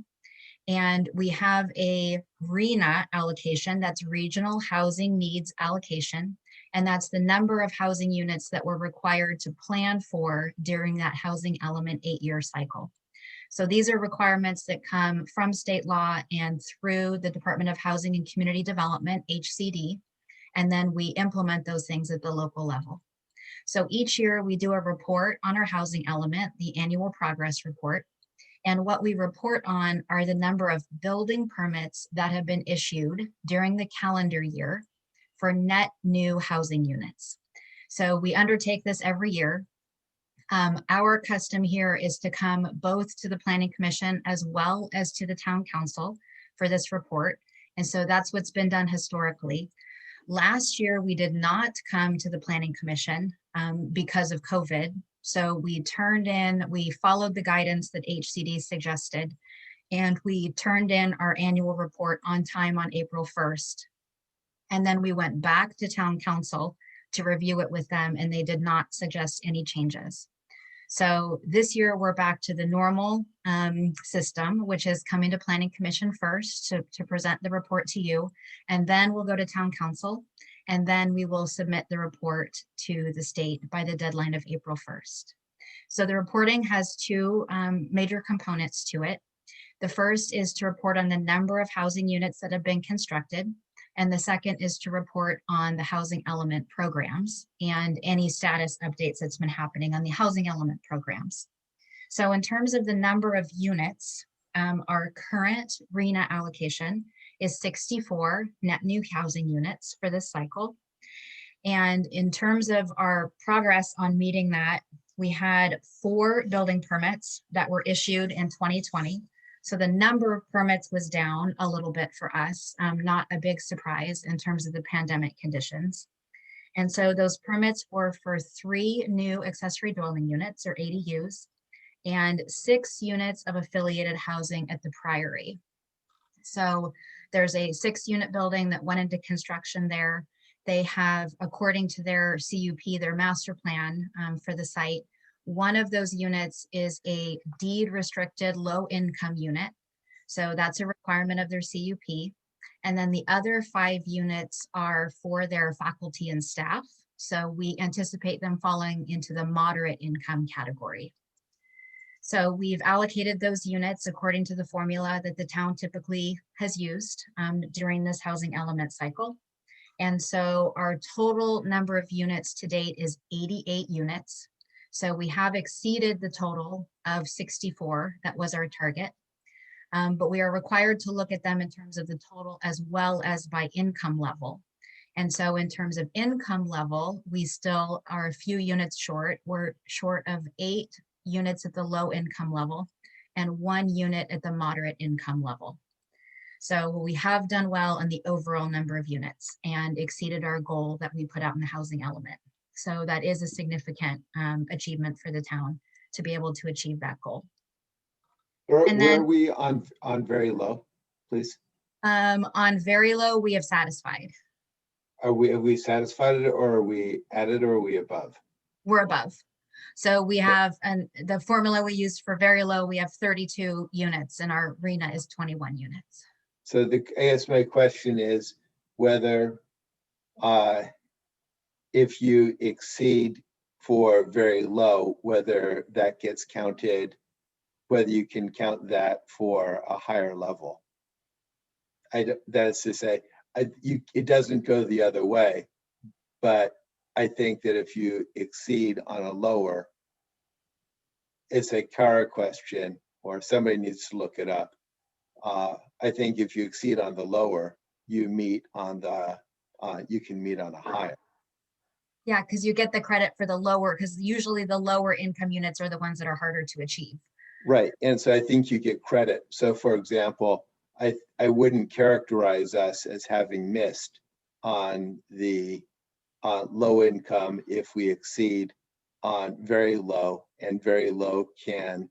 And we have a RHNA allocation, that's Regional Housing Needs Allocation. And that's the number of housing units that we're required to plan for during that housing element 8-year cycle. So these are requirements that come from state law and through the Department of Housing and Community Development, HCD, and then we implement those things at the local level. So each year we do a report on our housing element, the annual progress report. And what we report on are the number of building permits that have been issued during the calendar year for net new housing units. So we undertake this every year. Our custom here is to come both to the Planning Commission as well as to the Town Council for this report. And so that's what's been done historically. Last year, we did not come to the Planning Commission because of COVID. So we followed the guidance that HCD suggested, and we turned in our annual report on time on April 1st. And then we went back to Town Council to review it with them, and they did not suggest any changes. So this year we're back to the normal system, which is coming to Planning Commission first to present the report to you, and then we'll go to Town Council, and then we will submit the report to the state by the deadline of April 1st. So the reporting has two major components to it. The first is to report on the number of housing units that have been constructed. And the second is to report on the housing element programs and any status updates that's been happening on the housing element programs. So in terms of the number of units, our current RHNA allocation is 64 net new housing units for this cycle. And in terms of our progress on meeting that, we had 4 building permits that were issued in 2020. So the number of permits was down a little bit for us, not a big surprise in terms of the pandemic conditions. And so those permits were for 3 new accessory dwelling units or ADUs and 6 units of affiliated housing at the Priory. So there's a 6-unit building that went into construction there. They have, according to their CUP, their master plan for the site, one of those units is a deed restricted low income unit. So that's a requirement of their CUP. And then the other 5 units are for their faculty and staff. So we anticipate them falling into the moderate income category. So we've allocated those units according to the formula that the town typically has used during this housing element cycle. And so our total number of units to date is 88 units. So we have exceeded the total of 64, that was our target. But we are required to look at them in terms of the total as well as by income level. And so in terms of income level, we still are a few units short. We're short of 8 units at the low income level and 1 unit at the moderate income level. So we have done well on the overall number of units and exceeded our goal that we put out in the housing element. So that is a significant achievement for the town to be able to achieve that goal. Where then- are we on very low, please? On very low, we have satisfied. Are we satisfied or are we at it or are we above? We're above. So we have, and the formula we used for very low, we have 32 units and our RHNA is 21 units. So I guess my question is whether if you exceed for very low, whether that gets counted whether you can count that for a higher level. That is to say, it doesn't go the other way, but I think that if you exceed on a lower, it's a Kara question, or somebody needs to look it up. I think if you exceed on the lower, you meet on the, you can meet on a higher. Yeah, because you get the credit for the lower, because usually the lower income units are the ones that are harder to achieve. Right, and so I think you get credit. So for example, I wouldn't characterize us as having missed on the low income if we exceed on very low, and very low can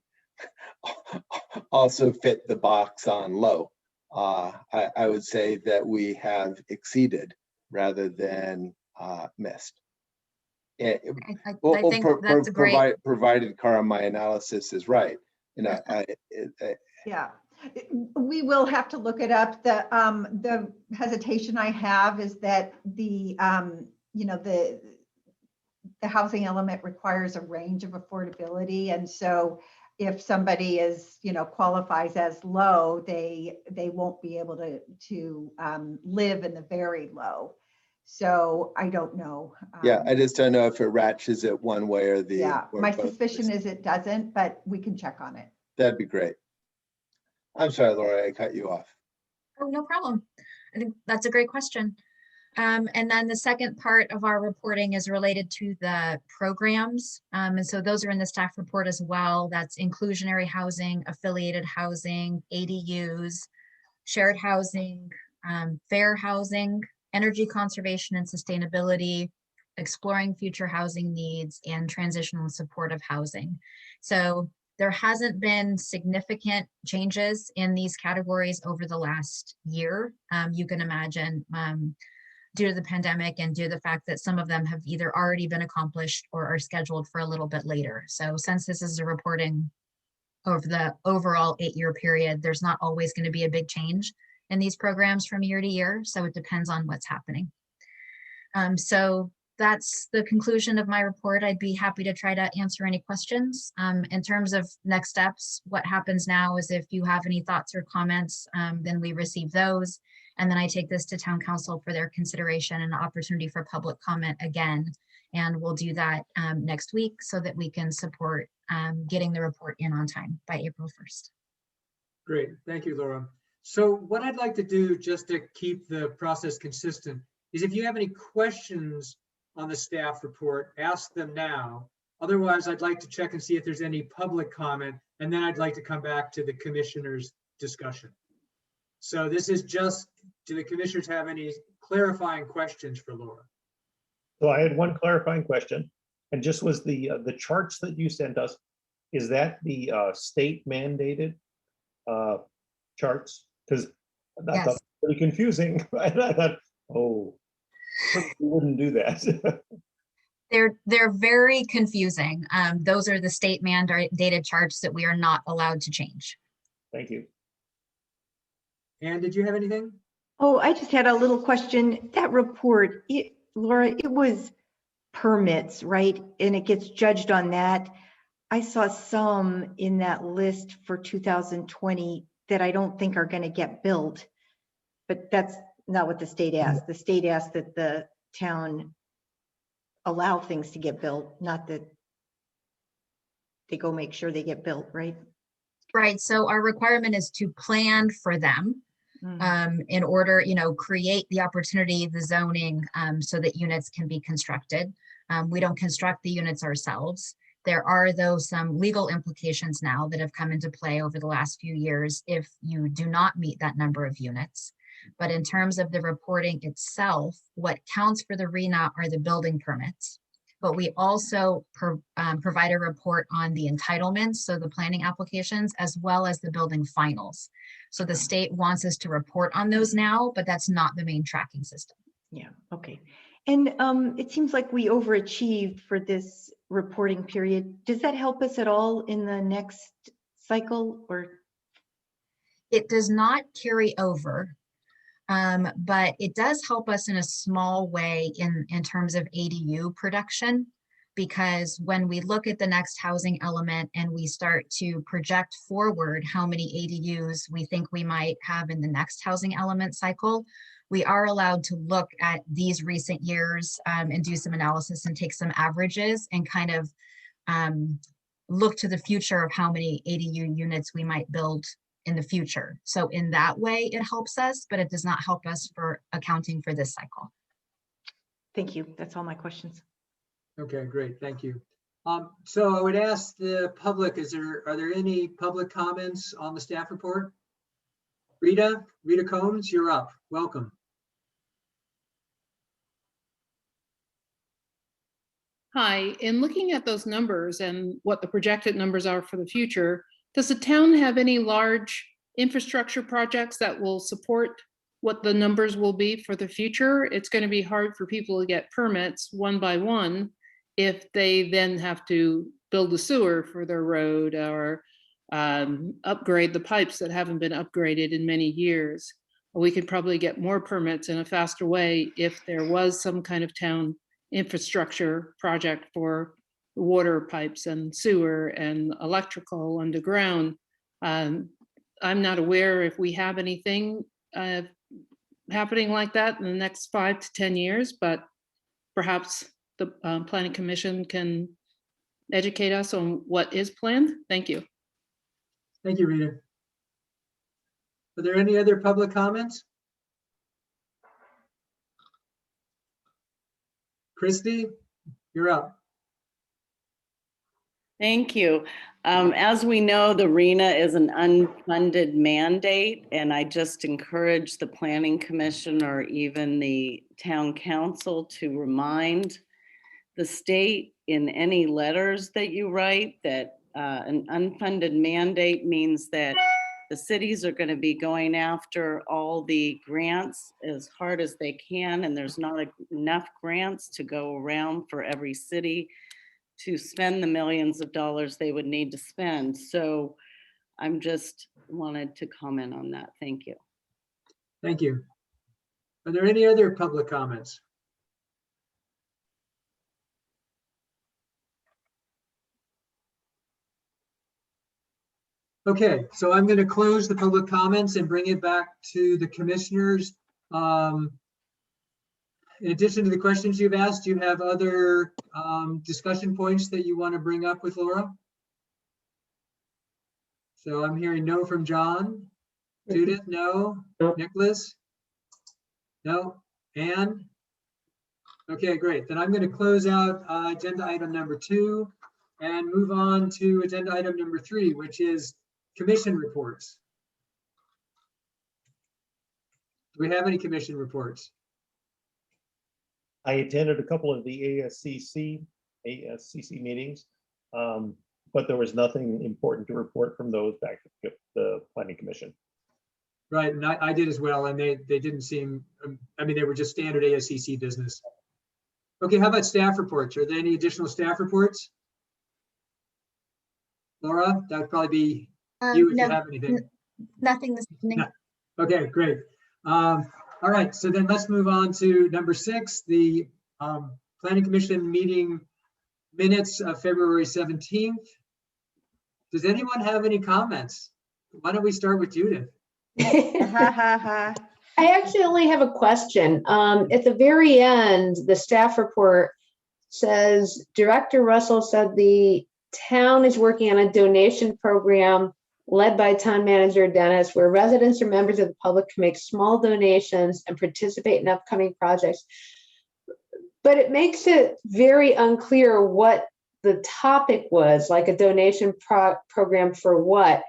also fit the box on low. I would say that we have exceeded rather than missed. I think that's a great. Provided, Cara, my analysis is right. You know, yeah, we will have to look it up. The hesitation I have is that the you know, the housing element requires a range of affordability, and so if somebody is, you know, qualifies as low, they won't be able to live in the very low. So I don't know. Yeah, I just don't know if it ratchets it one way or the. Yeah, or my both. suspicion is it doesn't, but we can check on it. That'd be great. I'm sorry, Laura, I cut you off. Oh, no problem. I think that's a great question. And then the second part of our reporting is related to the programs. And so those are in the staff report as well. That's inclusionary housing, affiliated housing, ADUs, shared housing, fair housing, energy conservation and sustainability, exploring future housing needs, and transitional and supportive housing. So there hasn't been significant changes in these categories over the last year. You can imagine due to the pandemic and due to the fact that some of them have either already been accomplished or are scheduled for a little bit later. So since this is a reporting over the overall 8-year period, there's not always going to be a big change in these programs from year to year. So it depends on what's happening. So that's the conclusion of my report. I'd be happy to try to answer any questions. In terms of next steps, what happens now is if you have any thoughts or comments, then we receive those. And then I take this to town council for their consideration and opportunity for public comment again. And we'll do that next week so that we can support getting the report in on time by April 1st. Great, thank you, Laura. So what I'd like to do, just to keep the process consistent, is if you have any questions on the staff report, ask them now. Otherwise, I'd like to check and see if there's any public comment, and then I'd like to come back to the commissioners' discussion. So this is just, do the commissioners have any clarifying questions for Laura? So I had one clarifying question, and just was the charts that you sent us, is that the state mandated charts? Because I Yes. thought it was pretty confusing. I thought, oh, we wouldn't do that. They're very confusing. Those are the state mandated charts that we are not allowed to change. Thank you. Anne, did you have anything? Oh, I just had a little question. That report, Laura, it was permits, right? And it gets judged on that. I saw some in that list for 2020 that I don't think are going to get built, but that's not what the state asked. The state asked that the town allow things to get built, not that they go make sure they get built, right? Right, so our requirement is to plan for them in order, create the opportunity, the zoning, so that units can be constructed. We don't construct the units ourselves. There are, though, some legal implications now that have come into play over the last few years if you do not meet that number of units. But in terms of the reporting itself, what counts for the RHNA are the building permits. But we also provide a report on the entitlements, so the planning applications, as well as the building finals. So the state wants us to report on those now, but that's not the main tracking system. Yeah, okay. And it seems like we overachieved for this reporting period. Does that help us at all in the next cycle, or? It does not carry over, but it does help us in a small way in terms of ADU production, because when we look at the next housing element and we start to project forward how many ADUs we think we might have in the next housing element cycle, we are allowed to look at these recent years and do some analysis and take some averages and kind of look to the future of how many ADU units we might build in the future. So in that way, it helps us, but it does not help us for accounting for this cycle. Thank you. That's all my questions. Okay, great, thank you. So I would ask the public, are there any public comments on the staff report? Rita Combs, you're up. Welcome. Hi, in looking at those numbers and what the projected numbers are for the future, does the town have any large infrastructure projects that will support what the numbers will be for the future? It's going to be hard for people to get permits one by one if they then have to build a sewer for their road or upgrade the pipes that haven't been upgraded in many years. We could probably get more permits in a faster way if there was some kind of town infrastructure project for water pipes and sewer and electrical underground. I'm not aware if we have anything happening like that in the next 5 to 10 years, but perhaps the Planning Commission can educate us on what is planned. Thank you. Thank you, Rita. Are there any other public comments? Christy, you're up. Thank you. As we know, the RENA is an unfunded mandate, and I just encourage the Planning Commission or even the Town Council to remind the state in any letters that you write that an unfunded mandate means that the cities are going to be going after all the grants as hard as they can, and there's not enough grants to go around for every city to spend the millions of dollars they would need to spend. So I'm just wanted to comment on that. Thank you. Thank you. Are there any other public comments? Okay, so I'm going to close the public comments and bring it back to the commissioners. In addition to the questions you've asked, do you have other discussion points that you want to bring up with Laura? So I'm hearing no from John. Judith, no. Nicholas? No. Anne? Okay, great. Then I'm going to close out agenda item number 2 and move on to agenda item number 3, which is commission reports. Do we have any commission reports? I attended a couple of the ASCC meetings, but there was nothing important to report from those back to the Planning Commission. Right, and I did as well, and they didn't seem, I mean, they were just standard ASCC business. Okay, how about staff reports? Are there any additional staff reports? Laura, that would probably be you if you have anything. Nothing this evening. No. Okay, great. All right, so then let's move on to number 6, the Planning Commission meeting minutes of February 17th. Does anyone have any comments? Why don't we start with Judith? I actually only have a question. At the very end, the staff report says, Director Russell said the town is working on a donation program led by town manager Dennis, where residents or members of the public can make small donations and participate in upcoming projects. But it makes it very unclear what the topic was, like a donation program for what.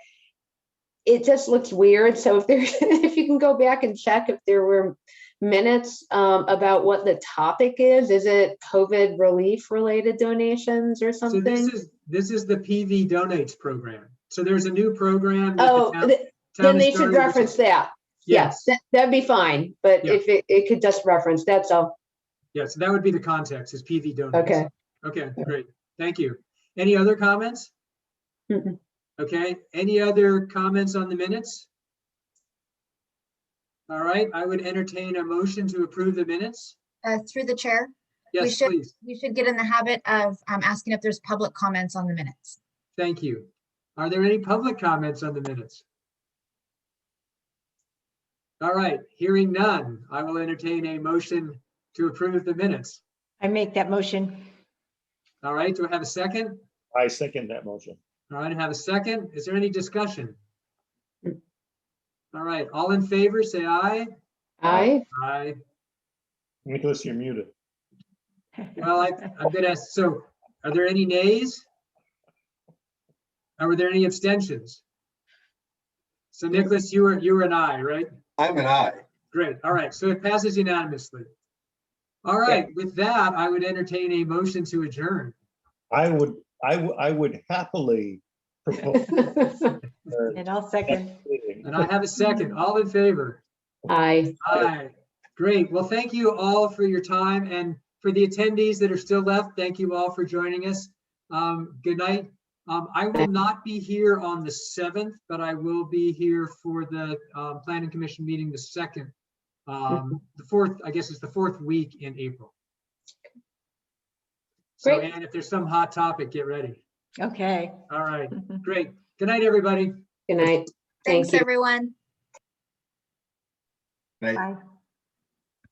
It just looks weird. So if there's, if you can go back and check if there were minutes about what the topic is it COVID relief related donations or something? So this is the PV Donates program. So there's a new program. Oh, then they should reference that. Yes, that'd be fine. But if it could just reference, that's all. Yeah, so that would be the context, is PV Donates. Okay. Okay, great. Thank you. Any other comments? Mm-mm. Okay, any other comments on the minutes? All right, I would entertain a motion to approve the minutes. Through the chair, Yes, please. We should get in the habit of asking if there's public comments on the minutes. Thank you. Are there any public comments on the minutes? All right, hearing none, I will entertain a motion to approve the minutes. I make that motion. All right, do I have a second? I second that motion. All right, I have a second. Is there any discussion? All right, all in favor, say aye. Aye. Aye. Nicholas, you're muted. Well, I'm gonna, so are there any nays? Or were there any abstentions? So Nicholas, you were an aye, right? I'm an aye. Great. All right. So it passes unanimously. All right. With that, I would entertain a motion to adjourn. I would happily propose. And I'll second. And I have a second. All in favor? Aye. Aye. Great. Well, thank you all for your time, and for the attendees that are still left, thank you all for joining us. Good night. I will not be here on the 7th, but I will be here for the Planning Commission meeting the 2nd. The 4th, I guess it's the 4th week in April. So, Great. and if there's some hot topic, get ready. Okay. All right, great. Good night, everybody. Good night. Thanks, Thank you. everyone. Right. Bye.